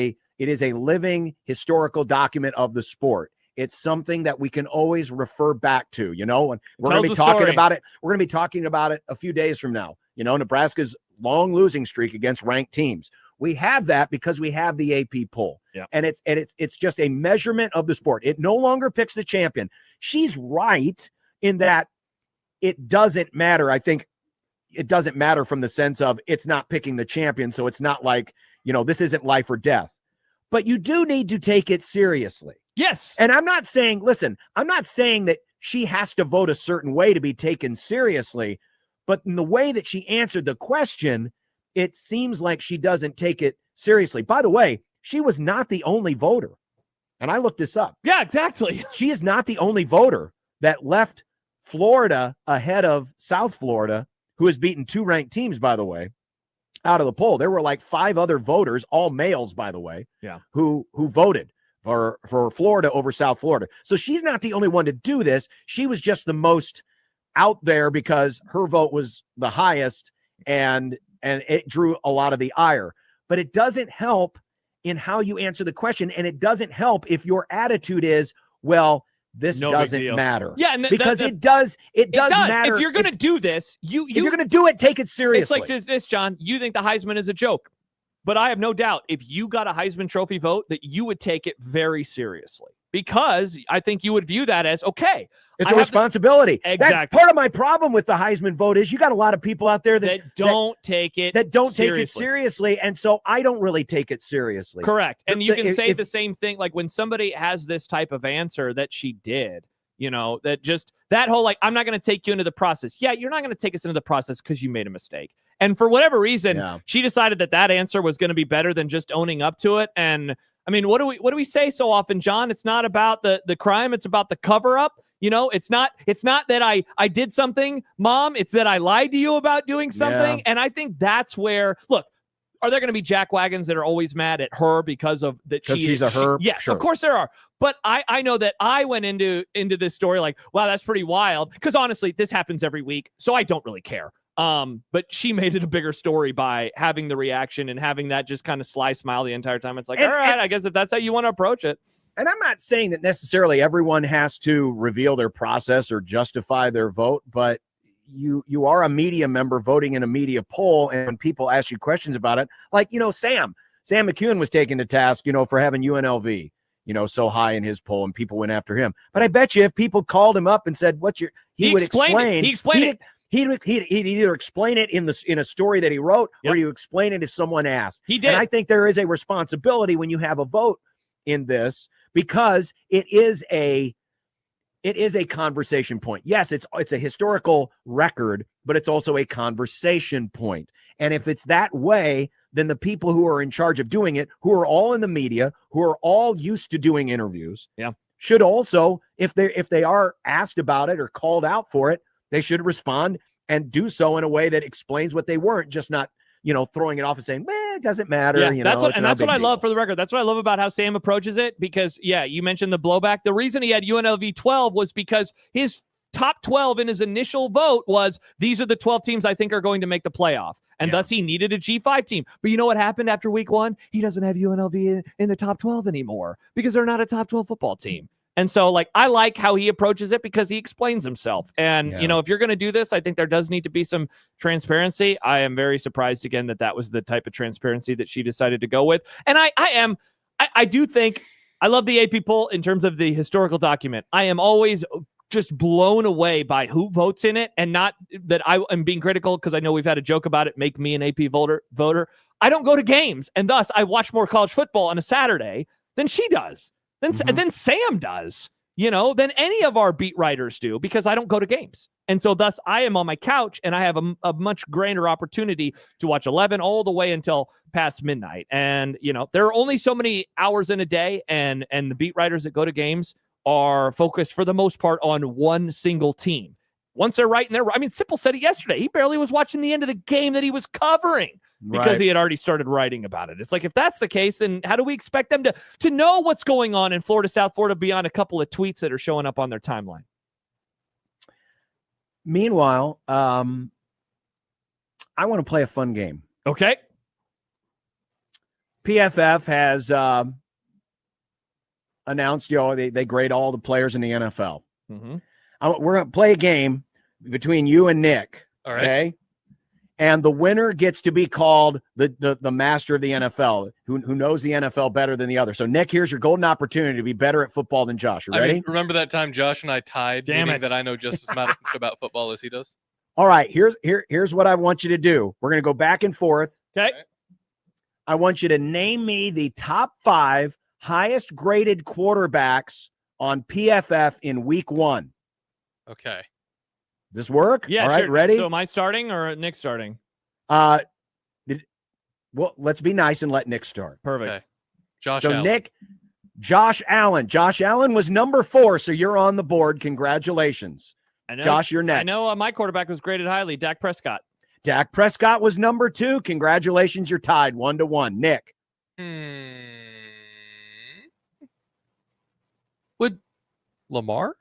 a living historical document of the sport. It's something that we can always refer back to, and we're going to be talking about it. We're going to be talking about it a few days from now. Nebraska's long losing streak against ranked teams. We have that because we have the AP poll, and it's just a measurement of the sport. It no longer picks the champion. She's right in that it doesn't matter. I think, it doesn't matter from the sense of it's not picking the champion. So it's not like, this isn't life or death. But you do need to take it seriously. Yes. And I'm not saying that she has to vote a certain way to be taken seriously. But in the way that she answered the question, it seems like she doesn't take it seriously. By the way, she was not the only voter. And I looked this up. Yeah, exactly. She is not the only voter that left Florida ahead of South Florida, who has beaten 2 ranked teams, by the way, out of the poll. There were like 5 other voters, all males, by the way, who voted for Florida over South Florida. So she's not the only one to do this. She was just the most out there because her vote was the highest, and it drew a lot of the ire. But it doesn't help in how you answer the question, and it doesn't help if your attitude is, well, this doesn't matter. Yeah, and because it does matter. If you're going to do this, if you're going to do it, take it seriously. It's like this, John. You think the Heisman is a joke, but I have no doubt if you got a Heisman Trophy vote that you would take it very seriously, because I think you would view that as, okay, it's a responsibility. Exactly. Part of my problem with the Heisman vote is you got a lot of people out there that don't take it seriously, and so I don't really take it seriously. Correct. And you can say the same thing, like when somebody has this type of answer that she did, that whole, like, I'm not going to take you into the process. Yeah, you're not going to take us into the process because you made a mistake. And for whatever reason, she decided that answer was going to be better than just owning up to it. And I mean, what do we say so often, John? It's not about the crime, it's about the cover up. It's not that I did something, Mom. It's that I lied to you about doing something. Yeah. And I think that's where, look, are there going to be jackwagons that are always mad at her because of that? She's a her. Yes, sure. Of course there are. But I know that I went into this story like, wow, that's pretty wild. Because honestly, this happens every week, so I don't really care. But she made it a bigger story by having the reaction and having that just kind of sly smile the entire time. It's like, all right, I guess if that's how you want to approach it. And I'm not saying that necessarily everyone has to reveal their process or justify their vote, but you are a media member voting in a media poll, and when people ask you questions about it, like, Sam McEwen was taken to task, for having UNLV, so high in his poll, and people went after him. But I bet you if people called him up and said, he would explain. He explained it. He'd either explain it in a story that he wrote, or you explain it if someone asked. He did. And I think there is a responsibility when you have a vote in this, because it is a conversation point. Yes, it's a historical record, but it's also a conversation point. And if it's that way, then the people who are in charge of doing it, who are all in the media, who are all used to doing interviews, should also, if they are asked about it or called out for it, they should respond and do so in a way that explains what they weren't, just not, throwing it off and saying, it doesn't matter. Yeah, that's what I love, for the record. That's what I love about how Sam approaches it, because, you mentioned the blowback. The reason he had UNLV 12 was because his top 12 in his initial vote was, these are the 12 teams I think are going to make the playoff. And thus he needed a G5 team. But you know what happened after week 1? He doesn't have UNLV in the top 12 anymore because they're not a top 12 football team. And so, I like how he approaches it because he explains himself. And, if you're going to do this, I think there does need to be some transparency. I am very surprised, again, that was the type of transparency that she decided to go with. And I do think, I love the AP poll in terms of the historical document. I am always just blown away by who votes in it, and not that I am being critical, because I know we've had a joke about it, make me an AP voter. I don't go to games, and thus I watch more college football on a Saturday than she does. Then Sam does, than any of our beat writers do, because I don't go to games. And so thus I am on my couch, and I have a much grander opportunity to watch 11 all the way until past midnight. And, there are only so many hours in a day, and the beat writers that go to games are focused for the most part on one single team. Once they're right, Sipple said it yesterday. He barely was watching the end of the game that he was covering, because he had already started writing about it. It's like, if that's the case, then how do we expect them to know what's going on in Florida, South Florida, beyond a couple of tweets that are showing up on their timeline? Meanwhile, I want to play a fun game. Okay. PFF has announced, they grade all the players in the NFL. Mm-hmm. We're going to play a game between you and Nick. All right. Okay. And the winner gets to be called the master of the NFL, who knows the NFL better than the other. So, Nick, here's your golden opportunity to be better at football than Josh. You ready? Remember that time Josh and I tied, meaning that I know just as much about football as he does? All right, here's what I want you to do. We're going to go back and forth. Okay. I want you to name me the top 5 highest graded quarterbacks on PFF in week 1. Okay. This work? Yeah, All right, sure. ready? So am I starting or Nick starting? Well, let's be nice and let Nick start. Perfect. Okay. Josh So Allen. Nick, Josh Allen. Josh Allen was number 4, so you're on the board. Congratulations. I know, Josh, you're next. I know my quarterback was graded highly, Dak Prescott. Dak Prescott was number 2. Congratulations, you're tied 1-1. Nick. Would Lamar?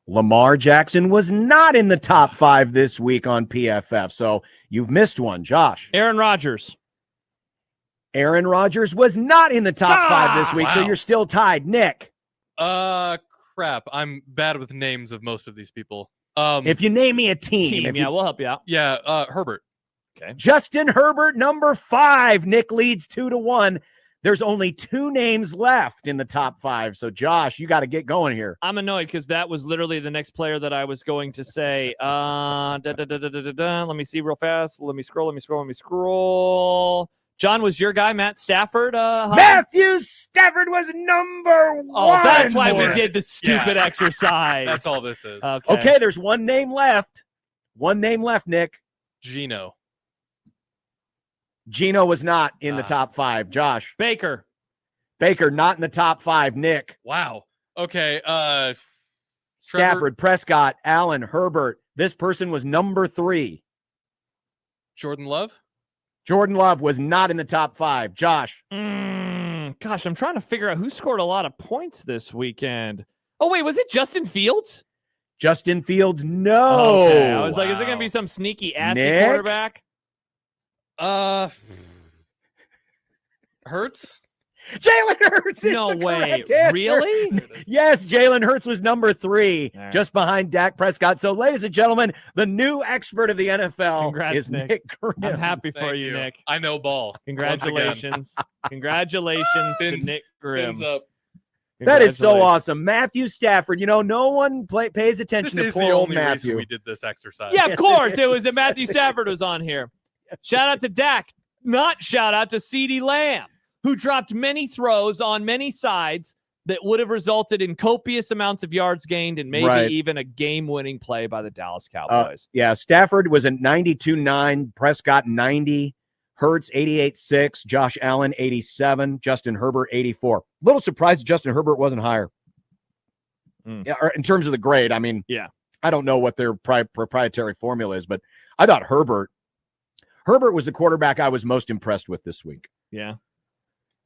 Lamar Jackson was not in the top 5 this week on PFF, so you've missed one. Josh. Aaron Rodgers. Aaron Rodgers was not in the top 5 this week, so wow. you're still tied. Nick. Crap. I'm bad with names of most of these people. If you name me a team. We'll help you out. Yeah, Herbert. Okay. Justin Herbert, number 5. Nick leads 2-1. There's only 2 names left in the top 5. So, Josh, you got to get going here. I'm annoyed because that was literally the next player that I was going to say. Let me see real fast. Let me scroll. John, was your guy Matt Stafford? Matthew Stafford was number 1. Oh, that's why we did the stupid exercise. That's all this is. Okay, there's one name left. One name left, Nick. Gino. Gino was not in the top 5. Josh. Baker, not in the top 5. Nick. Wow. Okay. Stafford, Prescott, Allen, Herbert. This person was number 3. Jordan Love. Jordan Love was not in the top 5. Josh. Gosh, I'm trying to figure out who scored a lot of points this weekend. Oh, wait, was it Justin Fields? Justin Fields, no. Okay. I was like, is it going to be some sneaky assy Nick? quarterback? Hurts. Jalen Hurts is No the way. correct answer. Really? Yes, Jalen Hurts was number 3, All right. just behind Dak Prescott. So, ladies and gentlemen, the new expert of the NFL Congrats, is Nick. Nick Grimm. I'm happy for Thank you, Nick. I know ball. Congratulations. Congratulations to Nick Grimm. Fins up. That is so Congratulations. awesome. Matthew Stafford, no one pays attention This to is poor the old only reason Matthew. we did this exercise. Yeah, of Yes, course. it It was that is. Matthew Yes, it Stafford is. was on here. Yes, Shout out to Dak. Not shout out to CeeDee Lamb, who dropped many throws on many sides that would have resulted in copious amounts of yards gained and maybe Right. even a game-winning play by the Dallas Cowboys. Yeah, Stafford was at 92.9, Prescott 90, Hurts 88.6, Josh Allen 87, Justin Herbert 84. Little surprised Justin Herbert wasn't higher. Yeah, or in terms of the grade, I mean, Yeah. I don't know what their proprietary formula is, but I thought Herbert was the quarterback I was most impressed with this week Yeah.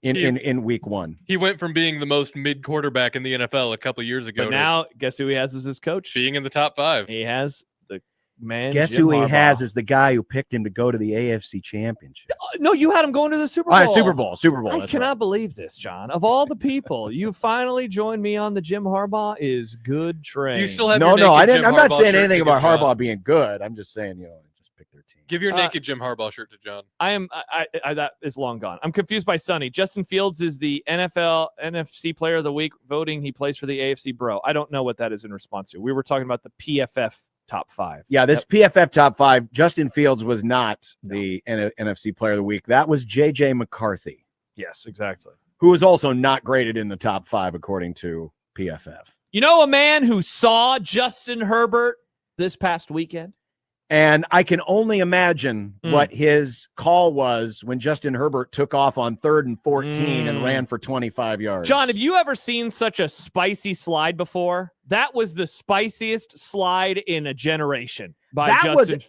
in week 1. He went from being the most mid quarterback in the NFL a couple years ago But to now, guess who he has as his coach? being in the top 5. He has the man. Guess Jim who he Harbaugh. has is the guy who picked him to go to the AFC Championship. No, you had him going to the Super Bowl. All right, Super Bowl. I That's cannot right. believe this, John. Of all the people, you finally joined me on the Jim Harbaugh is good train. Do you still have No, your naked I didn't. Jim I'm not Harbaugh saying shirt anything to about give John? Harbaugh being good. I'm just saying, just pick their team. Give your naked Jim Harbaugh shirt to John. That is long gone. I'm confused by Sonny. Justin Fields is the NFC Player of the Week voting. He plays for the AFC Bro. I don't know what that is in response to. We were talking about the PFF top 5. Yeah, this PFF top 5, Justin Fields was not the NFC Player of the Week. That was J.J. McCarthy, Yes, exactly. who was also not graded in the top 5 according to PFF. You know a man who saw Justin Herbert this past weekend? And I can only imagine what his call was when Justin Herbert took off on 3rd and 14 and ran for 25 yards. John, have you ever seen such a spicy slide before? That was the spiciest slide in a generation by Justin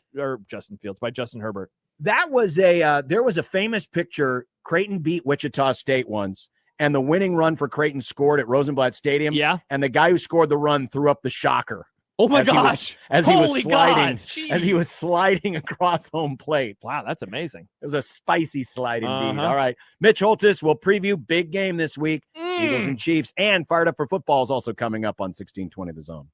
Fields, by Justin Herbert. That was there was a famous picture. Creighton beat Wichita State once, and the winning run for Creighton scored at Rosenblatt Stadium. Yeah. And the guy who scored the run threw up the shocker. Oh my as he gosh. was sliding across home plate. Wow, that's amazing. It was a spicy slide indeed. Uh-huh. All right. Mitch Holthus will preview big game this week. Eagles and Chiefs, and Fired Up for Football is also coming up on 1620 The Zone.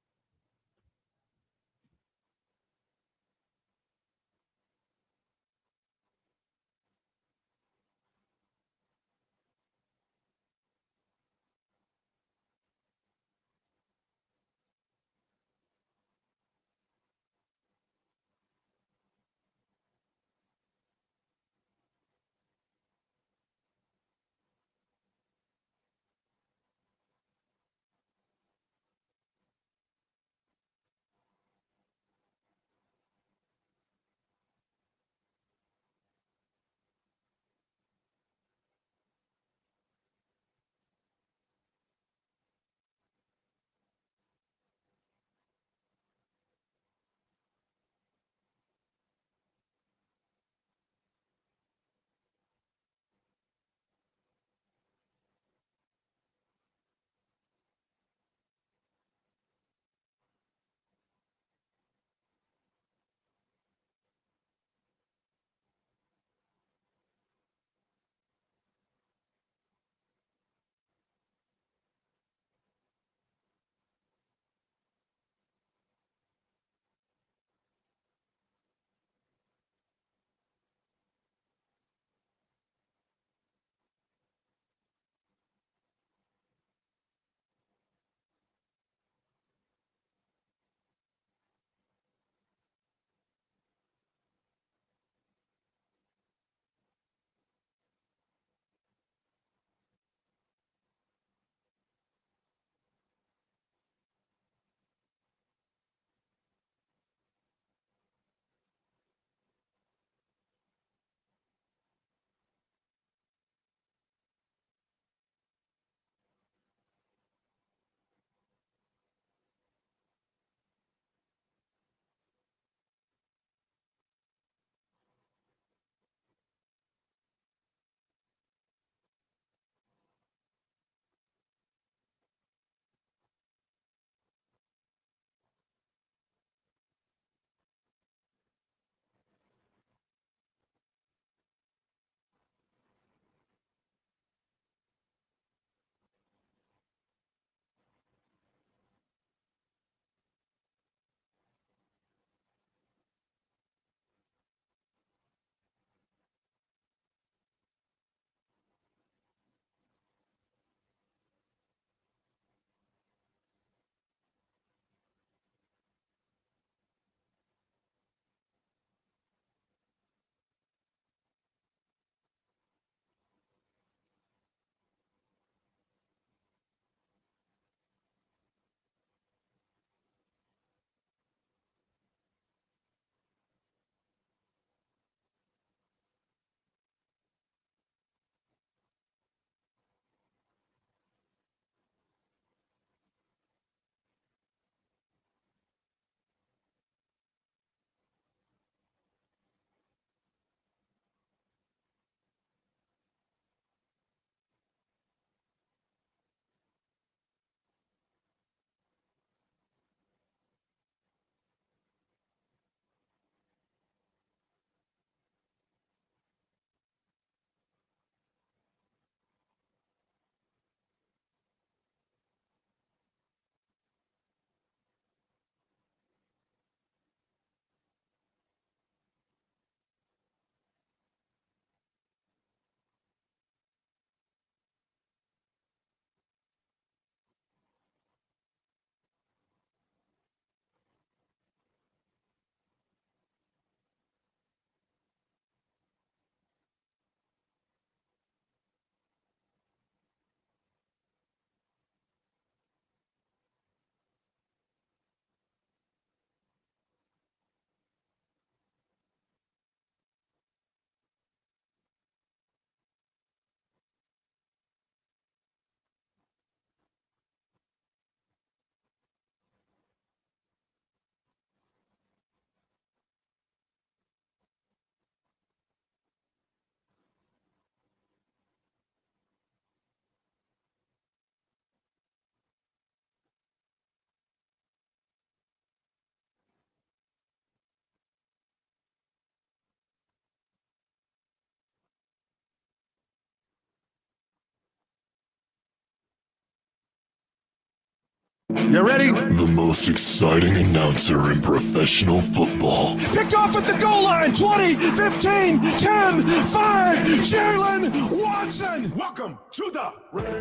You ready? The most exciting announcer in professional football. Picked off at the goal line. 20, 15, 10, 5. Jalen Watson. Welcome to the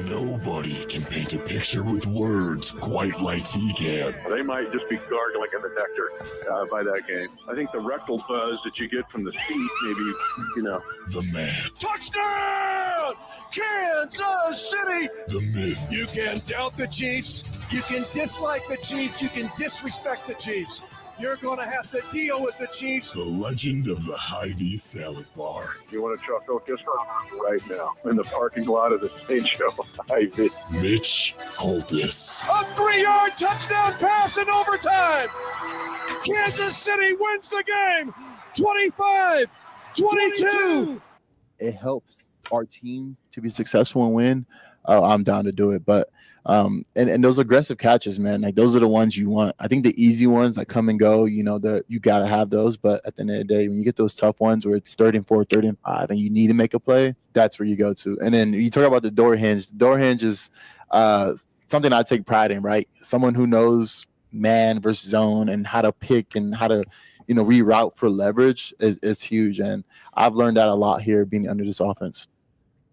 Nobody can paint a picture with words quite like he can. They might just be gargling in the nectar by that game. I think the rectal buzz that you get from the seat, maybe, The man, Touchdown! Kansas City! the myth, You can doubt the Chiefs. You can dislike the Chiefs. You can disrespect the Chiefs. You're going to have to deal with the Chiefs. the legend of the Hy-Vee salad bar. you want to chuckle just right now in the parking lot of the St. Joe Hy-Vee. Mitch Holthus. A 3-yard touchdown pass in overtime. Kansas City wins the game. 25-22. It helps our team to be successful and win. I'm down to do it. But and those aggressive catches, man, like those are the ones you want. I think the easy ones that come and go, you got to have those. But at the end of the day, when you get those tough ones where it's 3rd and 4, 3rd and 5, and you need to make a play, that's where you go to. And then you talk about the door hinge. The door hinge is something I take pride in, right? Someone who knows man versus zone and how to pick and how to, reroute for leverage is huge. And I've learned that a lot here being under this offense.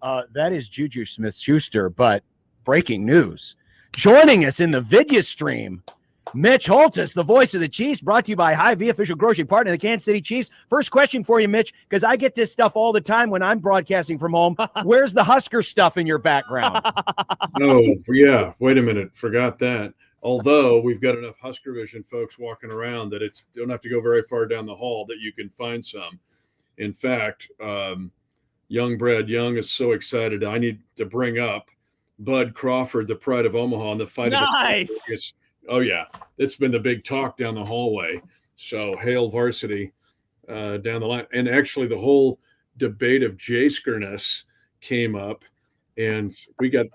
That is Juju Smith-Schuster, but breaking news. Joining us in the video stream, Mitch Holthus, the voice of the Chiefs, brought to you by Hy-Vee, official grocery partner of the Kansas City Chiefs. First question for you, Mitch, because I get this stuff all the time when I'm broadcasting from home. Where's the Husker stuff in your background? Oh, yeah. Wait a minute. Forgot that. Although we've got enough Husker Vision folks walking around that it's don't have to go very far down the hall that you can find some. In fact, Young Brad Young is so excited. I need to bring up Bud Crawford, the pride of Omaha, and the fight. Nice. Oh, yeah. It's been the big talk down the hallway. So hail varsity down the line. And actually the whole debate of Jaskerness came up, and we got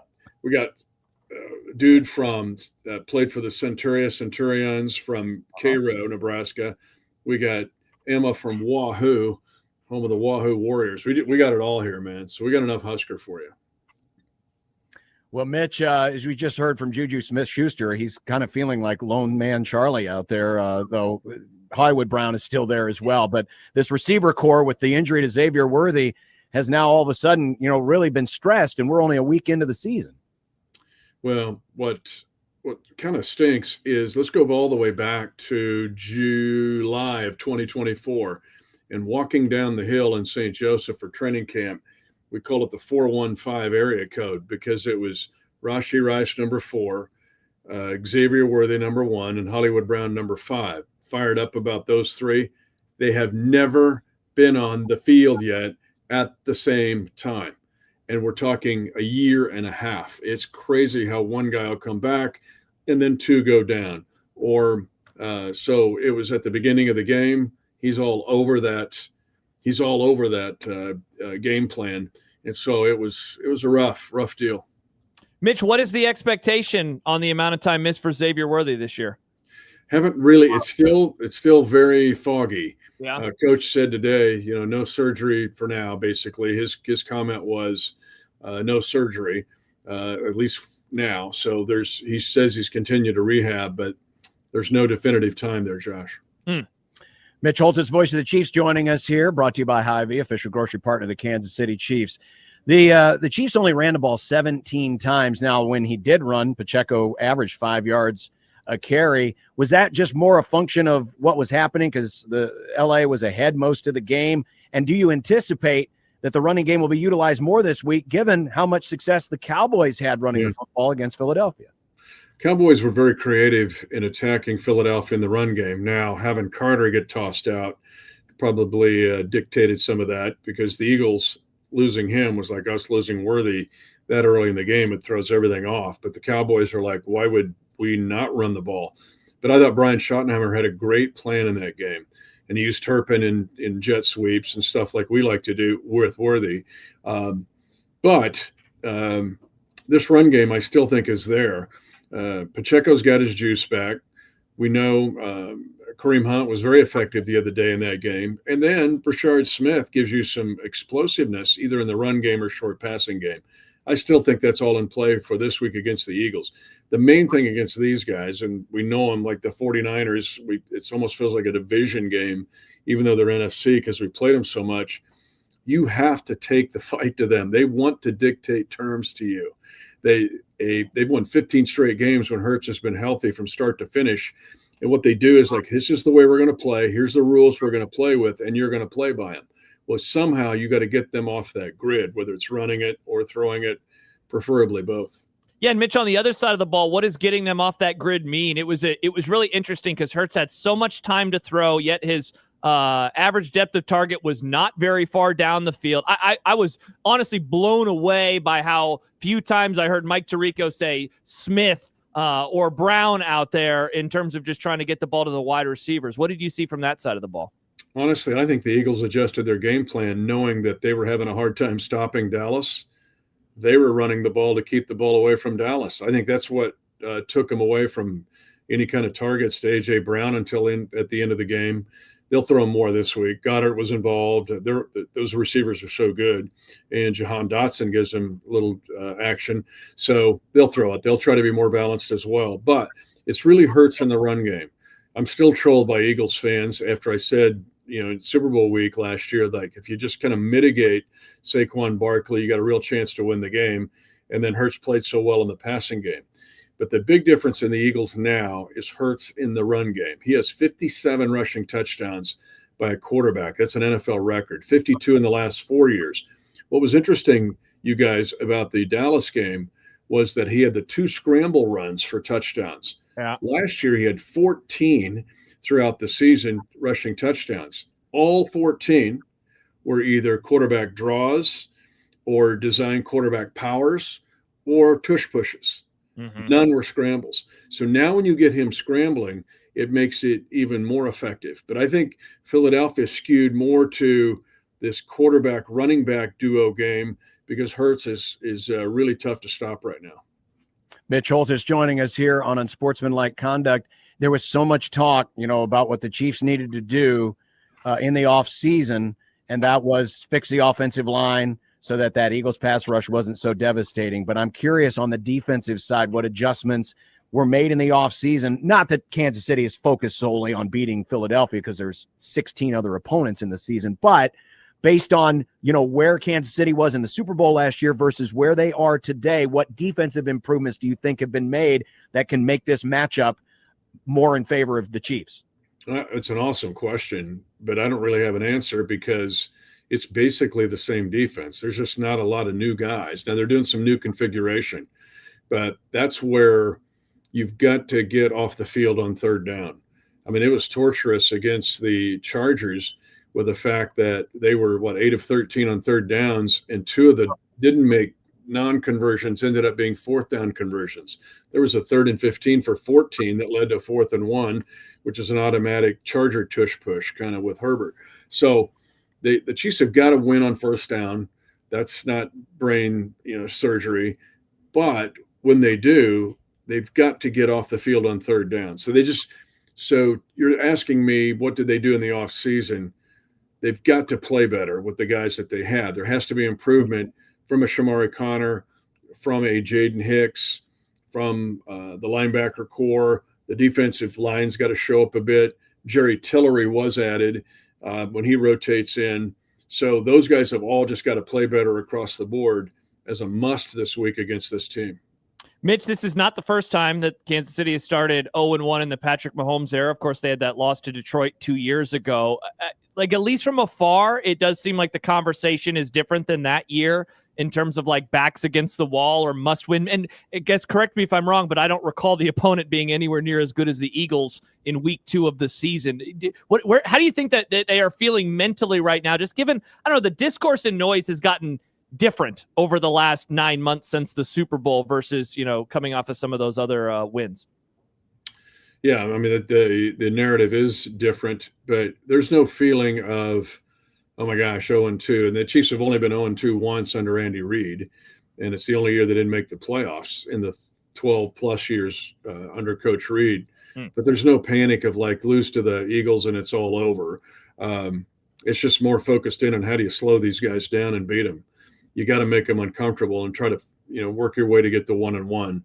a dude from played for the Centurions from Cairo, Nebraska. We got Emma from Wahoo, home of the Wahoo Warriors. We got it all here, man. So we got enough Husker for you. Well, Mitch, as we just heard from Juju Smith-Schuster, he's kind of feeling like lone man Charlie out there, though Hollywood Brown is still there as well. But this receiver core with the injury to Xavier Worthy has now all of a sudden, really been stressed, and we're only a week into the season. Well, what kind of stinks is let's go all the way back to July of 2024 and walking down the hill in St. Joseph for training camp. We call it the 415 area code because it was Rashee Rice, number 4, Xavier Worthy, number 1, and Hollywood Brown, number 5. Fired up about those 3. They have never been on the field yet at the same time. And we're talking a year and a half. It's crazy how one guy will come back and then 2 go down. Or so it was at the beginning of the game. He's all over that. He's all over that game plan. And so it was a rough deal. Mitch, what is the expectation on the amount of time missed for Xavier Worthy this year? Haven't really. It's still very foggy. Yeah. Coach said today, no surgery for now. Basically, his comment was no surgery, at least now. So he says he's continued to rehab, but there's no definitive time there, Josh. Mitch Holthus, voice of the Chiefs, joining us here, brought to you by Hy-Vee, official grocery partner of the Kansas City Chiefs. The Chiefs only ran the ball 17 times. Now, when he did run, Pacheco averaged 5 yards a carry. Was that just more a function of what was happening because the LA was ahead most of the game? And do you anticipate that the running game will be utilized more this week, given how much success the Cowboys had running the football against Philadelphia? Cowboys were very creative in attacking Philadelphia in the run game. Now, having Carter get tossed out probably dictated some of that because the Eagles losing him was like us losing Worthy that early in the game. It throws everything off. But the Cowboys are like, why would we not run the ball? But I thought Brian Schottenheimer had a great plan in that game. And he used Turpin in jet sweeps and stuff like we like to do with Worthy. But this run game I still think is there. Pacheco's got his juice back. We know Kareem Hunt was very effective the other day in that game. And then Brashard Smith gives you some explosiveness either in the run game or short passing game. I still think that's all in play for this week against the Eagles. The main thing against these guys, and we know them like the 49ers, it almost feels like a division game, even though they're NFC because we played them so much. You have to take the fight to them. They want to dictate terms to you. They've won 15 straight games when Hurts has been healthy from start to finish. And what they do is like, this is the way we're going to play. Here's the rules we're going to play with, and you're going to play by them. Well, somehow you got to get them off that grid, whether it's running it or throwing it, preferably both. Yeah, and Mitch, on the other side of the ball, what does getting them off that grid mean? It was really interesting because Hurts had so much time to throw, yet his average depth of target was not very far down the field. I was honestly blown away by how few times I heard Mike Tirico say Smith or Brown out there in terms of just trying to get the ball to the wide receivers. What did you see from that side of the ball? Honestly, I think the Eagles adjusted their game plan knowing that they were having a hard time stopping Dallas. They were running the ball to keep the ball away from Dallas. I think that's what took them away from any kind of targets to A.J. Brown until at the end of the game. They'll throw more this week. Goddard was involved. Those receivers are so good. And Jahan Dotson gives them a little action. So they'll throw it. They'll try to be more balanced as well. But it's really Hurts in the run game. I'm still trolled by Eagles fans after I said, in Super Bowl week last year, like if you just kind of mitigate Saquon Barkley, you got a real chance to win the game. And then Hurts played so well in the passing game. But the big difference in the Eagles now is Hurts in the run game. He has 57 rushing touchdowns by a quarterback. That's an NFL record, 52 in the last 4 years. What was interesting, you guys, about the Dallas game was that he had the 2 scramble runs for touchdowns. Yeah. Last year, he had 14 throughout the season rushing touchdowns. All 14 were either quarterback draws or design quarterback powers or tush pushes. Mm-hmm. None were scrambles. So now when you get him scrambling, it makes it even more effective. But I think Philadelphia skewed more to this quarterback running back duo game because Hurts is really tough to stop right now. Mitch Holthus joining us here on Unsportsmanlike Conduct. There was so much talk, about what the Chiefs needed to do in the offseason, and that was fix the offensive line so that Eagles pass rush wasn't so devastating. But I'm curious on the defensive side, what adjustments were made in the offseason. Not that Kansas City is focused solely on beating Philadelphia because there's 16 other opponents in the season, but based on, where Kansas City was in the Super Bowl last year versus where they are today, what defensive improvements do you think have been made that can make this matchup more in favor of the Chiefs? It's an awesome question, but I don't really have an answer because it's basically the same defense. There's just not a lot of new guys. Now they're doing some new configuration, but that's where you've got to get off the field on third down. I mean, it was torturous against the Chargers with the fact that they were 8 of 13 on third downs, and 2 of the didn't make non-conversions ended up being fourth down conversions. There was a 3rd and 15 for 14 that led to 4th and 1, which is an automatic Charger tush push kind of with Herbert. So the Chiefs have got to win on first down. That's not brain surgery, but when they do, they've got to get off the field on third down. So you're asking me, what did they do in the offseason? They've got to play better with the guys that they had. There has to be improvement from a Shamari Connor, from a Jaden Hicks, from the linebacker core. The defensive line's got to show up a bit. Jerry Tillery was added when he rotates in. So those guys have all just got to play better across the board as a must this week against this team. Mitch, this is not the first time that Kansas City has started 0-1 in the Patrick Mahomes era. Of course, they had that loss to Detroit 2 years ago. At least from afar, it does seem like the conversation is different than that year in terms of backs against the wall or must win. And I guess, correct me if I'm wrong, but I don't recall the opponent being anywhere near as good as the Eagles in week 2 of the season. How do you think that they are feeling mentally right now? Just given, the discourse and noise has gotten different over the last 9 months since the Super Bowl versus, coming off of some of those other wins. Yeah, I mean, the narrative is different, but there's no feeling of, oh my gosh, 0-2. And the Chiefs have only been 0-2 once under Andy Reid, and it's the only year they didn't make the playoffs in the 12-plus years under Coach Reid. But there's no panic of lose to the Eagles and it's all over. It's just more focused in on how do you slow these guys down and beat them. You got to make them uncomfortable and try to work your way to get to 1-1.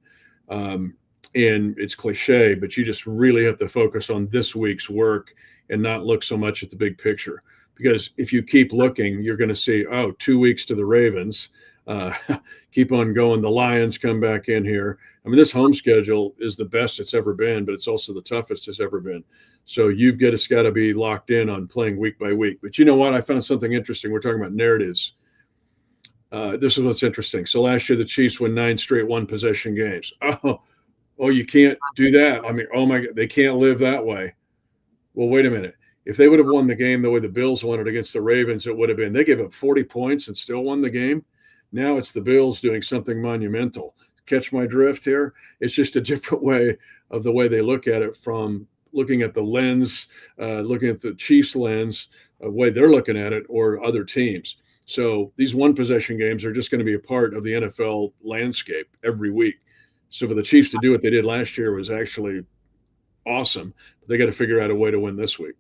And it's cliche, but you just really have to focus on this week's work and not look so much at the big picture. Because if you keep looking, you're going to see, 2 weeks to the Ravens. Keep on going. The Lions come back in here. I mean, this home schedule is the best it's ever been, but it's also the toughest it's ever been. So you've got to be locked in on playing week by week. But you know what? I found something interesting. We're talking about narratives. This is what's interesting. So last year, the Chiefs won 9 straight one-possession games. Oh, you can't do that. I mean, oh my God, they can't live that way. Well, wait a minute. If they would have won the game the way the Bills won it against the Ravens, it would have been they gave up 40 points and still won the game. Now it's the Bills doing something monumental. Catch my drift here? It's just a different way of the way they look at it, from looking at the lens, looking at the Chiefs lens, the way they're looking at it, or other teams. So these one-possession games are just going to be a part of the NFL landscape every week. So for the Chiefs to do what they did last year was actually awesome. But they got to figure out a way to win this week.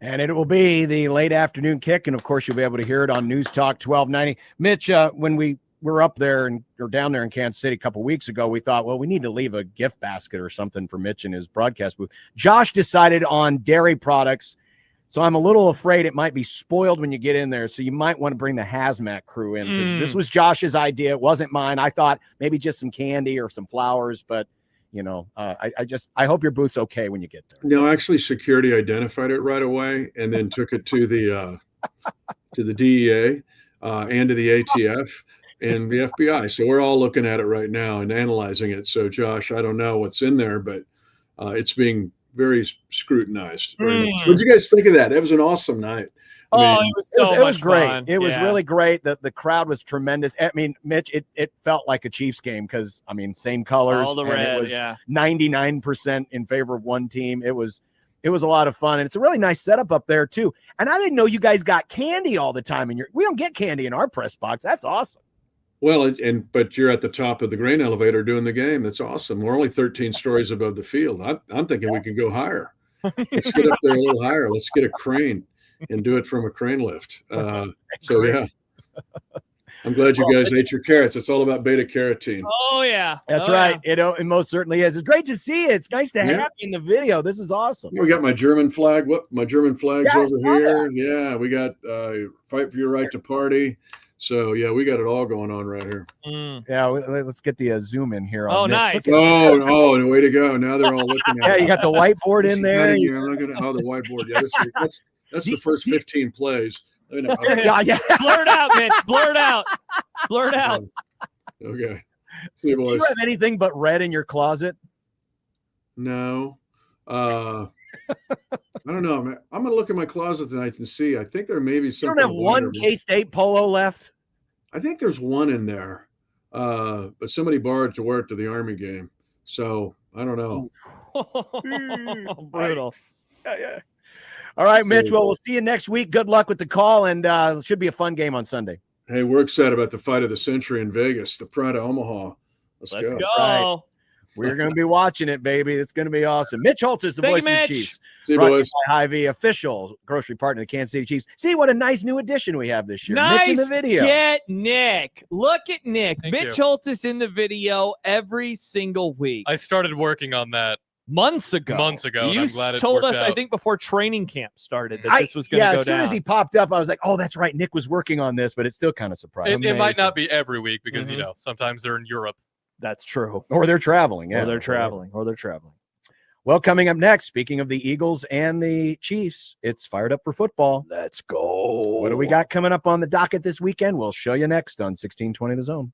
And it will be the late afternoon kick. And of course, you'll be able to hear it on News Talk 1290. Mitch, when we were up there or down there in Kansas City a couple weeks ago, we thought, well, we need to leave a gift basket or something for Mitch in his broadcast booth. Josh decided on dairy products. So I'm a little afraid it might be spoiled when you get in there. So you might want to bring the hazmat crew in, because this was Josh's idea. It wasn't mine. I thought maybe just some candy or some flowers, but I hope your booth's okay when you get there. No, actually, security identified it right away and then took it to the DEA and to the ATF and the FBI. So we're all looking at it right now and analyzing it. So Josh, I don't know what's in there, but it's being very scrutinized. Very much. What did you guys think of that? It was an awesome night. It was great. fun. It was really great. The crowd was tremendous. I mean, Mitch, it felt like a Chiefs game because, I mean, same colors. All the and red, it was yeah. 99% in favor of one team. It was a lot of fun, and it's a really nice setup up there too. And I didn't know you guys got candy all the time. And we don't get candy in our press box. That's awesome. Well, but you're at the top of the grain elevator doing the game. That's awesome. We're only 13 stories above the field. I'm thinking we can go higher. Let's get up there a little higher. Let's get a crane and do it from a crane lift. So yeah, I'm glad you guys ate your carrots. It's all about beta carotene. Oh yeah, that's right. Yeah. It most certainly is. It's great to see you. It's nice to have you in the video. This is awesome. We got my German flag. My German flag's Yeah, over here. Yeah, we got fight for your right to party. So yeah, we got it all going on right here. Yeah, let's get the zoom in here. Oh, Mitch. nice. Oh, way to go. Now they're all looking at it. Yeah, you got the whiteboard in there. Look at the whiteboard. Yeah, that's the first 15 plays. Yeah. Blur it out, Mitch. Blur it out. Blur it out. Okay. See you, Do boys. you have anything but red in your closet? No. I don't know, man. I'm gonna look in my closet tonight and see. I think there may be You something. don't have one K-State polo left? I think there's one in there, but somebody borrowed it to wear it to the Army game. So I don't know. Brutal. Yeah. All right, Mitch. Well, we'll see you next week. Good luck with the call, and it should be a fun game on Sunday. Hey, we're excited about the fight of the century in Vegas, the Pride of Omaha. Let's go. Right. We're going to be watching it, baby. It's going to be awesome. Mitch Holthus, the Thank voice you, of the Mitch. Chiefs. See you, Brought to boys. you by Hy-Vee, official grocery partner of the Kansas City Chiefs. See what a nice new addition we have this year. Nice Mitch in the video. Get Nick. Look at Nick. Thank Mitch you. Holthus in the video every single week. I started working on that months ago. and You I'm glad it told worked us, I out. think, before training camp started that this was going to go as soon down. as he popped up, I was like, oh, that's right. Nick was working on this, but it's still kind of surprising. It might not be every week because, Mhm. sometimes they're in Europe. That's true. Or they're traveling. Yeah. Or they're traveling. Well, coming up next, speaking of the Eagles and the Chiefs, it's fired up for football. Let's go. What do we got coming up on the docket this weekend? We'll show you next on 1620 The Zone.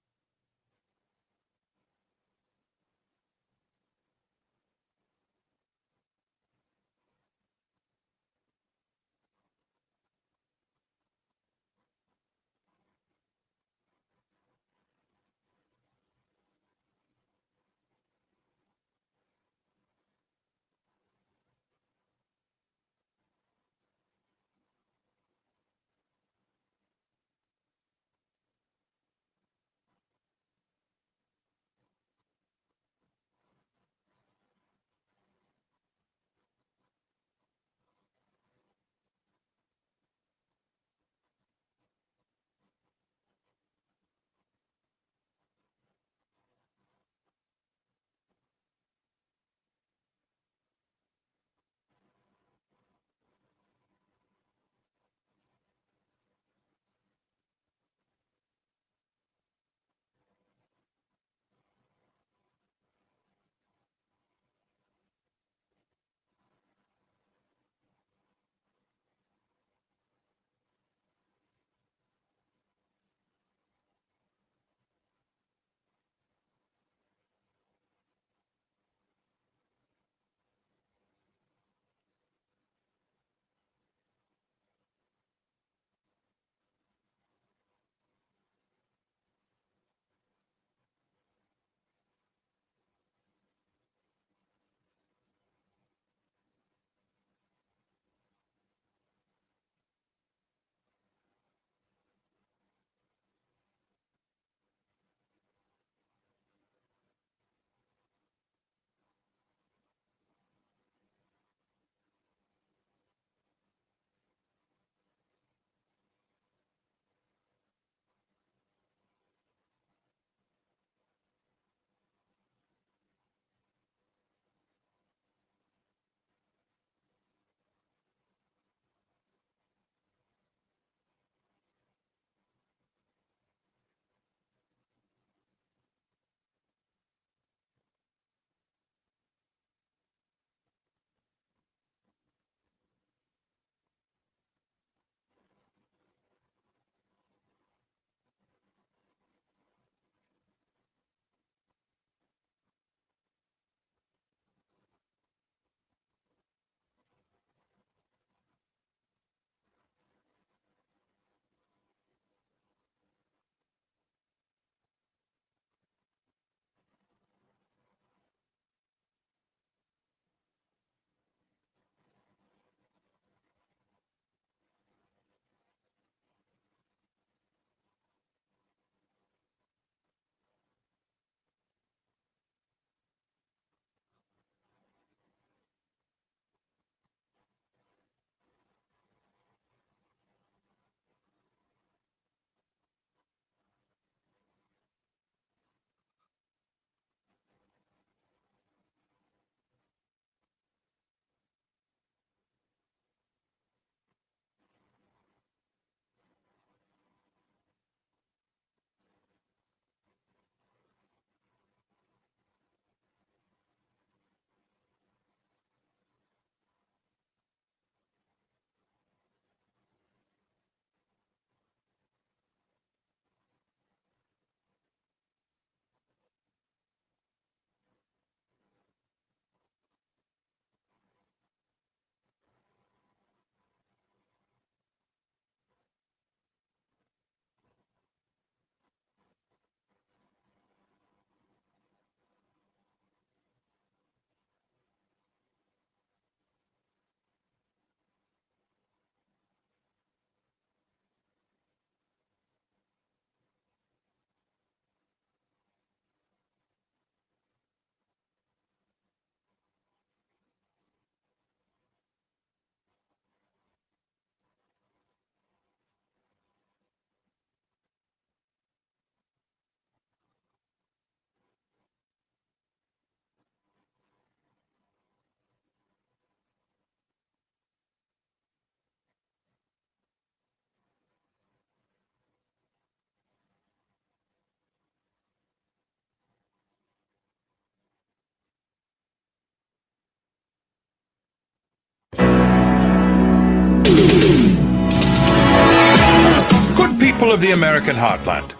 people of the American heartland,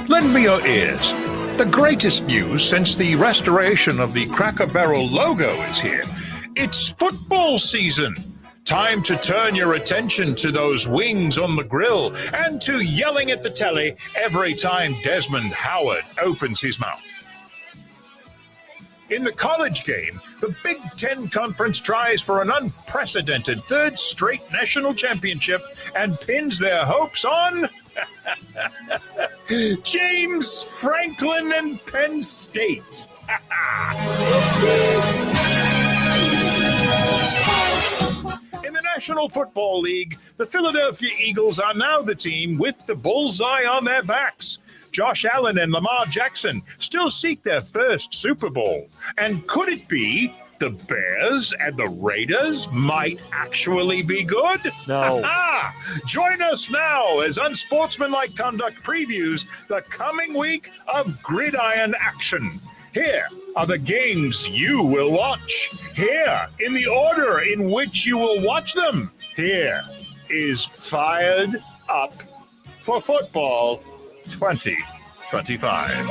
lend me your ears. The greatest news since the restoration of the Cracker Barrel logo is here. It's football season. Time to turn your attention to those wings on the grill and to yelling at the telly every time Desmond Howard opens his mouth. In the college game, the Big Ten Conference tries for an unprecedented third straight national championship and pins their hopes on James Franklin and Penn State. In the National Football League, the Philadelphia Eagles are now the team with the bullseye on their backs. Josh Allen and Lamar Jackson still seek their first Super Bowl. And could it be the Bears and the Raiders might actually be good? No. Join us now as Unsportsmanlike Conduct previews the coming week of gridiron action. Here are the games you will watch. Here, in the order in which you will watch them. Here is Fired Up for Football 2025.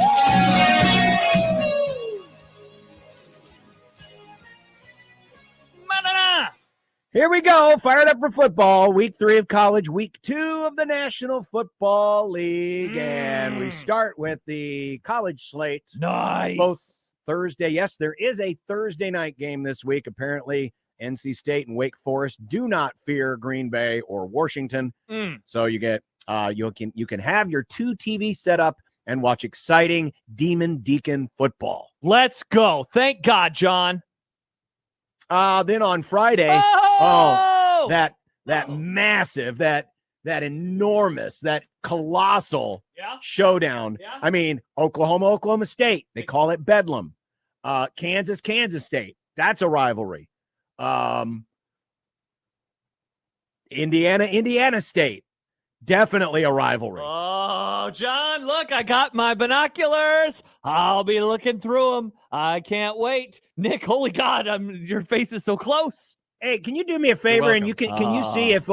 Here we go. Fired up for football. Week 3 of college, week 2 of the National Football League. And we start with the college slate. Nice. Both Thursday. Yes, there is a Thursday night game this week. Apparently, NC State and Wake Forest do not fear Green Bay or Washington. So you get you can have your 2 TV set up and watch exciting Demon Deacon football. Let's go. Thank God, John. Then on Friday, that massive, that enormous, that colossal showdown. Yeah. I mean, Oklahoma State. They call it Bedlam. Kansas State. That's a rivalry. Indiana State. Definitely a rivalry. Oh, John, look, I got my binoculars. I'll be looking through them. I can't wait. Nick, holy God, your face is so close. Hey, can you do me a favor and can you see if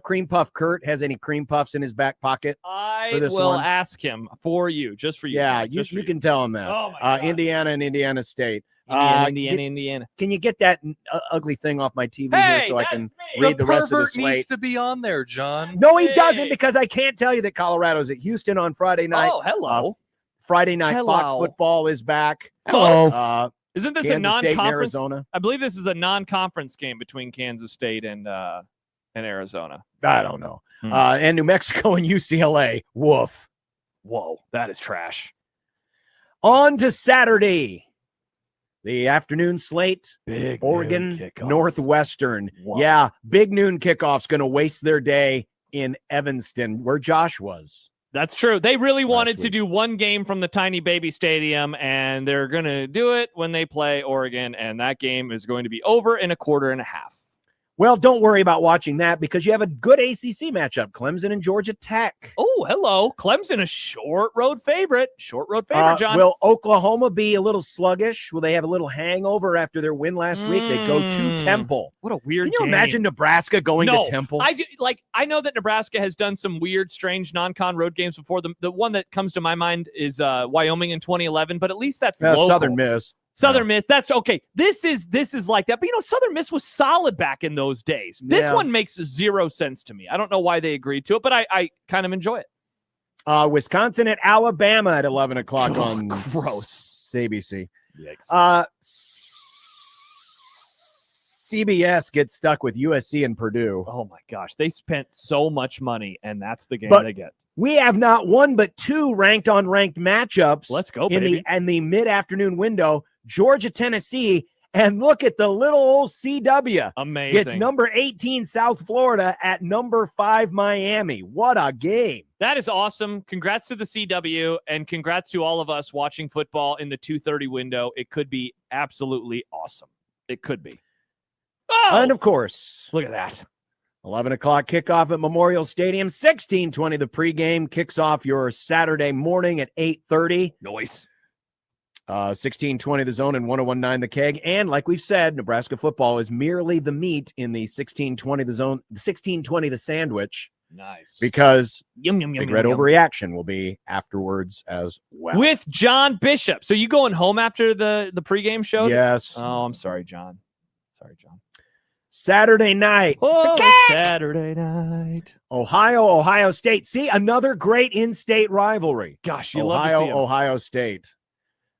Cream Puff Kurt has any cream puffs in his back pocket? I will ask him for you, just for you. Yeah, you can tell him that. Oh my God. Indiana and Indiana State. Indiana. Can you get that ugly thing off my TV here so I can read the rest of the slate? Needs to be on there, John. No, he doesn't, because I can't tell you that Colorado's at Houston on Friday night. Oh, hello. Friday night, Fox football is back. Hello. Isn't this Kansas a non-conference? State and Arizona? I believe this is a non-conference game between Kansas State and Arizona. I don't know. And New Mexico and UCLA. Woof. Whoa, that is trash. On to Saturday. The afternoon slate, big Oregon Northwestern. Wow. Yeah, big noon kickoff's going to waste their day in Evanston, where Josh was. That's true. They really wanted to do one game from the tiny baby stadium, and they're going to do it when they play Oregon, and that game is going to be over in a quarter and a half. Well, don't worry about watching that because you have a good ACC matchup, Clemson and Georgia Tech. Oh, hello. Clemson, a short road favorite. Short road favorite, John. Will Oklahoma be a little sluggish? Will they have a little hangover after their win last week? They go to Temple. What a weird Can you imagine Nebraska going to Temple? I know that Nebraska has done some weird, strange non-con road games before. The one that comes to my mind is Wyoming in 2011, but at least that's local. Southern Miss. Southern Miss, that's okay. This is like that. But, Southern Miss was solid back in those days. This one makes zero sense to me. I don't know why they agreed to it, but I kind of enjoy it. Wisconsin at Alabama at 11 o'clock on gross. ABC. Yikes. CBS gets stuck with USC and Purdue. Oh, my gosh. They spent so much money, and that's the game they get. We have not one but 2 ranked on ranked matchups. Let's go, baby. In the mid-afternoon window. Georgia, Tennessee, and look at the little old CW. Amazing. Gets number 18 South Florida at number 5 Miami. What a game. That is awesome. Congrats to the CW, and congrats to all of us watching football in the 2:30 window. It could be absolutely awesome. It could be. Oh! And, of course, look at that. 11 o'clock kickoff at Memorial Stadium. 16:20 the pregame kicks off your Saturday morning at 8:30. Noise. 16:20 the zone and 101.9 the keg. And like we've said, Nebraska football is merely the meat in the 16:20 the zone, 16:20 the sandwich. Nice. Because Yum, yum, yum, Big Red yum, yum. Overreaction will be afterwards as well. With John Bishop. So you going home after the pregame show? Yes. Oh, I'm sorry, John. Sorry, John. Saturday night. Oh, Saturday night. Ohio State. See, another great in-state rivalry. Gosh, you love to see 'em. Ohio State.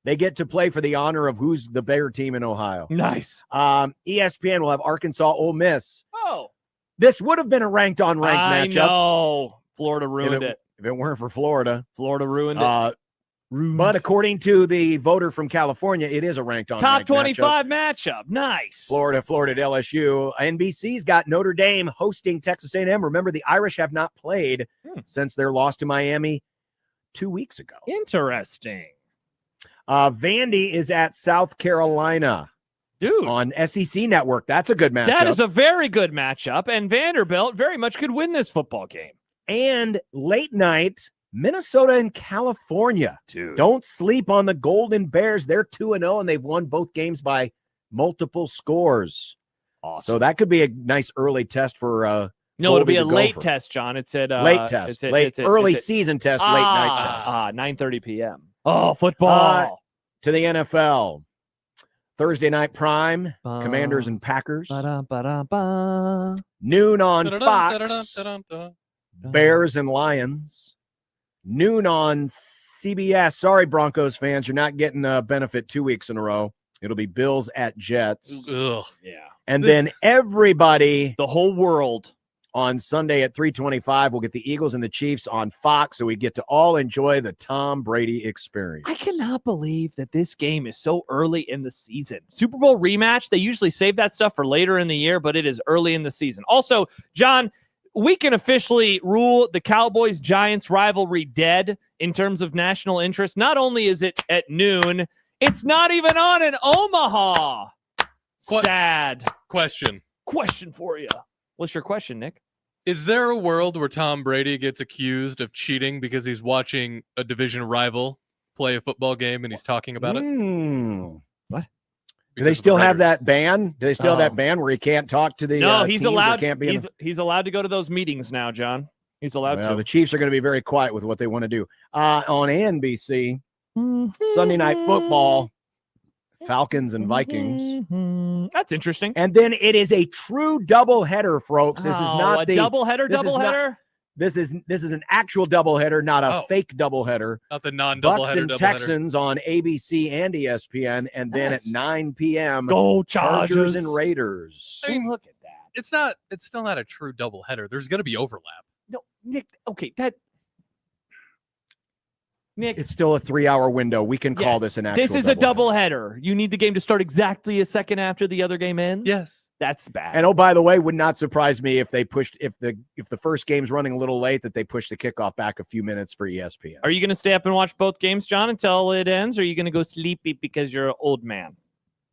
They get to play for the honor of who's the better team in Ohio. Nice. ESPN will have Arkansas Ole Miss. Oh. This would have been a ranked I matchup. know. Florida ruined it. If it weren't for Florida. Florida ruined it. But according to the voter from California, it is a ranked Top 25 matchup. Nice. Florida at LSU. NBC's got Notre Dame hosting Texas A&M. Remember, the Irish have not played since their loss to Miami 2 weeks ago. Interesting. Vandy is at South Carolina. Dude. On SEC Network. That's a good matchup. That is a very good matchup, and Vanderbilt very much could win this football game. And late night, Minnesota and California. Dude. Don't sleep on the Golden Bears. They're 2-0, and they've won both games by multiple scores. Awesome. So that could be a nice early test for No, it'll be a late test, John. It's at late test. Early season test, late night test. 9:30 p.m. Oh, football. To the NFL. Thursday night prime, Commanders and Packers. Noon on Fox, Bears and Lions. Noon on CBS. Sorry, Broncos fans, you're not getting a benefit 2 weeks in a row. It'll be Bills at Jets. Ugh. Yeah. And then everybody, the whole world, on Sunday at 3:25, we'll get the Eagles and the Chiefs on Fox, so we get to all enjoy the Tom Brady experience. I cannot believe that this game is so early in the season. Super Bowl rematch, they usually save that stuff for later in the year, but it is early in the season. Also, John, we can officially rule the Cowboys-Giants rivalry dead in terms of national interest. Not only is it at noon, it's not even on in Omaha. Sad. Question for you. What's your question, Nick? Is there a world where Tom Brady gets accused of cheating because he's watching a division rival play a football game and he's talking about it? What? Do they still have that ban? Do they still have that ban where he can't talk to the No, he's teams or allowed. Can't be He's allowed to go to those meetings now, John. He's allowed to. The Chiefs are going to be very quiet with what they want to do. On NBC, Sunday Night Football, Falcons and Vikings. That's interesting. And then it is a true doubleheader, folks. This is not a the doubleheader. This is an actual doubleheader, not a fake doubleheader. Not the non-doubleheader. Bucks and Texans on ABC and ESPN, and then at 9 p.m. Go Chargers and Raiders. I mean, look at that. It's still not a true doubleheader. There's going to be overlap. No, Nick. Okay, Nick, it's still a 3-hour window. We can call this an actual. This is a doubleheader. You need the game to start exactly a second after the other game ends. Yes, that's bad. And oh, by the way, would not surprise me if they pushed if the first game's running a little late that they push the kickoff back a few minutes for ESPN. Are you going to stay up and watch both games, John, until it ends, or are you going to go sleepy because you're an old man?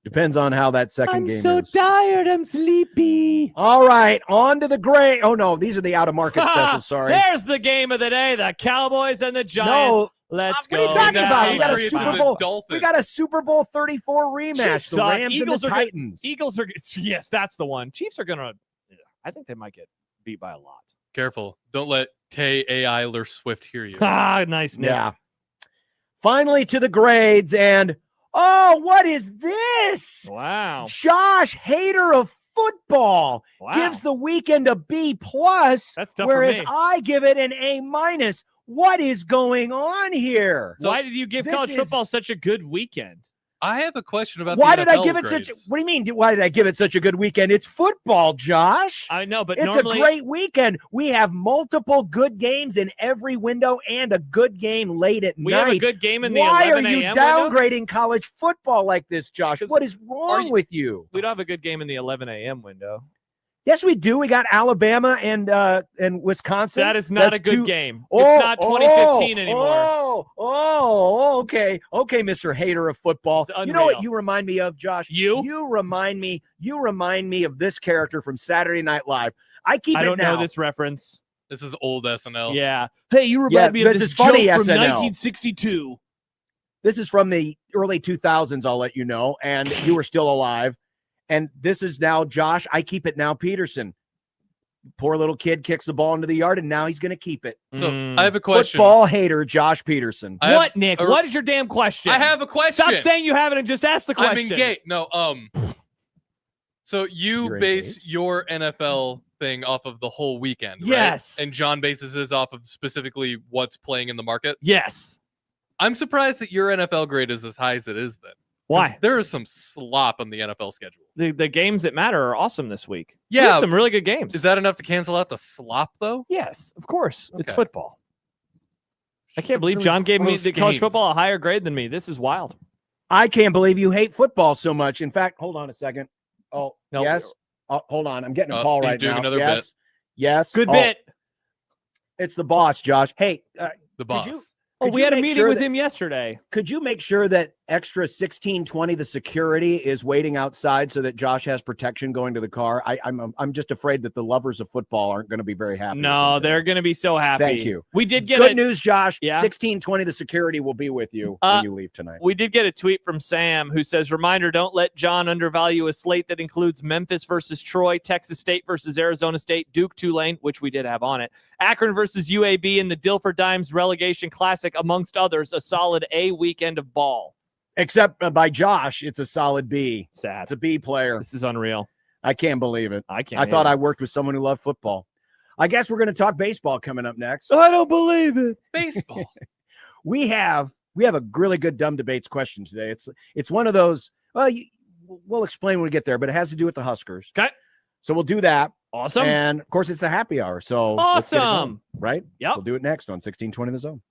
Depends on how that second game is. I'm so tired. I'm sleepy. All right, on to the great. Oh no, these are the out of market specials. Sorry. There's the game of the day: the Cowboys and the Giants. No. Let's go. What are you talking about? We got a Patriots Super and the Bowl. Dolphins. We got a Super Bowl 34 rematch. Chiefs The suck. Rams Eagles and the Titans. Eagles are. Yes, that's the one. Chiefs are gonna. I think they might get beat by a lot. Careful. Don't let Tay Eiler Swift hear you. Nice. Nick. Yeah. Finally to the grades, and oh, what is this? Wow. Josh Hader of football gives the weekend a B+. That's tough for whereas me. I give it an A-. What is going on here? So why did you give college football such a good weekend? I have a question about why the did I NFL give it grades. such? What do you mean? Why did I give it such a good weekend? It's football, Josh. I know, but it's normally, a great weekend. We have multiple good games in every window and a good game late at we night. have a good game in the Why 11 are you a.m. downgrading college football like this, Josh? What is wrong with you? We don't have a good game in the 11 a.m. window. Yes, we do. We got Alabama and Wisconsin. That is not That's a good two- game. Oh, It's not 2015 anymore. Okay, Mr. Hater of football. You know what you remind me of, Josh? You remind me of this character from Saturday Night Live. I don't know this reference. This is old SNL. Yeah. Hey, you remind me of this joke funny from SNL. 1962. This is from the early 2000s, I'll let you know, and you were still alive. And this is now Josh. I keep it now, Peterson. Poor little kid kicks the ball into the yard, and now he's going to keep it. So I have a question. Football hater Josh Peterson. What, Nick? What is your damn question? I have a question. Stop saying you have it and just ask the question. I'm engaged. No, so you base your NFL thing off of the whole weekend, right? Yes. And John bases his off of specifically what's playing in the market? Yes. I'm surprised that your NFL grade is as high as it is then. Why? There is some slop on the NFL schedule. The games that matter are awesome this week. Yeah. We have some really good games. Is that enough to cancel out the slop, though? Yes, of course. It's Okay. football. I can't believe really John gave me gross the college games. football a higher grade than me. This is wild. I can't believe you hate football so much. In fact, hold on a second. Oh, No. yes. Hold on. I'm getting a call he's right doing now. another yes. bit. Yes. Good Oh, bit. It's the boss, Josh. Hey, The boss. could We you had a make meeting sure with that- him yesterday. Could you make sure that extra 1620, the security, is waiting outside so that Josh has protection going to the car? I'm just afraid that the lovers of football aren't going to be very happy. with No, him today. they're going to be so happy. Thank you. We did get Good news, Josh. Yeah? 1620, the security will be with you when you leave tonight. We did get a tweet from Sam who says, reminder, don't let John undervalue a slate that includes Memphis versus Troy, Texas State versus Arizona State, Duke Tulane, which we did have on it, Akron versus UAB, and the Dilfer Dimes Relegation Classic, amongst others. A solid A weekend of ball. Except by Josh, it's a solid B. Sad. It's a B player. This is unreal. I can't believe it. I can't. I thought I worked with someone who loved football. I guess we're going to talk baseball coming up next. I don't believe it. Baseball. We have a really good dumb debates question today. It's one of those. Well, we'll explain when we get there, but it has to do with the Huskers. Okay. So we'll do that. Awesome. And of course, it's a happy hour. So let's get it Awesome. going, right? Yep. We'll do it next on 1620 The Zone.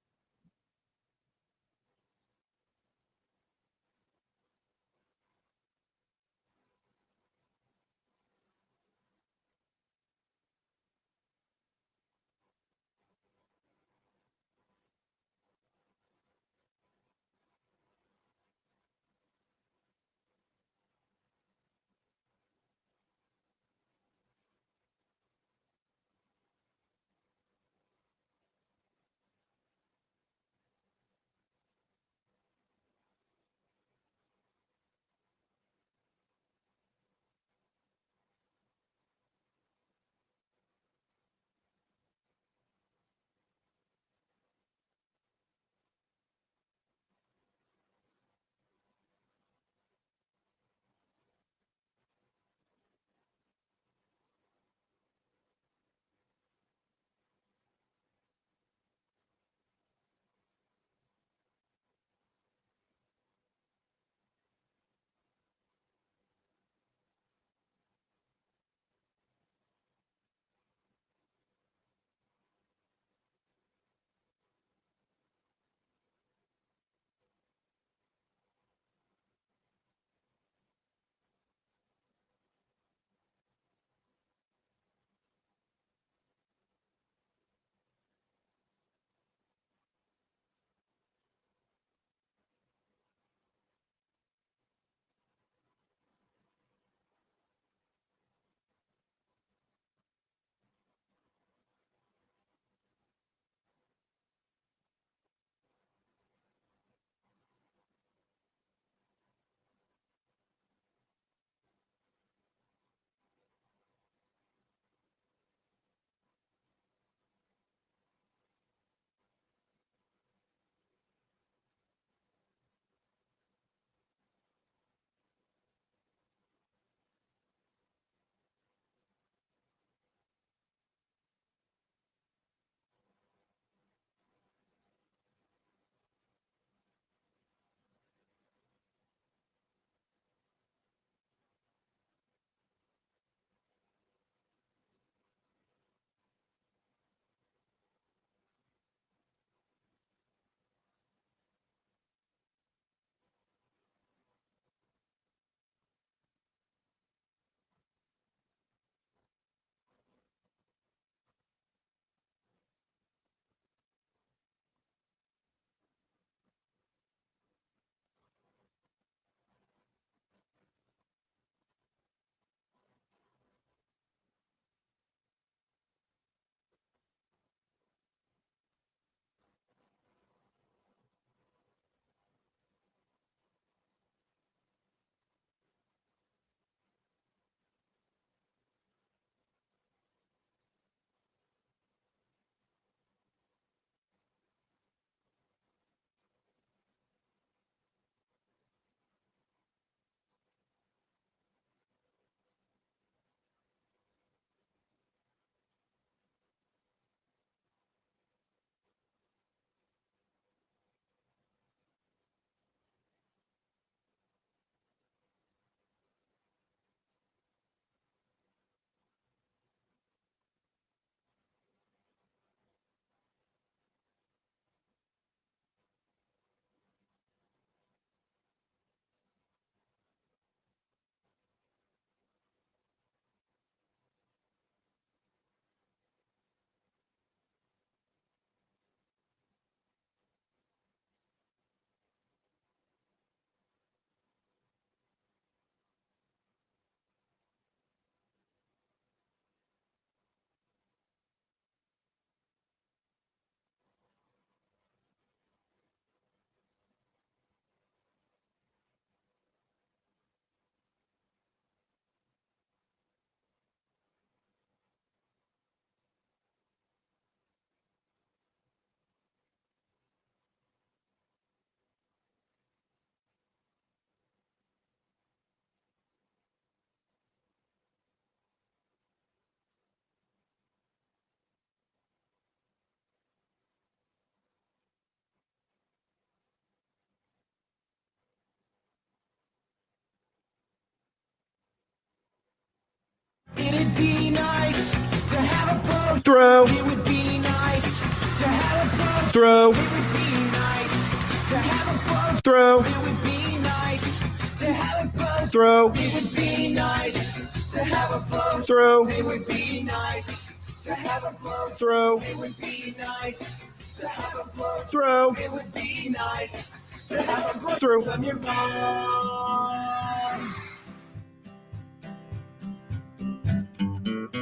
Throw. It would be nice to have a boat. Throw. It would be nice to have a boat. Throw. It would be nice to have a boat. Throw. It would be nice to have a boat. Throw. It would be nice to have a boat. Throw. It would be nice to have a boat. Throw. It would be nice to have a boat. Throw. From your mom.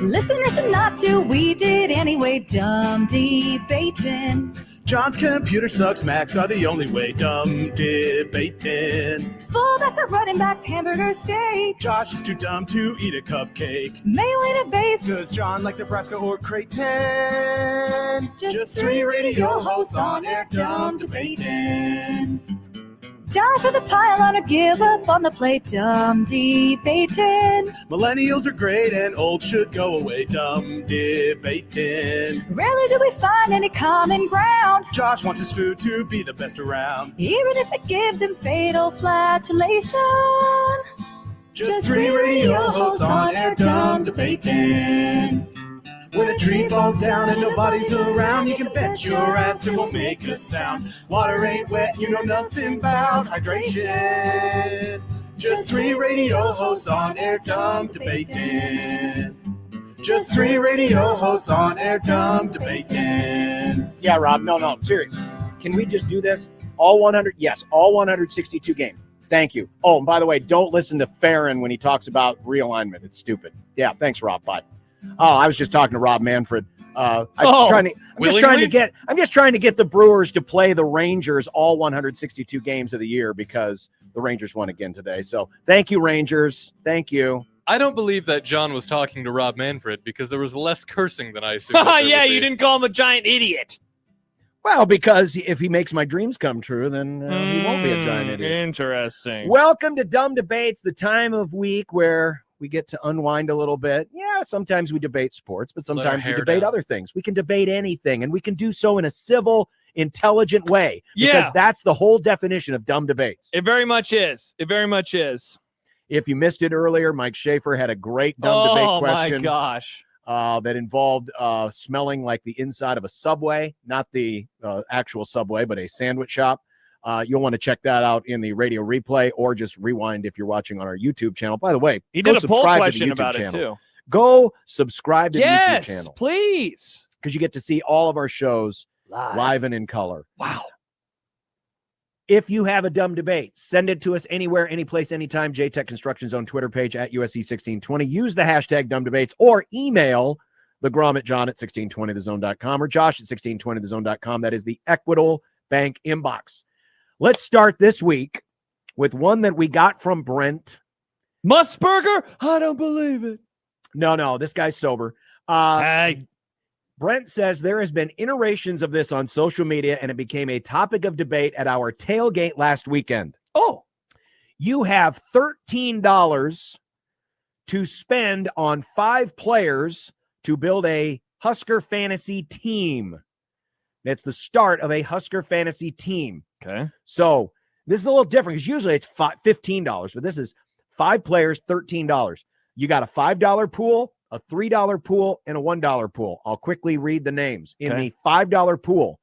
Listeners and not to, we did anyway. Dumb debating. John's computer sucks. Macs are the only way. Dumb debating. Fullbacks are running backs, hamburger steaks. Josh is too dumb to eat a cupcake. Melee debates. Does John like Nebraska or Creighton? Just three radio hosts on air. Dumb debating. Die for the pylon or give up on the plate. Dumb debating. Millennials are great and old should go away. Dumb debating. Rarely do we find any common ground. Josh wants his food to be the best around. Even if it gives him fatal flatulation. Just three radio hosts on air. Dumb debating. When a tree falls down and nobody's around, you can bet your ass it won't make a sound. Water ain't wet, you know nothing about hydration. Just three radio hosts on air. Dumb debating. Just three radio hosts on air. Dumb debating. Yeah, Rob. No, I'm serious. Can we just do this? All 100? Yes, all 162 games. Thank you. Oh, and by the way, don't listen to Farron when he talks about realignment. It's stupid. Yeah, thanks, Rob. Bye. Oh, I was just talking to Rob Manfred. I'm just trying to get the Brewers to play the Rangers all 162 games of the year because the Rangers won again today. So thank you, Rangers. Thank you. I don't believe that John was talking to Rob Manfred because there was less cursing than I assumed. Yeah, you didn't call him a giant idiot. Well, because if he makes my dreams come true, then he won't be a giant idiot. Interesting. Welcome to Dumb Debates, the time of week where we get to unwind a little bit. Yeah, sometimes we debate sports, but sometimes we debate other things. We can debate anything, and we can do so in a civil, intelligent way. Because that's the whole definition of dumb debates. It very much is. It very much is. If you missed it earlier, Mike Schaefer had a great dumb debate question. Oh, my gosh. That involved smelling like the inside of a Subway, not the actual Subway, but a sandwich shop. You'll want to check that out in the radio replay or just rewind if you're watching on our YouTube channel. By the way, he did a poll question about it too. Go subscribe to the YouTube channel. Yes, please. Because you get to see all of our shows live and in color. Wow. If you have a dumb debate, send it to us anywhere, anyplace, anytime. JTech Construction Zone Twitter page at USC1620. Use the hashtag dumb debates or email the Grom at John at 1620thezone.com or Josh at 1620thezone.com. That is the Equitable Bank inbox. Let's start this week with one that we got from Brent. Musburger? I don't believe it. No, this guy's sober. Brent says there has been iterations of this on social media, and it became a topic of debate at our tailgate last weekend. Oh. You have $13 to spend on 5 players to build a Husker fantasy team. It's the start of a Husker fantasy team. Okay. So this is a little different because usually it's $15, but this is 5 players, $13. You got a $5 pool, a $3 pool, and a $1 pool. I'll quickly read the names. In the $5 pool,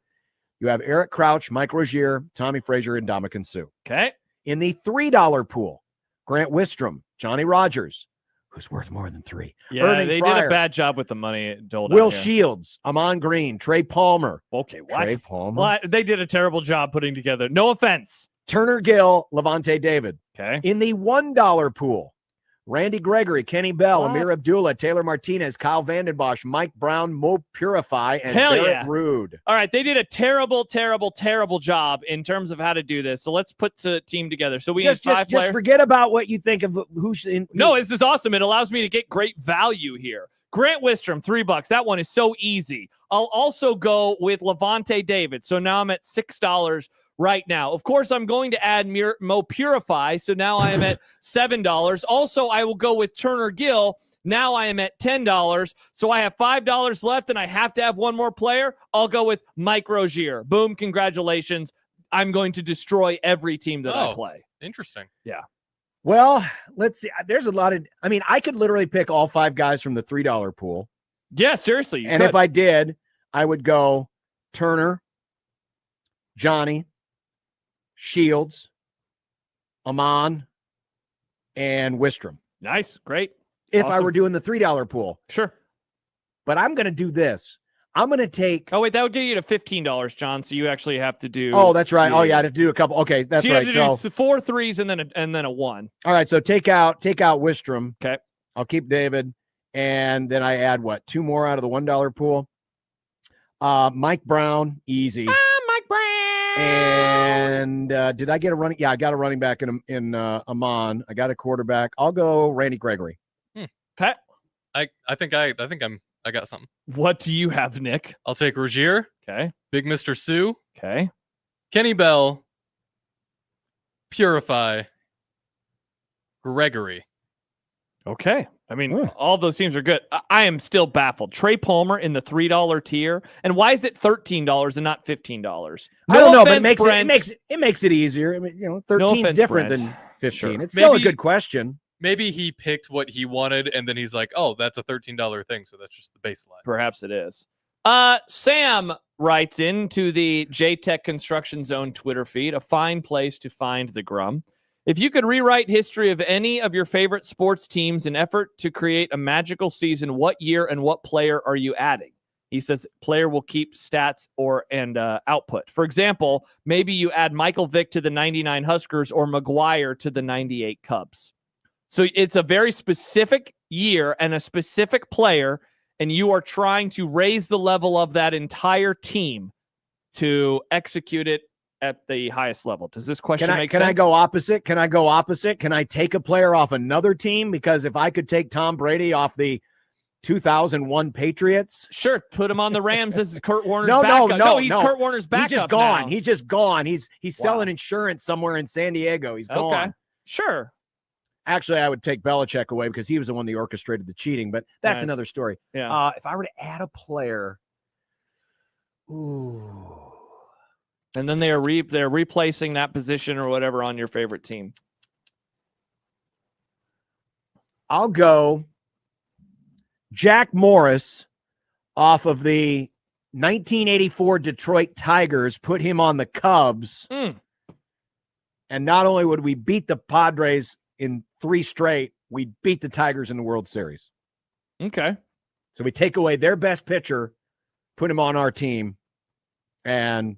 you have Eric Crouch, Mike Rozier, Tommy Frazier, and Ndamukong Suh. Okay. In the $3 pool, Grant Wistrom, Johnny Rogers, who's worth more than 3. Yeah, Irving they Fryer, did a bad job with the money doled Will out. Yeah. Shields, Amon Green, Trey Palmer. Okay, what? Trey Palmer. Well, they did a terrible job putting together. No offense. Turner Gill, Levante David. Okay. In the $1 pool, Randy Gregory, Kenny Bell, Amir Abdullah, Taylor Martinez, Kyle Vandenbosch, Mike Brown, Mo Purify, and Barrett Rude. All right, they did a terrible, terrible, terrible job in terms of how to do this. So let's put the team together. So we need 5 players. Just forget about what you think of who's in. No, this is awesome. It allows me to get great value here. Grant Wistrom, $3. That one is so easy. I'll also go with Levante David. So now I'm at $6 right now. Of course, I'm going to add Mo Purify. So now I am at $7. Also, I will go with Turner Gill. Now I am at $10. So I have $5 left and I have to have one more player. I'll go with Mike Rozier. Boom. Congratulations. I'm going to destroy every team that I play. Interesting. Yeah. Well, let's see. There's a lot of, I could literally pick all 5 guys from the $3 pool. Yeah, seriously. you And could. if I did, I would go Turner, Johnny, Shields, Amon, and Wistrom. Nice. Great. If I Awesome. were doing the $3 pool. Sure. But I'm going to do this. I'm going to take. Oh, wait, that would get you to $15, John. So you actually have to do. Oh, that's right. Oh, yeah, I have to do a couple. Okay, that's so you right. Have So to do 4 threes and then a 1. all right, so take out Wistrom. Okay. I'll keep David, and then I add what? 2 more out of the $1 pool. Mike Brown, easy. Mike Brown. And did I get a running? Yeah, I got a running back in Amon. I got a quarterback. I'll go Randy Gregory. Okay. I think I got something. What do you have, Nick? I'll take Rogier. Okay. Big Mr. Sue. Okay. Kenny Bell. Purify. Gregory. Okay. I mean, all of those teams are good. I am still baffled. Trey Palmer in the $3 tier. And why is it $13 and not $15? I don't know, but offense, it makes it easier. I mean, 13 No is offense, different Brent. than 15. Sure. It's still a Maybe- good question. Maybe he picked what he wanted, and then he's like, "Oh, that's a $13 thing, so that's just the baseline." Perhaps it is. Sam writes into the JTech Construction Zone Twitter feed, a fine place to find the Grum. If you could rewrite history of any of your favorite sports teams in effort to create a magical season, what year and what player are you adding? He says player will keep stats and output. For example, maybe you add Michael Vick to the 99 Huskers or McGuire to the 98 Cubs. So it's a very specific year and a specific player, and you are trying to raise the level of that entire team to execute it at the highest level. Does this question make sense? Can I go opposite? Can I take a player off another team? Because if I could take Tom Brady off the 2001 Patriots. Sure, put him on the Rams as Kurt Warner's No, backup. no, he's no. Kurt Warner's backup. He's just gone. now. He's just gone. He's selling insurance somewhere in San Diego. He's gone. Okay, sure. Actually, I would take Belichick away because he was the one that orchestrated the cheating, but that's Nice. another story. Yeah. If I were to add a player, ooh. And then they're replacing that position or whatever on your favorite team. I'll go Jack Morris off of the 1984 Detroit Tigers, put him on the Cubs. And not only would we beat the Padres in 3 straight, we beat the Tigers in the World Series. Okay. So we take away their best pitcher, put him on our team, and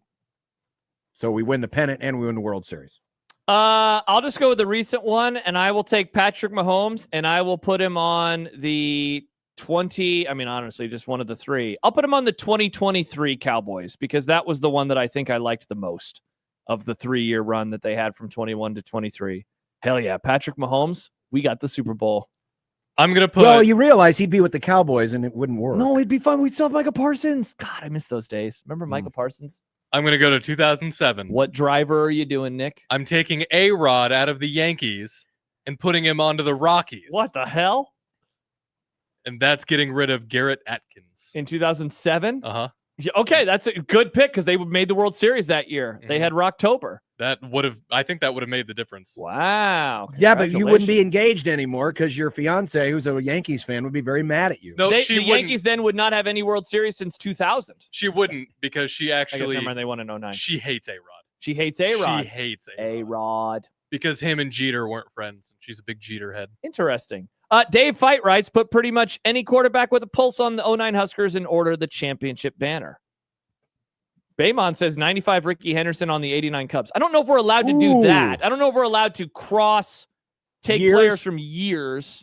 so we win the pennant and we win the World Series. I'll just go with the recent one, and I will take Patrick Mahomes, and I will put him on the honestly, just one of the 3. I'll put him on the 2023 Cowboys because that was the one that I think I liked the most of the 3-year run that they had from 21 to 23. Hell yeah, Patrick Mahomes, we got the Super Bowl. I'm going to put... Well, you realize he'd be with the Cowboys and it wouldn't work. No, it'd be fun. We'd still have Michael Parsons. God, I miss those days. Remember Michael Parsons? I'm going to go to 2007. What driver are you doing, Nick? I'm taking A-Rod out of the Yankees and putting him onto the Rockies. What the hell? And that's getting rid of Garrett Atkins. In 2007? Uh-huh. Yeah, okay, that's a good pick because they made the World Series that year. They had Rocktober. I think that would have made the difference. Wow. Yeah, but you wouldn't be engaged anymore because your fiance, who's a Yankees fan, would be very mad at you. No, the she wouldn't. Yankees then would not have any World Series since 2000. She wouldn't because she I actually... guess never mind, they won in 09. She hates A-Rod. She hates A-Rod. She hates A-Rod. Because him and Jeter weren't friends. She's a big Jeter head. Interesting. Dave Fight writes, put pretty much any quarterback with a pulse on the 09 Huskers and order the championship banner. Baymon says 95 Ricky Henderson on the 89 Cubs. I don't know if we're allowed to do that. I don't know if we're allowed to take players from years.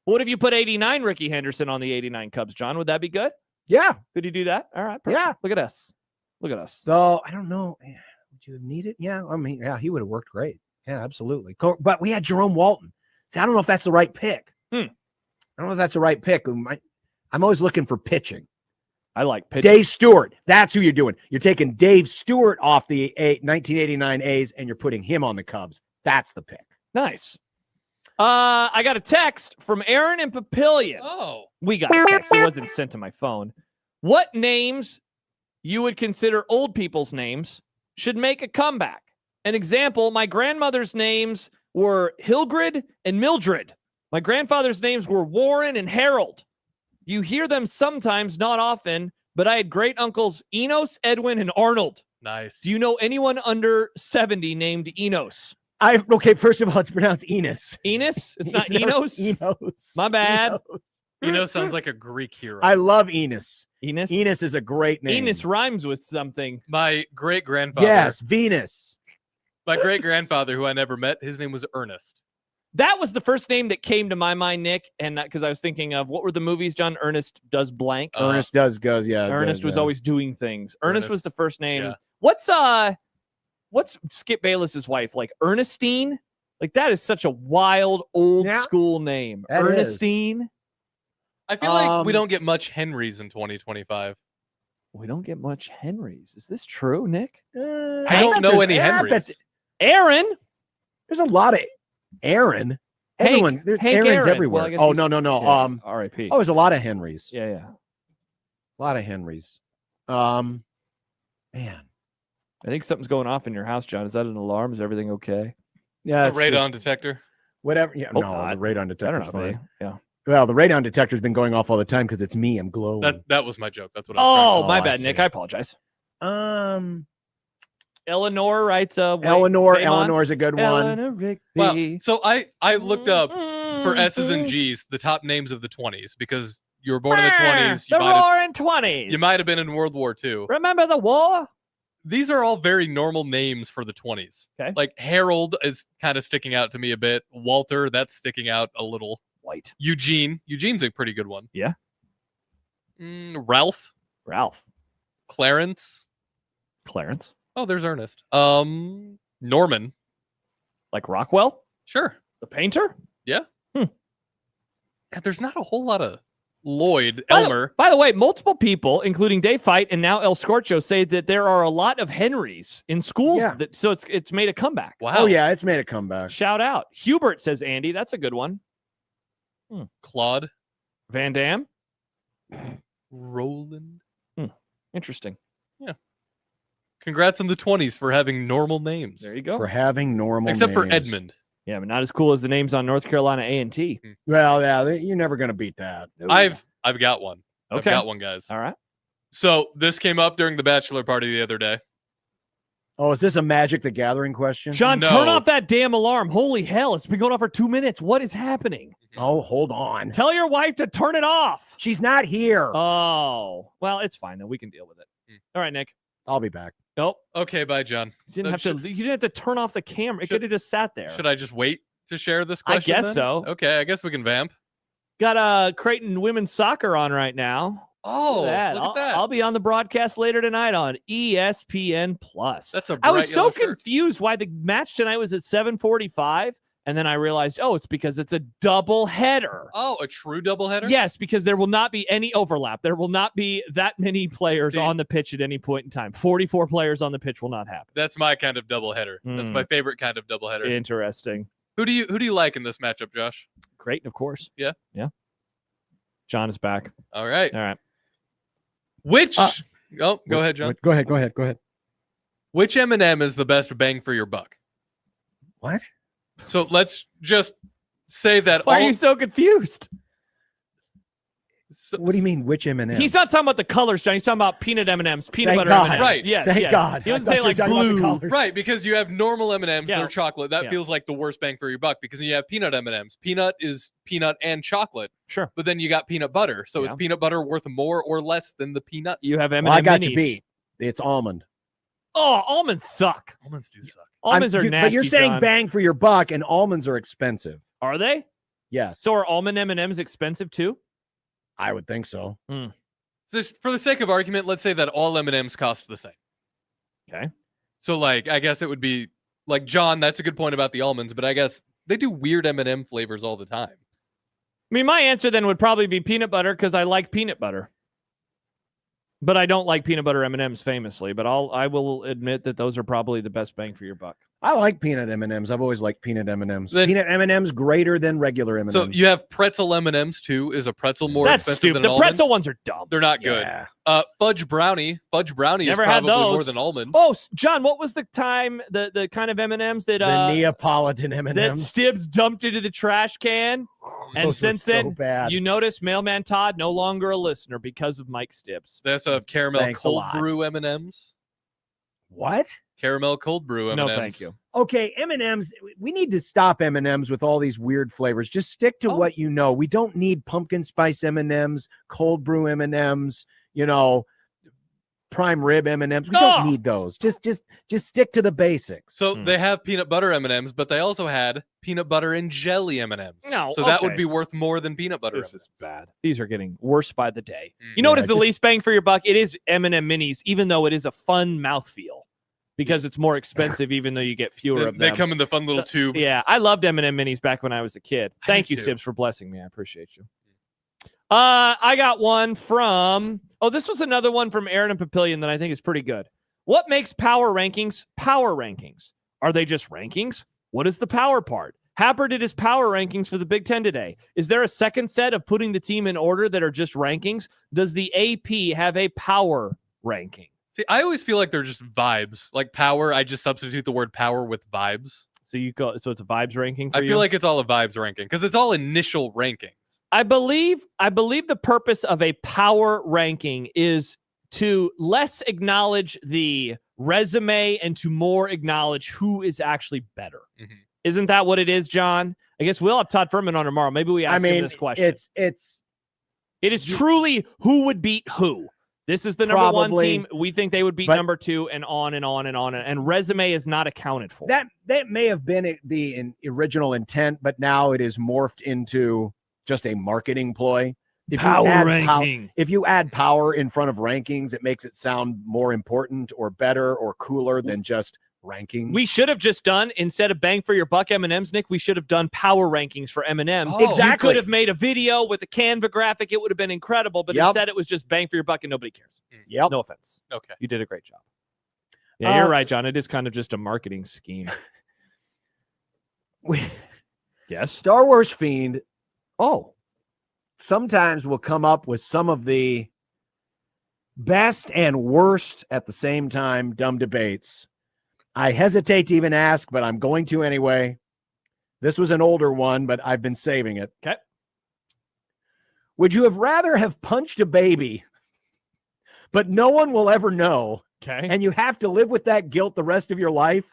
What if you put 89 Ricky Henderson on the 89 Cubs, John? Would that be good? Yeah. Could you do that? All right. Perfect. Yeah. Look at us. Look at us. So I don't know. Would you have needed? Yeah. I mean, yeah, he would have worked great. Yeah, absolutely. But we had Jerome Walton. See, I don't know if that's the right pick. I don't know if that's the right pick. I'm always looking for pitching. I like pitching. Dave Stewart. That's who you're doing. You're taking Dave Stewart off the 1989 A's and you're putting him on the Cubs. That's the pick. Nice. I got a text from Aaron and Papillion. Oh. We got a text. It wasn't sent to my phone. What names you would consider old people's names should make a comeback? An example, my grandmother's names were Hilgrid and Mildred. My grandfather's names were Warren and Harold. You hear them sometimes, not often, but I had great uncles Enos, Edwin, and Arnold. Nice. Do you know anyone under 70 named Enos? Okay, first of all, it's pronounced Enos. Enos? It's not no, Enos? Enos. My bad. Enos sounds like a Greek hero. I love Enos. Enos? Enos is a great name. Enos rhymes with something. My great-grandfather. Yes, Venus. My great-grandfather, who I never met, his name was Ernest. That was the first name that came to my mind, Nick, and because I was thinking of what were the movies, John? Ernest Does Blank. Ernest goes, yeah. Ernest was always doing things. Ernest was the first name. Yeah. What's Skip Bayless's wife? Like Ernestine? Like that is such a wild old school name. That Ernestine. I feel like we don't get much Henrys in 2025. We don't get much Henrys. Is this true, Nick? I don't know any Henrys. Aaron. There's a lot of Aaron. Hank- Everyone, there's Hank Aaron's Aaron. everywhere. Well, I guess Oh, he's- no. yeah, R.I.P. Oh, there's a lot of Henrys. Yeah. A lot of Henrys. Man. I think something's going off in your house, John. Is that an alarm? Is everything okay? Yeah. A it's radon just- detector. Whatever. Yeah, Hope no, not. the radon detector's Better not be. fine. Yeah. Well, the radon detector's been going off all the time because it's me. I'm glowing. That was my joke. That's what I was Oh, my I bad, see. Nick. I apologize. Eleanor. Eleanor writes Eleanor's a good one. Eleanor Rigby. Well, so I looked up for S's and G's the top names of the 20s because you were born in the 20s. The Roaring 20s. You might have been in World War II. Remember the war? These are all very normal names for the 20s. Okay. Like Harold is kind of sticking out to me a bit. Walter, that's sticking out a little. White. Eugene's a pretty good one. Yeah. Ralph. Clarence. Oh, there's Ernest. Norman. Like Rockwell? Sure. The painter? Yeah. Yeah, there's not a whole lot of Lloyd, By the- Elmer. By the way, multiple people, including Dave Fight and now El Scorcho, say that there are a lot of Henrys in schools. Yeah. So it's made a comeback. Wow. Oh, yeah, it's made a comeback. Shout out. Hubert says Andy. That's a good one. Claude. Van Dam. Roland. Interesting. Congrats on the 20s for having normal names. There you go. For having normal Except for names. Edmund. Yeah, but not as cool as the names on North Carolina A&T. Well, yeah, you're never going to beat that. I've got one. Okay. I've got one, guys. All right. So this came up during the bachelor party the other day. Oh, is this a Magic the Gathering question? John, No. turn off that damn alarm. Holy hell. It's been going on for 2 minutes. What is happening? Oh, hold on. Tell your wife to turn it off. She's not here. Oh, well, it's fine then. We can deal with it. All right, Nick. I'll be back. Nope. Okay, bye, John. You didn't have to turn off the camera. It should- could have just sat there. Should I just wait to share this I question? guess then? so. Okay, I guess we can vamp. Got Creighton women's soccer on right now. Oh, Look at look at that. I'll be on the broadcast later tonight on ESPN Plus. That's a I was bright so yellow shirt. confused why the match tonight was at 7:45, and then I realized, oh, it's because it's a double header. Oh, a true doubleheader? Yes, because there will not be any overlap. There will not be that many players See- on the pitch at any point in time. 44 players on the pitch will not happen. That's my kind of doubleheader. That's my favorite kind of doubleheader. Interesting. Who do you like in this matchup, Josh? Creighton, of course. Yeah. John is back. All right. All right. Which go ahead, John. Go ahead. Which M&M is the best bang for your buck? What? So let's just say that Why all are you so confused? What do you mean, which M&M? He's not talking about the colors, John. He's talking about peanut M&Ms, peanut Thank butter God. M&Ms. Right. Yes. Thank yes. God. He I doesn't thought say you were like talking about the blue. colors. right, because you have normal M&Ms, Yeah. they're chocolate. That Yeah. feels like the worst bang for your buck because you have peanut M&Ms. Peanut is peanut and chocolate. Sure. But then you got peanut butter. So Yeah. is peanut butter worth more or less than the peanut? You have M&M Well, I got minis. you beat. It's almond. Oh, almonds suck. Almonds do suck. Almonds are nasty. But you're saying John. bang for your buck, and almonds are expensive. Are they? Yes. So are almond M&Ms expensive too? I would think so. Just for the sake of argument, let's say that all M&Ms cost the same. Okay. So like, I guess it would be like John. That's a good point about the almonds, but I guess they do weird M&M flavors all the time. I mean, my answer then would probably be peanut butter because I like peanut butter. But I don't like peanut butter M&Ms famously, but I will admit that those are probably the best bang for your buck. I like peanut M&Ms. I've always liked peanut M&Ms. Then- Peanut M&Ms greater than regular M&Ms. So you have pretzel M&Ms too. Is a pretzel more That's expensive stupid. than The an almond? pretzel ones are dumb. They're not Yeah. good. Fudge brownie. Fudge brownie Never is had probably more those. than almond. Oh, John, what was the time the kind of M&Ms that the Neapolitan that M&Ms. Stibbs dumped into the trash can? And Those were since so then, bad. you notice Mailman Todd no longer a listener because of Mike Stibbs. They also have caramel Thanks a cold lot. brew M&Ms. What? Caramel cold brew M&Ms. No, thank you. Okay, M&Ms. We need to stop M&Ms with all these weird flavors. Just stick to what you know. We don't need pumpkin spice M&Ms, cold brew M&Ms, prime rib M&Ms. We don't need those. Just stick to the basics. So they have peanut butter M&Ms, but they also had peanut butter and jelly M&Ms. No, so that would okay. be worth more than peanut butter. This M&Ms. is bad. These are getting worse by the day. You know what is the just- least bang for your buck? It is M&M minis, even though it is a fun mouthfeel because it's more expensive, even though you get fewer of They them. come in the fun little tube. Yeah, I loved M&M minis back when I was a kid. Thank you, too. Stibbs, for blessing me. I appreciate you. I got one from. Oh, this was another one from Aaron and Papillion that I think is pretty good. What makes power rankings power rankings? Are they just rankings? What is the power part? Happer did his power rankings for the Big Ten today. Is there a second set of putting the team in order that are just rankings? Does the AP have a power ranking? See, I always feel like they're just vibes. Like power, I just substitute the word power with vibes. So it's a vibes ranking for I you? feel like it's all a vibes ranking because it's all initial rankings. I believe the purpose of a power ranking is to less acknowledge the resume and to more acknowledge who is actually better. Mm-hmm. Isn't that what it is, John? I guess we'll have Todd Furman on tomorrow. Maybe we ask him this question. It is truly who would beat who. This is the number one Probably, team. We think they would beat but- number two, and on and on and on. And resume is not accounted for. That may have been the original intent, but now it is morphed into just a marketing ploy. If you add power in front of rankings, it makes it sound more important or better or cooler than just rankings. We should have just done, instead of bang for your buck M&Ms, Nick, we should have done power rankings for M&Ms. Oh. Exactly. You could have made a video with a Canva graphic. It would have been incredible, but instead it was just bang for your buck and nobody cares. Yep. No offense. Okay. You did a great job. Yeah, you're right, John. It is kind of just a marketing scheme. Yes. Star Wars Fiend Oh. sometimes will come up with some of the best and worst at the same time dumb debates. I hesitate to even ask, but I'm going to anyway. This was an older one, but I've been saving it. Okay. Would you have rather have punched a baby, but no one will ever know, Okay. and you have to live with that guilt the rest of your life?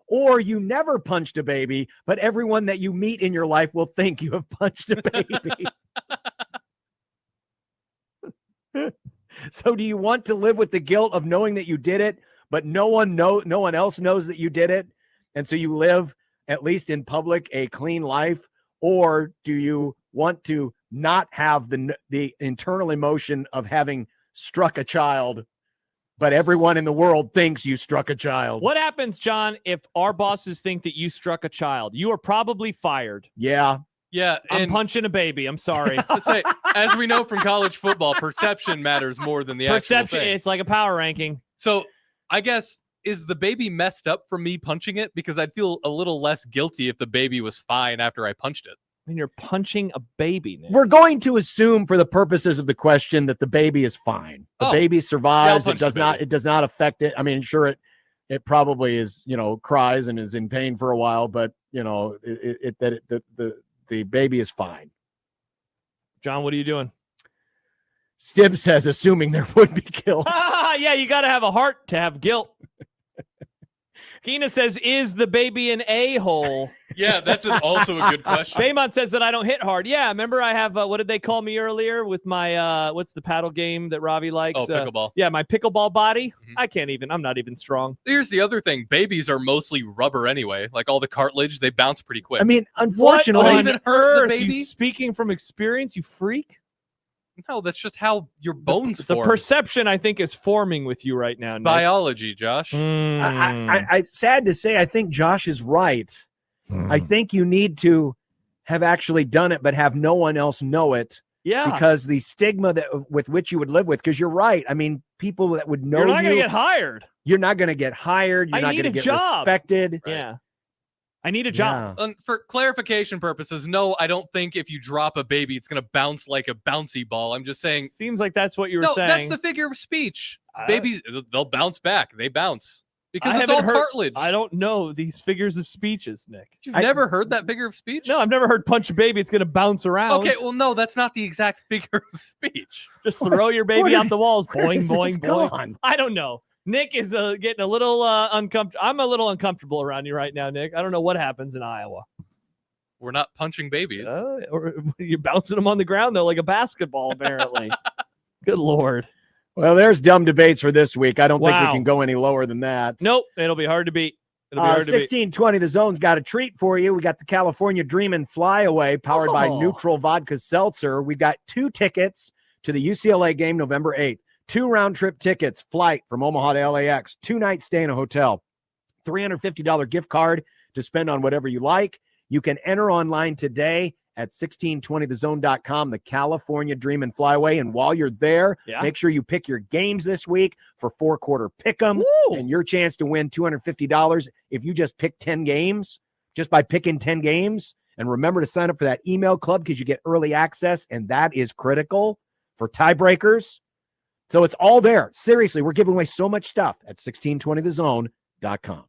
Or you never punched a baby, but everyone that you meet in your life will think you have punched a baby? So do you want to live with the guilt of knowing that you did it, but no one else knows that you did it, and so you live, at least in public, a clean life? Or do you want to not have the internal emotion of having struck a child, but everyone in the world thinks you struck a child? What happens, John, if our bosses think that you struck a child? You are probably fired. Yeah. Yeah. I'm punching a baby. I'm sorry. To say, as we know from college football, perception matters more than the Perception. actual thing. It's like a power ranking. So I guess, is the baby messed up from me punching it? Because I'd feel a little less guilty if the baby was fine after I punched it. When you're punching a baby, Nick. We're going to assume, for the purposes of the question, that the baby is fine. The baby survives. Yeah, I'll punch It does not affect it. I mean, sure, it probably is, cries and is in pain for a while, but the baby is fine. John, what are you doing? Stibb says, assuming there would be guilt. Yeah, you got to have a heart to have guilt. Keena says, is the baby an a-hole? Yeah, that's also a good question. Baymont says that I don't hit hard. Yeah, remember I have, what did they call me earlier with my, what's the paddle game that Ravi likes? Oh, pickleball. Yeah, my pickleball body. I'm not even strong. Here's the other thing. Babies are mostly rubber anyway. Like all the cartilage, they bounce pretty quick. I mean, unfortunately, What on even hurt the earth? baby? You speaking from experience, you freak? No, that's just how your bones The form. perception, I think, is forming with you right now, Nick. Biology, Josh. I sad to say, I think Josh is right. I think you need to have actually done it, but have no one else know it. Yeah. Because the stigma with which you would live with, because you're right. I mean, people that would know You're not going you, to get hired. You're not going to get hired. You're I not need going to a get job. respected. Yeah. I need a job. For clarification purposes, no, I don't think if you drop a baby, it's going to bounce like a bouncy ball. I'm just saying. Seems like that's what you were no, saying. that's the figure of speech. Babies, they'll bounce back. They bounce. Because I it's all haven't heard- cartilage. I don't know these figures of speeches, Nick. You've never heard that figure of speech? No, I've never heard punch a baby. It's going to bounce around. Okay, well, no, that's not the exact figure of speech. Just throw your baby out the walls. Boing, is boing, this boing. gone? I don't know. Nick is getting a little uncomfortable. I'm a little uncomfortable around you right now, Nick. I don't know what happens in Iowa. We're not punching babies. Or you're bouncing them on the ground, though, like a basketball, apparently. Good Lord. Well, there's dumb debates for this week. I don't think Wow. we can go any lower than that. Nope. It'll be hard to beat. It'll be hard to beat. 1620, the Zone's got a treat for you. We got the California Dreamin' Flyaway powered by Oh. Neutral Vodka Seltzer. We got 2 tickets to the UCLA game November 8th. 2 round-trip tickets, flight from Omaha to LAX, 2 nights stay in a hotel, $350 gift card to spend on whatever you like. You can enter online today at 1620thezone.com, the California Dreamin' Flyaway. And while you're there, make sure you pick your games this week for 4-quarter pick'em and your chance to win $250 if you just pick 10 games, just by picking 10 games. And remember to sign up for that email club because you get early access, and that is critical for tiebreakers. So it's all there. Seriously, we're giving away so much stuff at 1620thezone.com.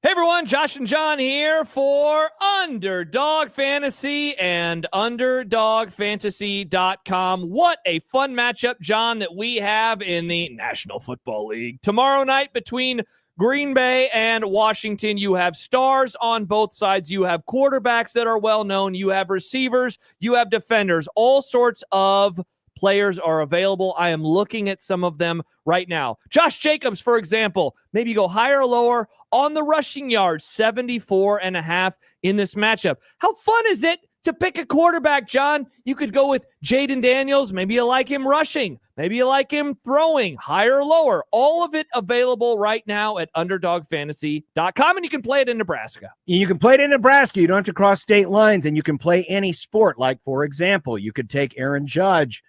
Hey everyone, Josh and John here for Underdog Fantasy and UnderdogFantasy.com. What a fun matchup, John, that we have in the National Football League. Tomorrow night between Green Bay and Washington, you have stars on both sides. You have quarterbacks that are well-known. You have receivers. You have defenders. All sorts of players are available. I am looking at some of them right now. Josh Jacobs, for example, maybe go higher or lower on the rushing yards, 74.5 in this matchup. How fun is it to pick a quarterback, John? You could go with Jaden Daniels. Maybe you like him rushing. Maybe you like him throwing, higher or lower. All of it available right now at UnderdogFantasy.com, and you can play it in Nebraska. You can play it in Nebraska. You don't have to cross state lines, and you can play any sport. Like, for example, you could take Aaron Judge.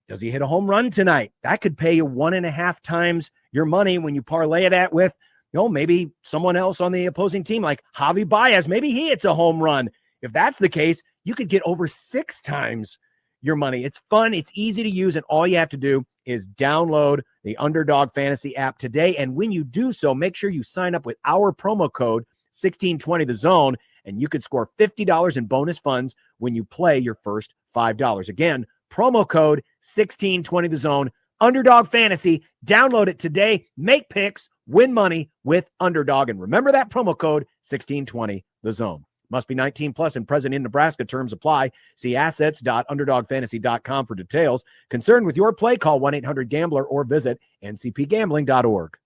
Does he hit a home run tonight? That could pay you 1.5 times your money when you parlay that with, maybe someone else on the opposing team, like Javi Baez. Maybe he hits a home run. If that's the case, you could get over 6 times your money. It's fun. It's easy to use. And all you have to do is download the Underdog Fantasy app today. And when you do so, make sure you sign up with our promo code 1620thezone, and you could score $50 in bonus funds when you play your first $5. Again, promo code 1620thezone, Underdog Fantasy. Download it today. Make picks, win money with Underdog. And remember that promo code 1620thezone. Must be 19 plus and present in Nebraska. Terms apply. See assets.underdogfantasy.com for details. Concerned with your play, call 1-800-GAMBLER or visit ncpgambling.org.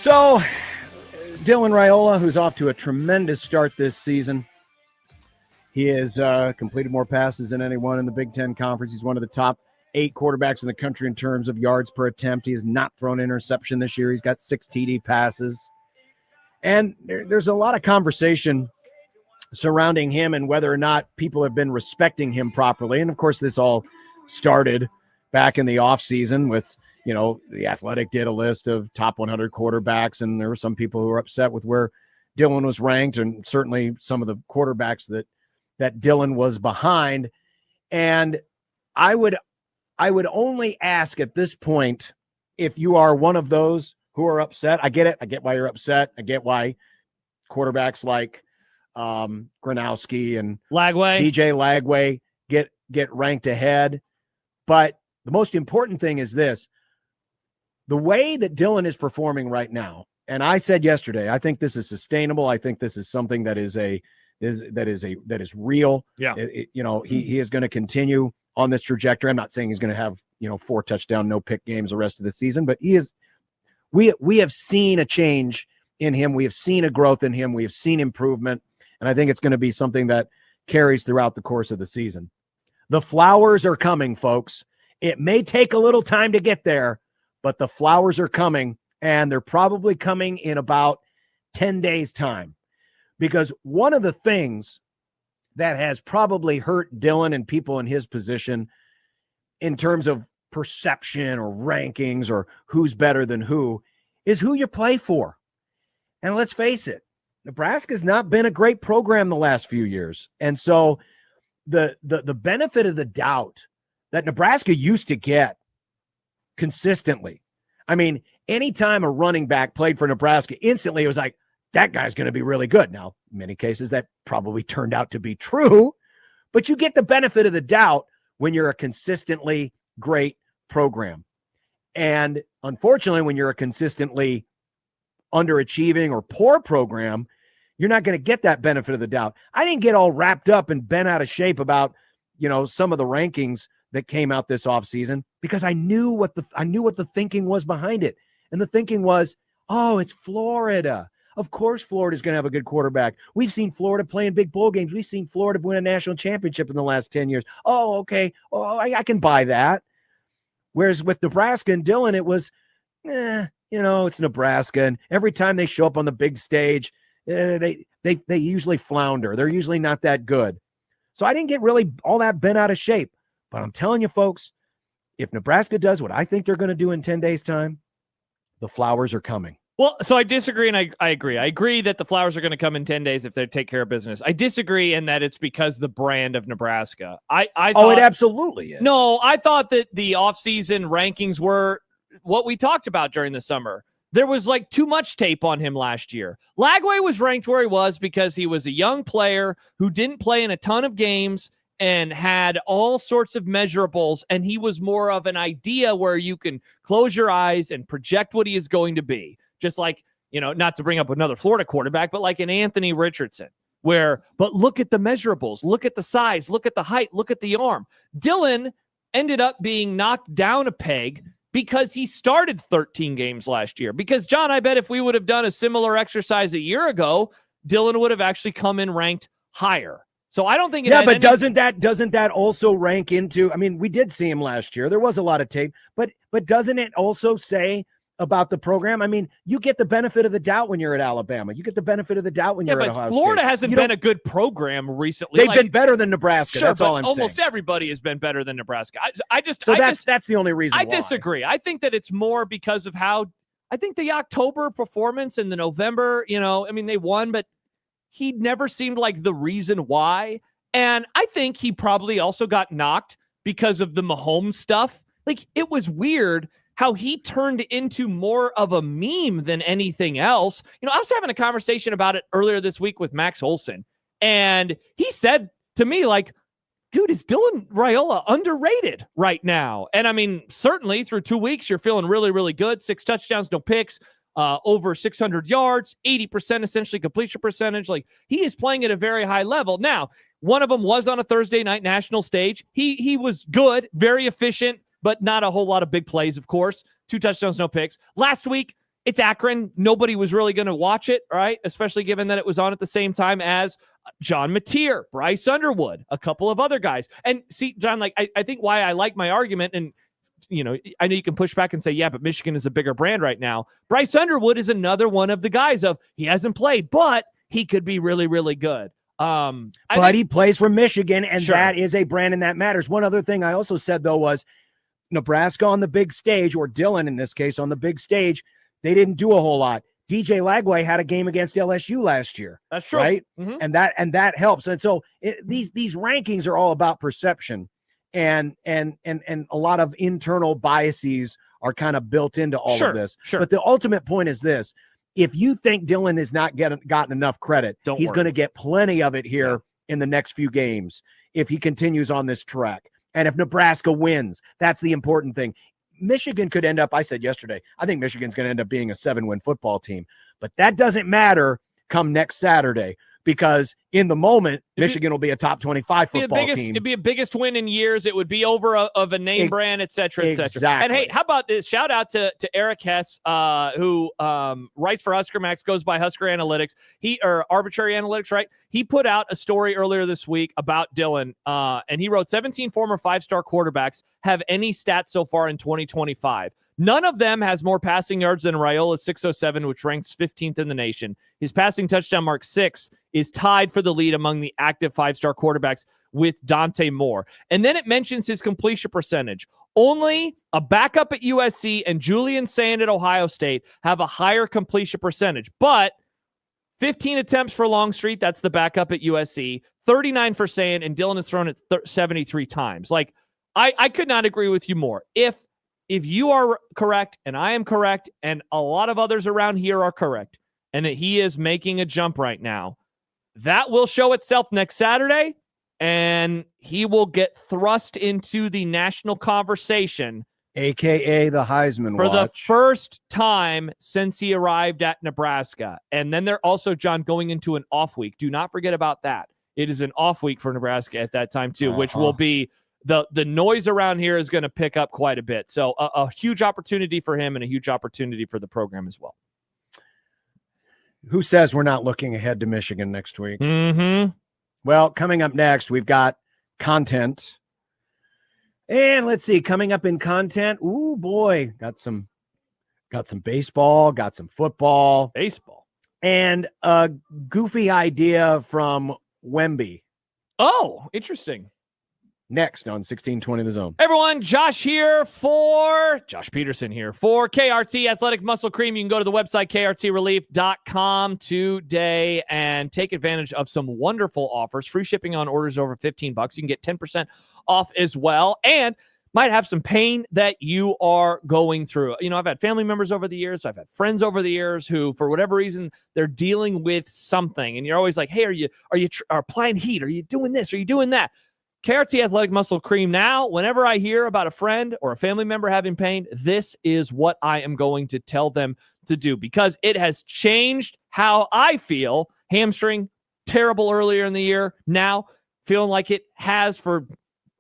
So, Dylan Raiola, who's off to a tremendous start this season. He has completed more passes than anyone in the Big Ten Conference. He's one of the top 8 quarterbacks in the country in terms of yards per attempt. He has not thrown an interception this year. He's got 6 TD passes. And there's a lot of conversation surrounding him and whether or not people have been respecting him properly. And, of course, this all started back in the offseason with, The Athletic did a list of top 100 quarterbacks, and there were some people who were upset with where Dylan was ranked, and certainly some of the quarterbacks that Dylan was behind. And I would only ask at this point, if you are one of those who are upset, I get it. I get why you're upset. I get why quarterbacks like Gronowski and DJ Lagway get ranked ahead. But the most important thing is this: the way that Dylan is performing right now, and I said yesterday, I think this is sustainable. I think this is something that is real. Yeah. He is going to continue on this trajectory. I'm not saying he's going to have 4 touchdown, no pick games the rest of the season, but he is. We have seen a change in him. We have seen a growth in him. We have seen improvement, and I think it's going to be something that carries throughout the course of the season. The flowers are coming, folks. It may take a little time to get there, but the flowers are coming, and they're probably coming in about 10 days' time. Because one of the things that has probably hurt Dylan and people in his position in terms of perception or rankings or who's better than who is who you play for. And let's face it, Nebraska's not been a great program the last few years. And so the benefit of the doubt that Nebraska used to get consistently. I mean, anytime a running back played for Nebraska, instantly it was like, that guy's going to be really good. Now, in many cases, that probably turned out to be true, but you get the benefit of the doubt when you're a consistently great program. And unfortunately, when you're a consistently underachieving or poor program, you're not going to get that benefit of the doubt. I didn't get all wrapped up and bent out of shape about, some of the rankings that came out this offseason because I knew what the thinking was behind it. And the thinking was, oh, it's Florida. Of course, Florida's going to have a good quarterback. We've seen Florida play in big bowl games. We've seen Florida win a national championship in the last 10 years. Oh, okay. Oh, I can buy that. Whereas with Nebraska and Dylan, it was, it's Nebraska. And every time they show up on the big stage, they usually flounder. They're usually not that good. So I didn't get really all that bent out of shape. But I'm telling you, folks, if Nebraska does what I think they're going to do in 10 days' time, the flowers are coming. Well, so I disagree, and I agree. I agree that the flowers are going to come in 10 days if they take care of business. I disagree in that it's because the brand of Nebraska. I thought, it absolutely is. No, I thought that the offseason rankings were what we talked about during the summer. There was like too much tape on him last year. Lagway was ranked where he was because he was a young player who didn't play in a ton of games and had all sorts of measurables, and he was more of an idea where you can close your eyes and project what he is going to be. Just like, not to bring up another Florida quarterback, but like an Anthony Richardson, but look at the measurables, look at the size, look at the height, look at the arm. Dylan ended up being knocked down a peg because he started 13 games last year. Because, John, I bet if we would have done a similar exercise a year ago, Dylan would have actually come in ranked higher. So I don't think but doesn't that also rank into, I mean, we did see him last year. There was a lot of tape, but doesn't it also say about the program? I mean, you get the benefit of the doubt when you're at Alabama. You get the benefit of the doubt when you're at Ohio State. Florida hasn't been a good program recently. They've been better than Nebraska. Sure, that's all I'm saying. Almost everybody has been better than Nebraska. That's the only reason I why. disagree. I think that it's more because of how I think the October performance and the November, they won, but he never seemed like the reason why. And I think he probably also got knocked because of the Mahomes stuff. Like, it was weird how he turned into more of a meme than anything else. I was having a conversation about it earlier this week with Max Olson, and he said to me, like, dude, is Dylan Raiola underrated right now? And I mean, certainly through 2 weeks, you're feeling really, really good. 6 touchdowns, no picks, over 600 yards, 80% essentially completion percentage. Like, he is playing at a very high level. Now, one of them was on a Thursday night national stage. He was good, very efficient, but not a whole lot of big plays, of course. 2 touchdowns, no picks. Last week, It's Akron. Nobody was really going to watch it, right? Especially given that it was on at the same time as John Mateer, Bryce Underwood, a couple of other guys. And see, John, like I think why I like my argument, and I know you can push back and say, yeah, but Michigan is a bigger brand right now. Bryce Underwood is another one of the guys he hasn't played, but he could be really, really good. But he plays for Michigan, and Sure. that is a brand, and that matters. One other thing I also said, though, was Nebraska on the big stage, or Dillon in this case on the big stage, they didn't do a whole lot. DJ Lagway had a game against LSU last year. That's true. Right? Mhm. And that helps. And so these rankings are all about perception, and a lot of internal biases are kind of built into all of this. Sure. But the ultimate point is this. If you think Dillon has not gotten enough credit, he's worry. going to get plenty of it here in the next few games if he continues on this track. And if Nebraska wins, that's the important thing. Michigan could end up, I said yesterday, I think Michigan's going to end up being a 7-win football team. But that doesn't matter come next Saturday, because in the moment, Michigan will be a top 25 football team. It'd be a biggest win in years. It would be over of a name brand, et cetera, et cetera. Exactly. And hey, how about this? Shout out to Eric Hess, who writes for Husker Max, goes by Husker Analytics. Or Arbitrary Analytics, right? He put out a story earlier this week about Dillon, and he wrote 17 former 5-star quarterbacks have any stats so far in 2025. None of them has more passing yards than Raiola's 607, which ranks 15th in the nation. His passing touchdown mark 6 is tied for the lead among the active 5-star quarterbacks with Dante Moore. And then it mentions his completion percentage. Only a backup at USC and Julian Sand at Ohio State have a higher completion percentage. But 15 attempts for Longstreet, that's the backup at USC, 39 for Sand, and Dillon has thrown it 73 times. Like, I could not agree with you more. If you are correct and I am correct and a lot of others around here are correct, and that he is making a jump right now, that will show itself next Saturday, and he will get thrust into the national conversation, AKA the Heisman for the watch. first time since he arrived at Nebraska. And then they're also, John, going into an off week. Do not forget about that. It is an off week for Nebraska at that time too, which will be the noise around here is going to pick up quite a bit. So a huge opportunity for him and a huge opportunity for the program as well. Who says we're not looking ahead to Michigan next week? Mm-hmm. Well, coming up next, we've got content. And let's see, coming up in content, ooh boy, got some baseball, got some football. Baseball. And a goofy idea from Wemby. Oh, interesting. Next on 1620 The Zone. Everyone, Josh Peterson here for KRT Athletic Muscle Cream. You can go to the website, krtrelief.com today and take advantage of some wonderful offers. Free shipping on orders over $15. You can get 10% off as well. And might have some pain that you are going through. I've had family members over the years. I've had friends over the years who, for whatever reason, they're dealing with something. And you're always like, hey, are you applying heat? Are you doing this? Are you doing that? KRT Athletic Muscle Cream. Now, whenever I hear about a friend or a family member having pain, this is what I am going to tell them to do, because it has changed how I feel. Hamstring, terrible earlier in the year. Now, feeling like it has for,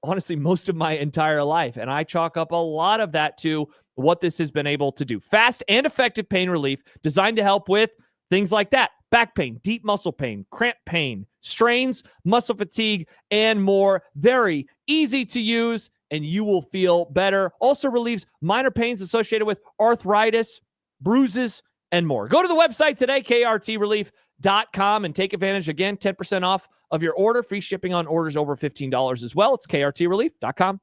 honestly, most of my entire life. And I chalk up a lot of that to what this has been able to do. Fast and effective pain relief designed to help with things like that. Back pain, deep muscle pain, cramp pain, strains, muscle fatigue, and more. Very easy to use, and you will feel better. Also relieves minor pains associated with arthritis, bruises, and more. Go to the website today, krtrelief.com, and take advantage, again, 10% off of your order. Free shipping on orders over $15 as well. It's krtrelief.com.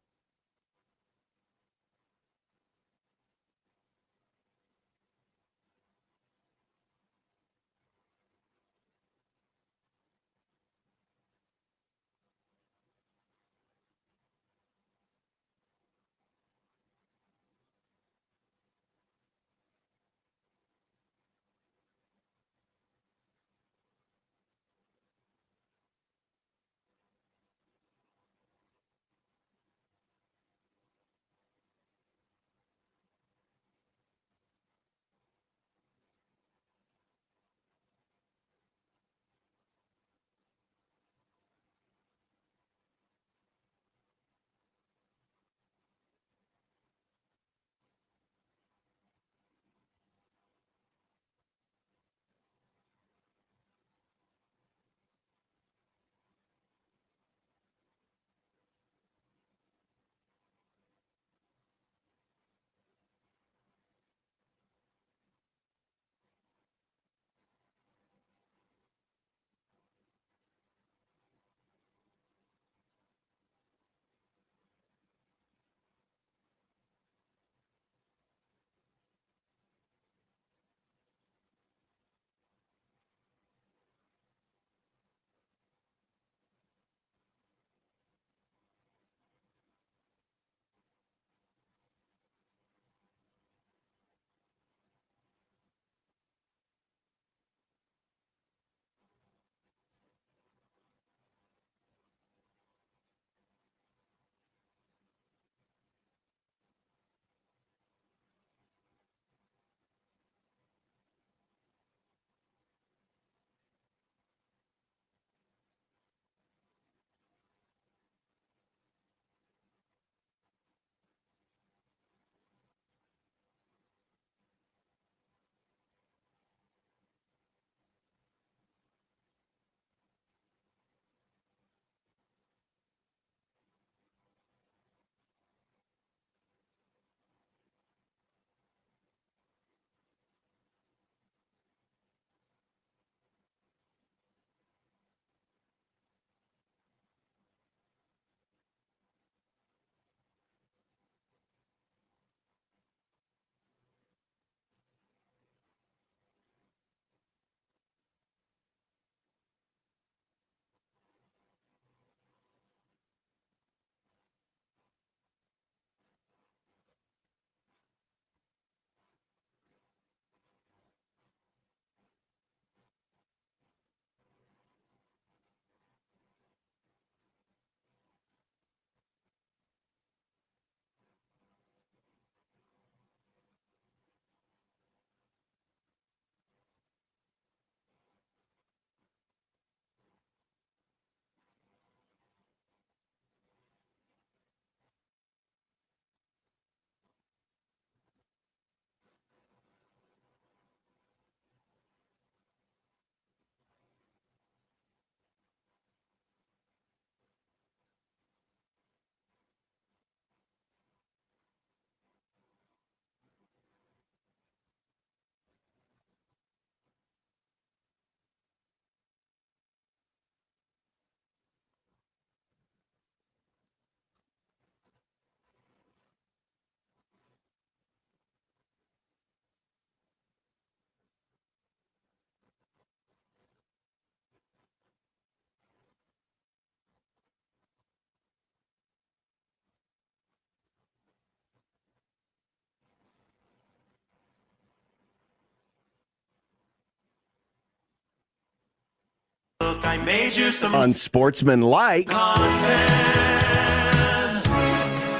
look, I made you some Unsportsmanlike content.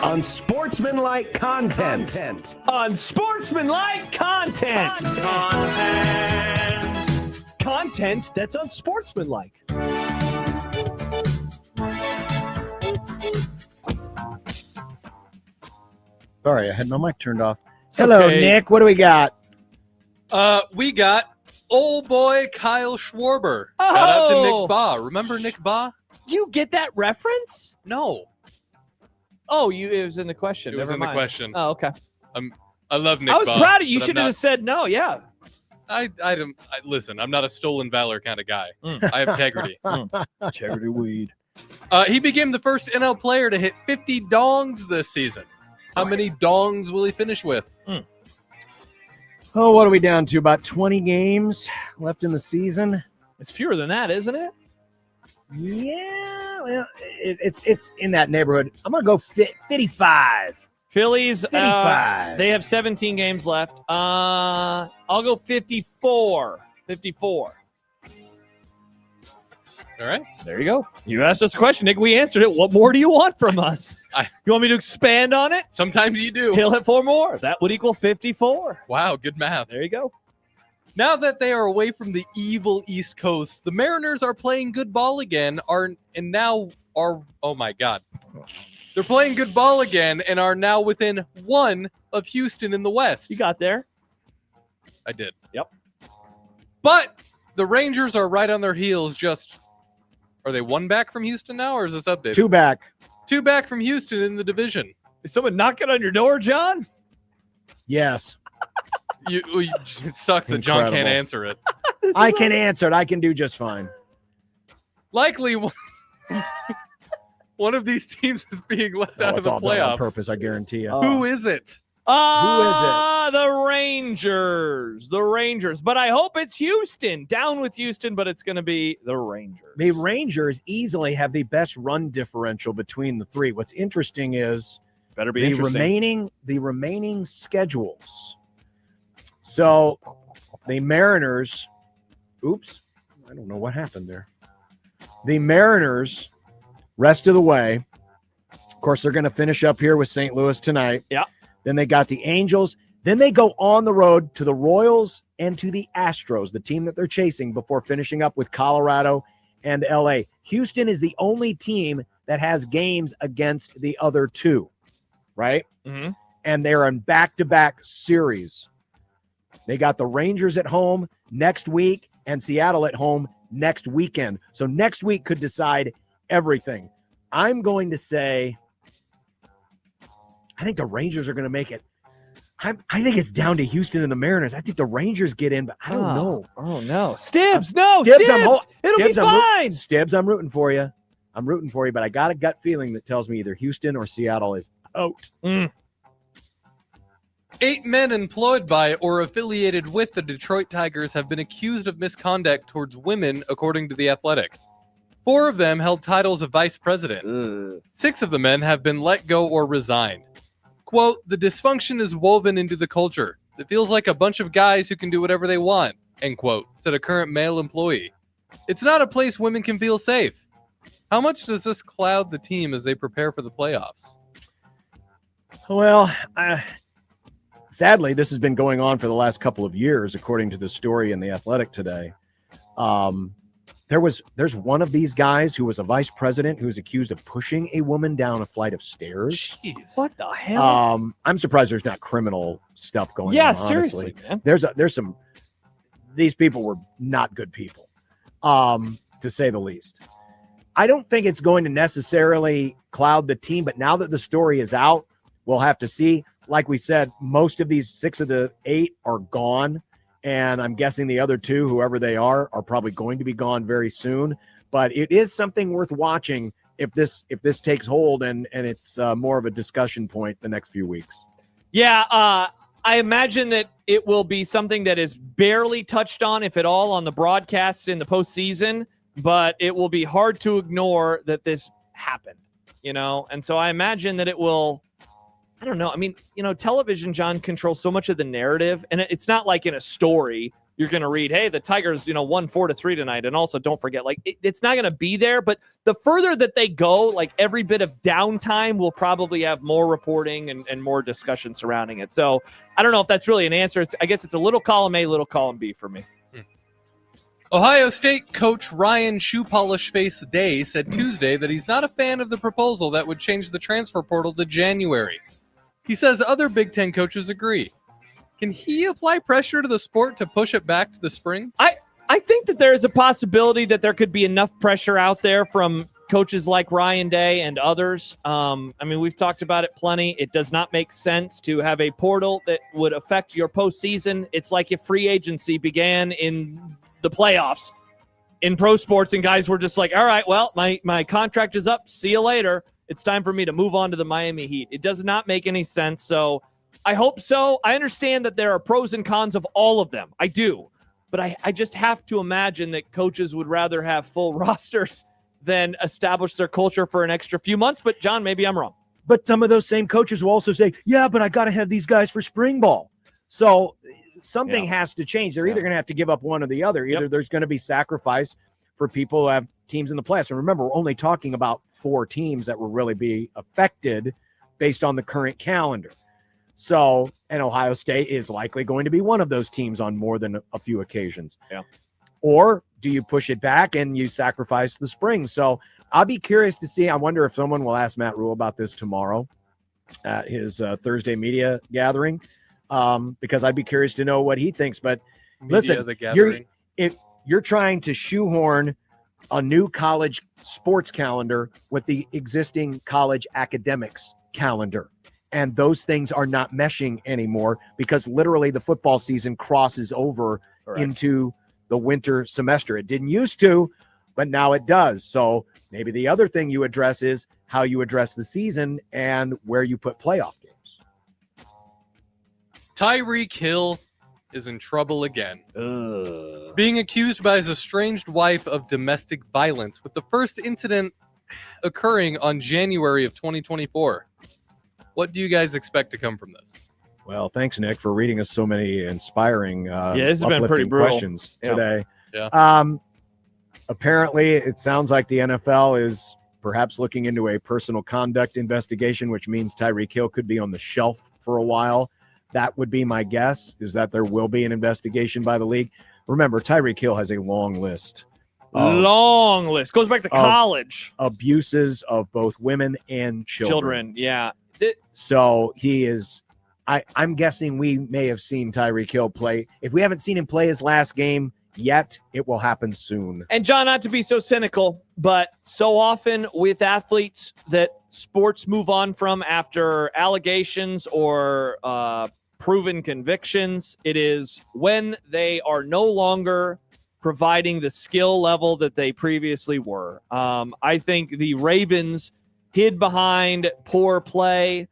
Unsportsmanlike content. Unsportsmanlike content. Content that's unsportsmanlike. Sorry, I had my mic turned off. Hello, okay. Nick. What do we got? We got old boy Kyle Schwarber. Shout out to Nick Baugh. Remember Nick Baugh? Did you get that reference? No. Oh, it was in the question. It was Never in the mind. question. Oh, okay. I love Nick I was Baugh, proud of you. You but I'm should have not- said no. Yeah. I listen, I'm not a stolen valor kind of guy. I have integrity. Integrity weed. He became the first NL player to hit 50 dongs this season. How many dongs will he finish with? Oh, what are we down to? About 20 games left in the season. It's fewer than that, isn't it? Yeah, well, it's in that neighborhood. I'm gonna go 55. Phillies, 55. They have 17 games left. I'll go 54. 54. All right. There you go. You asked us a question, Nick. We answered it. What more do you want from us? You want me to expand on it? Sometimes you do. He'll hit 4 more. That would equal 54. Wow, good math. There you go. Now that they are away from the evil East Coast, the Mariners are playing good ball again. Oh my God. They're playing good ball again and are now within 1 of Houston in the West. You got there. I did. Yep. But the Rangers are right on their heels. Are they 1 back from Houston now, or is this updated? 2 back. 2 back from Houston in the division. Is someone knocking on your door, John? Yes. It sucks that John can't Incredible. answer it. I can answer it. I can do just fine. Likely one of these teams is being left out of It's the all done on playoffs. purpose, I guarantee you. Who is it? The Rangers. The Rangers. But I hope it's Houston. Down with Houston, but it's going to be the Rangers. The Rangers easily have the best run differential between the 3. What's interesting is better be the interesting. remaining schedules. So the Mariners, oops, I don't know what happened there. The Mariners, rest of the way, of course, they're going to finish up here with St. Louis tonight. Yeah. Then they got the Angels. Then they go on the road to the Royals and to the Astros, the team that they're chasing, before finishing up with Colorado and LA. Houston is the only team that has games against the other 2, right? Mm-hmm. And they're in back-to-back series. They got the Rangers at home next week and Seattle at home next weekend. So next week could decide everything. I'm going to say, I think the Rangers are going to make it. I think it's down to Houston and the Mariners. I think the Rangers get in, but I don't know. Oh, no. Stibbs, no. Stibbs. It'll be fine. Stibbs, I'm rooting for you. But I got a gut feeling that tells me either Houston or Seattle is out. 8 men employed by or affiliated with the Detroit Tigers have been accused of misconduct towards women, according to The Athletic. 4 of them held titles of vice president. 6 of the men have been let go or resigned. Quote, the dysfunction is woven into the culture. It feels like a bunch of guys who can do whatever they want, end quote, said a current male employee. It's not a place women can feel safe. How much does this cloud the team as they prepare for the playoffs? Well, sadly, this has been going on for the last couple of years, according to the story in The Athletic today. There's one of these guys who was a vice president who was accused of pushing a woman down a flight of stairs. Jeez. What the hell? I'm surprised there's not criminal stuff going on. Yeah, Honestly, seriously, man. There's some. These people were not good people, to say the least. I don't think it's going to necessarily cloud the team, but now that the story is out, we'll have to see. Like we said, most of these 6 of the 8 are gone. And I'm guessing the other 2, whoever they are probably going to be gone very soon. But it is something worth watching if this takes hold and it's more of a discussion point the next few weeks. Yeah, I imagine that it will be something that is barely touched on, if at all, on the broadcasts in the postseason. But it will be hard to ignore that this happened, And so I imagine that it will. I don't know. I mean, television, John, controls so much of the narrative, and it's not like in a story you're going to read, hey, the Tigers, won 4-3 tonight. And also don't forget, like, it's not going to be there. But the further that they go, like every bit of downtime will probably have more reporting and more discussion surrounding it. So I don't know if that's really an answer. I guess it's a little column A, little column B for me. Ohio State coach Ryan Shoe Polish Face Day said Tuesday that he's not a fan of the proposal that would change the transfer portal to January. He says other Big Ten coaches agree. Can he apply pressure to the sport to push it back to the spring? I think that there is a possibility that there could be enough pressure out there from coaches like Ryan Day and others. We've talked about it plenty. It does not make sense to have a portal that would affect your postseason. It's like if free agency began in the playoffs in pro sports and guys were just like, all right, well, my contract is up. See you later. It's time for me to move on to the Miami Heat. It does not make any sense. So I hope so. I understand that there are pros and cons of all of them. I do. But I just have to imagine that coaches would rather have full rosters than establish their culture for an extra few months. But, John, maybe I'm wrong. But some of those same coaches will also say, yeah, but I got to have these guys for spring ball. So something has to change. They're either going to have to give up one or the other. Either there's going to be sacrifice for people who have teams in the playoffs. And remember, we're only talking about 4 teams that will really be affected based on the current calendar. So, and Ohio State is likely going to be one of those teams on more than a few occasions. Yeah. Or do you push it back and you sacrifice the spring? So I'll be curious to see. I wonder if someone will ask Matt Rule about this tomorrow at his Thursday media gathering, because I'd be curious to know what he thinks. But listen, you're trying to shoehorn a new college sports calendar with the existing college academics calendar. And those things are not meshing anymore because literally the football season crosses over into the winter semester. It didn't used to, but now it does. So maybe the other thing you address is how you address the season and where you put playoff games. Tyreek Hill is in trouble again. Being accused by his estranged wife of domestic violence, with the first incident occurring on January of 2024. What do you guys expect to come from this? Well, thanks, Nick, for reading us so many inspiring, this has been pretty brutal questions today. Yeah. Apparently, it sounds like the NFL is perhaps looking into a personal conduct investigation, which means Tyreek Hill could be on the shelf for a while. That would be my guess, is that there will be an investigation by the league. Remember, Tyreek Hill has a long list. Long list. Goes back to college. Abuses of both women and children. Yeah. So he is, I'm guessing we may have seen Tyreek Hill play. If we haven't seen him play his last game yet, it will happen soon. And John, not to be so cynical, but so often with athletes that sports move on from after allegations or proven convictions, it is when they are no longer providing the skill level that they previously were. I think the Ravens hid behind poor play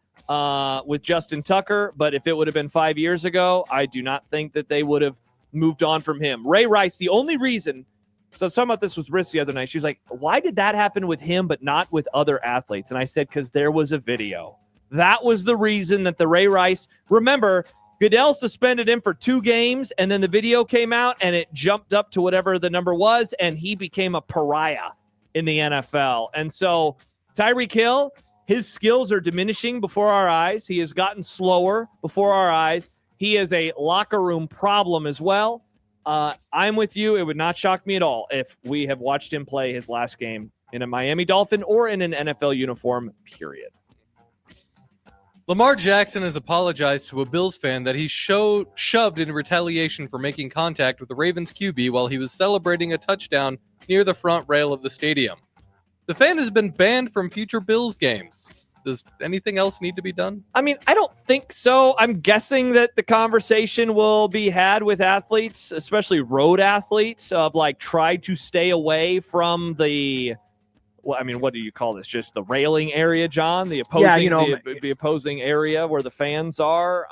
with Justin Tucker, but if it would have been 5 years ago, I do not think that they would have moved on from him. Ray Rice, the only reason, so I was talking about this with Riz the other night, she was like, why did that happen with him but not with other athletes? And I said, because there was a video. That was the reason that the Ray Rice, remember, Goodell suspended him for 2 games, and then the video came out, and it jumped up to whatever the number was, and he became a pariah in the NFL. And so Tyreek Hill, his skills are diminishing before our eyes. He has gotten slower before our eyes. He is a locker room problem as well. I'm with you. It would not shock me at all if we have watched him play his last game in a Miami Dolphin or in an NFL uniform, period. Lamar Jackson has apologized to a Bills fan that he shoved in retaliation for making contact with the Ravens QB while he was celebrating a touchdown near the front rail of the stadium. The fan has been banned from future Bills games. Does anything else need to be done? I mean, I don't think so. I'm guessing that the conversation will be had with athletes, especially road athletes, of like try to stay away from the, well, I mean, what do you call this? Just the railing area, John? The opposing, the opposing area where the fans are.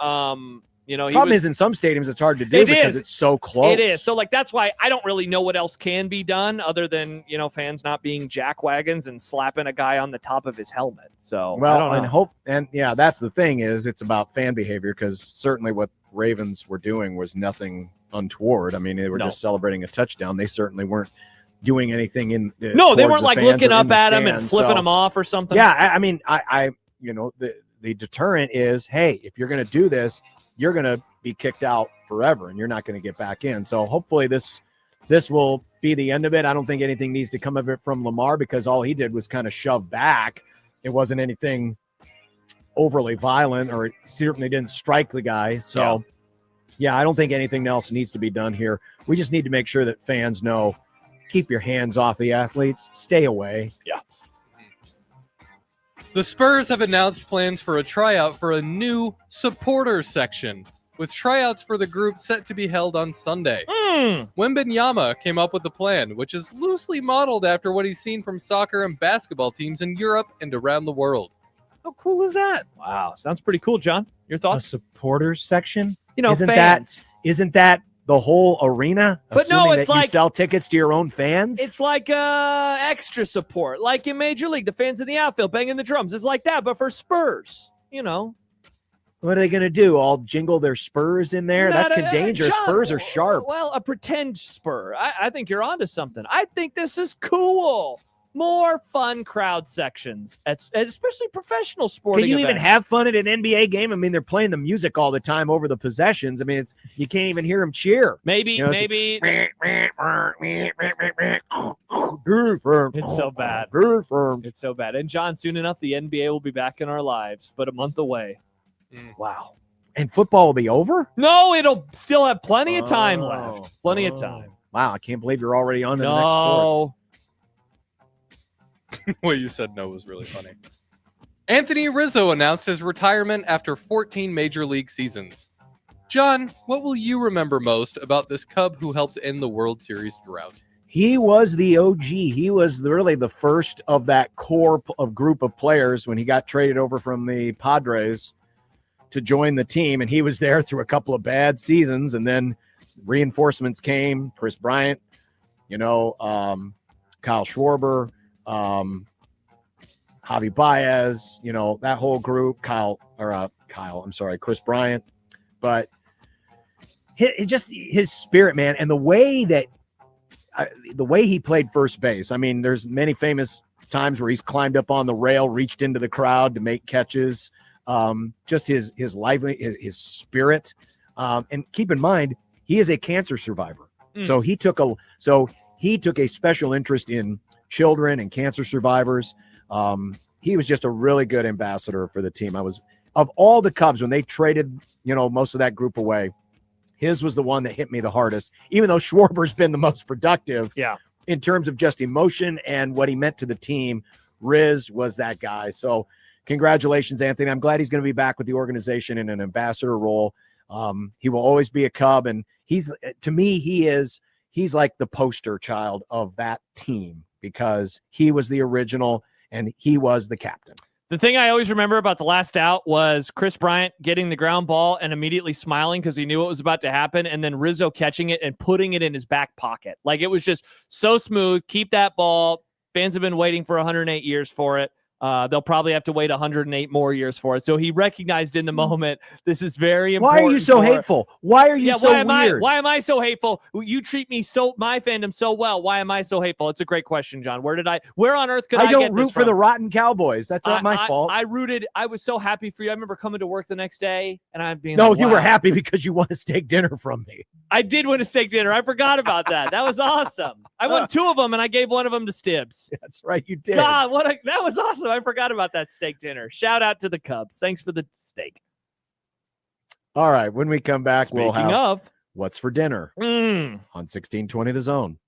Problem is in some stadiums it's hard to do because it's so close. It is. So, like, that's why I don't really know what else can be done other than, fans not being jackwagons and slapping a guy on the top of his helmet. So, I don't know. That's the thing is it's about fan behavior, because certainly what Ravens were doing was nothing untoward. I mean, they were No. just celebrating a touchdown. They certainly weren't doing anything in. No, they towards weren't the like fans looking or in up the at them and stands. flipping So, them off or something. Yeah, I mean, the deterrent is, hey, if you're going to do this, you're going to be kicked out forever, and you're not going to get back in. So hopefully this will be the end of it. I don't think anything needs to come of it from Lamar because all he did was kind of shove back. It wasn't anything overly violent, or it certainly didn't strike the guy. So, yeah, I don't think anything else needs to be done here. We just need to make sure that fans know, keep your hands off the athletes, stay away. Yeah. The Spurs have announced plans for a tryout for a new supporters section, with tryouts for the group set to be held on Sunday. Wembanyama came up with the plan, which is loosely modeled after what he's seen from soccer and basketball teams in Europe and around the world. How cool is that? Wow, sounds pretty cool, John. Your A thoughts? supporters section? You know, isn't fans. that the whole arena? But no, Assuming it's that you like- sell tickets to your own fans. It's like extra support, like in Major League, the fans in the outfield banging the drums. It's like that, but for Spurs, you know. What are they going to do? All jingle their Spurs in there? That's dangerous. John, Spurs are sharp. Well, a pretend Spur. I think you're onto something. I think this is cool. More fun crowd sections, especially professional sporting Can you even events. have fun at an NBA game? I mean, they're playing the music all the time over the possessions. I mean, you can't even hear them cheer. Maybe, You know, maybe. It's so bad. It's so bad. And John, soon enough, the NBA will be back in our lives, but a month away. Wow. And football will be over? No, it'll still have plenty of time left. Plenty of time. Wow, I can't believe you're already on to the next sport. What you said no was really funny. Anthony Rizzo announced his retirement after 14 Major League seasons. John, what will you remember most about this Cub who helped end the World Series drought? He was the OG. He was really the first of that core of group of players when he got traded over from the Padres to join the team. And he was there through a couple of bad seasons. And then reinforcements came. Chris Bryant, Kyle Schwarber, Javi Baez, that whole group, Chris Bryant. But his spirit, man, and the way he played first base. I mean, there's many famous times where he's climbed up on the rail, reached into the crowd to make catches. Just his spirit. And keep in mind, he is a cancer survivor. So he took a special interest in children and cancer survivors. He was just a really good ambassador for the team. Of all the Cubs, when they traded, most of that group away, his was the one that hit me the hardest, even though Schwarber's been the most productive in terms of just emotion and what he meant to the team. Riz was that guy. So congratulations, Anthony. I'm glad he's going to be back with the organization in an ambassador role. He will always be a Cub. And he's like the poster child of that team because he was the original and he was the captain. The thing I always remember about the last out was Chris Bryant getting the ground ball and immediately smiling because he knew what was about to happen, and then Rizzo catching it and putting it in his back pocket. Like, it was just so smooth. Keep that ball. Fans have been waiting for 108 years for it. They'll probably have to wait 108 more years for it. So he recognized in the moment, this is very important. Why are you so hateful? Why are you so weird? Why am I so hateful? You treat me my fandom so well. Why am I so hateful? It's a great question, John. Where on earth could I don't get this root for from? the rotten Cowboys. That's not my fault. I was so happy for you. I remember coming to work the next day and I'm being No, like, you were wow. happy because you won a steak dinner from me. I did win a steak dinner. I forgot about that. That was awesome. I won 2 of them and I gave one of them to Stibbs. That's right, you did. God, that was awesome. I forgot about that steak dinner. Shout out to the Cubs. Thanks for the steak. All right, when we come back, we'll Speaking have of, What's for Dinner on 1620 The Zone.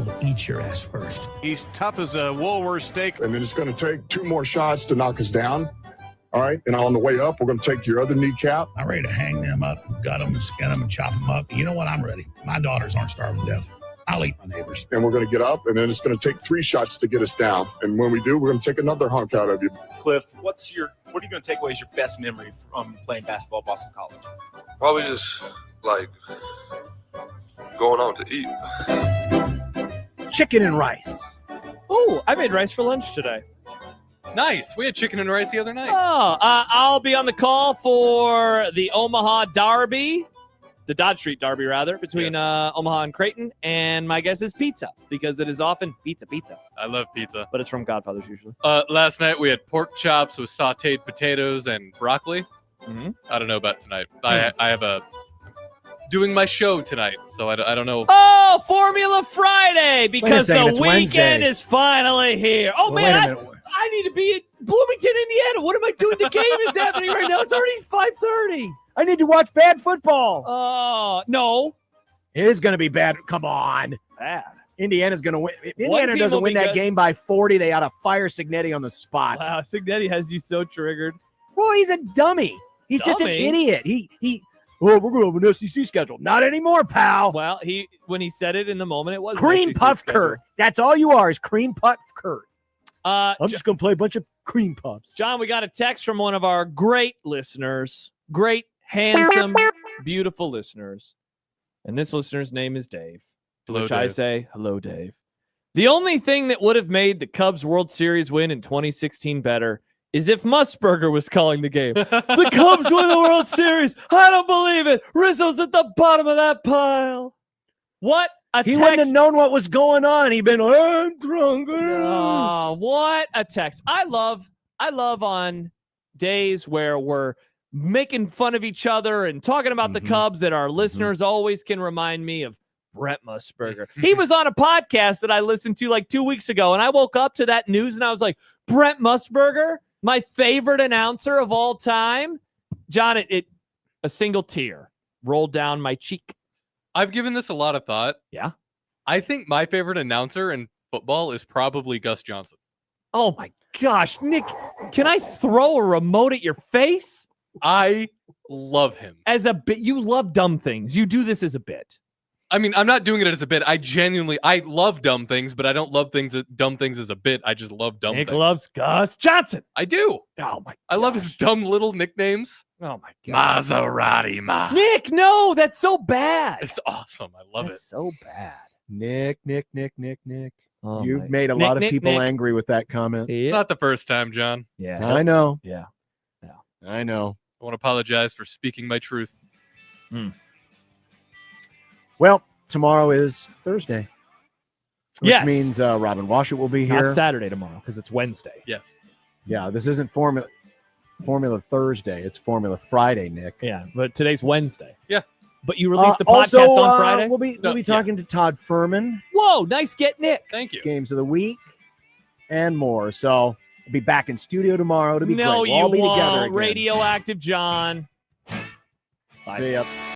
will eat your ass first. He's tough as a Woolworth steak. And then it's going to take 2 more shots to knock us down. All right. And on the way up, we're going to take your other kneecap. I'm ready to hang them up, gut them and skin them and chop them up. You know what? I'm ready. My daughters aren't starving to death. I'll eat my neighbors. And we're going to get up, and then it's going to take 3 shots to get us down. And when we do, we're going to take another hunk out of you. Cliff, what are you going to take away as your best memory from playing basketball at Boston College? Probably just like going out to eat. Chicken and rice. Oh, I made rice for lunch today. Nice. We had chicken and rice the other night. Oh, I'll be on the call for the Omaha Derby, the Dodge Street Derby, rather, between Omaha and Creighton. And my guess is pizza, because it is often pizza. I love pizza. But it's from Godfather's usually. Last night we had pork chops with sauteed potatoes and broccoli. Mm-hmm. I don't know about tonight. I have doing my show tonight, so I don't know. Oh, Formula Friday, because the weekend Wednesday. is finally here. Oh, Well, man, wait a minute. I need to be in Bloomington, Indiana. What am I doing? The game is happening right now. It's already 5:30. I need to watch bad football. Oh, no. It is going to be bad. Come on. Bad. Indiana's going to win. If One Indiana team doesn't will win be that good. game by 40, they ought to fire Cignetti on the spot. Wow, Cignetti has you so triggered. Well, he's a dummy. He's just an Dummy? idiot. We're going to have an SEC schedule. Not anymore, pal. Well, when he said it in the moment, it was an Cream SEC puff schedule. Kurt. That's all you are is cream puff Kurt. I'm Jo- just going to play a bunch of cream puffs. John, we got a text from one of our great listeners, great, handsome, beautiful listeners. And this listener's name is Dave. To Hello, which I Dave. say, hello, Dave. The only thing that would have made the Cubs World Series win in 2016 better is if Musburger was calling the game. The Cubs win the World Series. I don't believe it. Rizzo's at the bottom of that pile. What a He text. wouldn't have known what was going on. He'd been, I'm drunk. Oh, what a text. I love on days where we're making fun of each other and talking about the Cubs that our listeners always can remind me of Brent Musburger. He was on a podcast that I listened to like 2 weeks ago, and I woke up to that news and I was like, Brent Musburger, my favorite announcer of all time. John, it a single tear rolled down my cheek. I've given this a lot of thought. Yeah. I think my favorite announcer in football is probably Gus Johnson. Oh my gosh, Nick, can I throw a remote at your face? I love him. As a bit, you love dumb things. You do this as a bit. I mean, I'm not doing it as a bit. I love dumb things, but I don't love dumb things as a bit. I just love dumb Nick things. loves Gus Johnson. I do. Oh my! I love his dumb little nicknames. Oh my god! Maserati Ma. Nick, no, that's so bad. It's awesome. I love That's it. so bad. Nick. Oh You've my- made a Nick, lot of Nick, people Nick. angry with that comment. It's not the first time, John. Yeah, I know. Yeah. I know. I want to apologize for speaking my truth. Well, tomorrow is Thursday. Which Yes. means Robin Washut will be here. Not Saturday tomorrow because it's Wednesday. Yes. Yeah, this isn't Formula Thursday. It's Formula Friday, Nick. Yeah, but today's Wednesday. Yeah. But you released the also, podcast on Friday? We'll be talking to Todd Furman. Whoa, nice get, Nick. Thank you. Games of the week and more. So I'll be back in studio tomorrow. It'll be No, great. We'll you all be together won't. again. Radioactive John. See ya.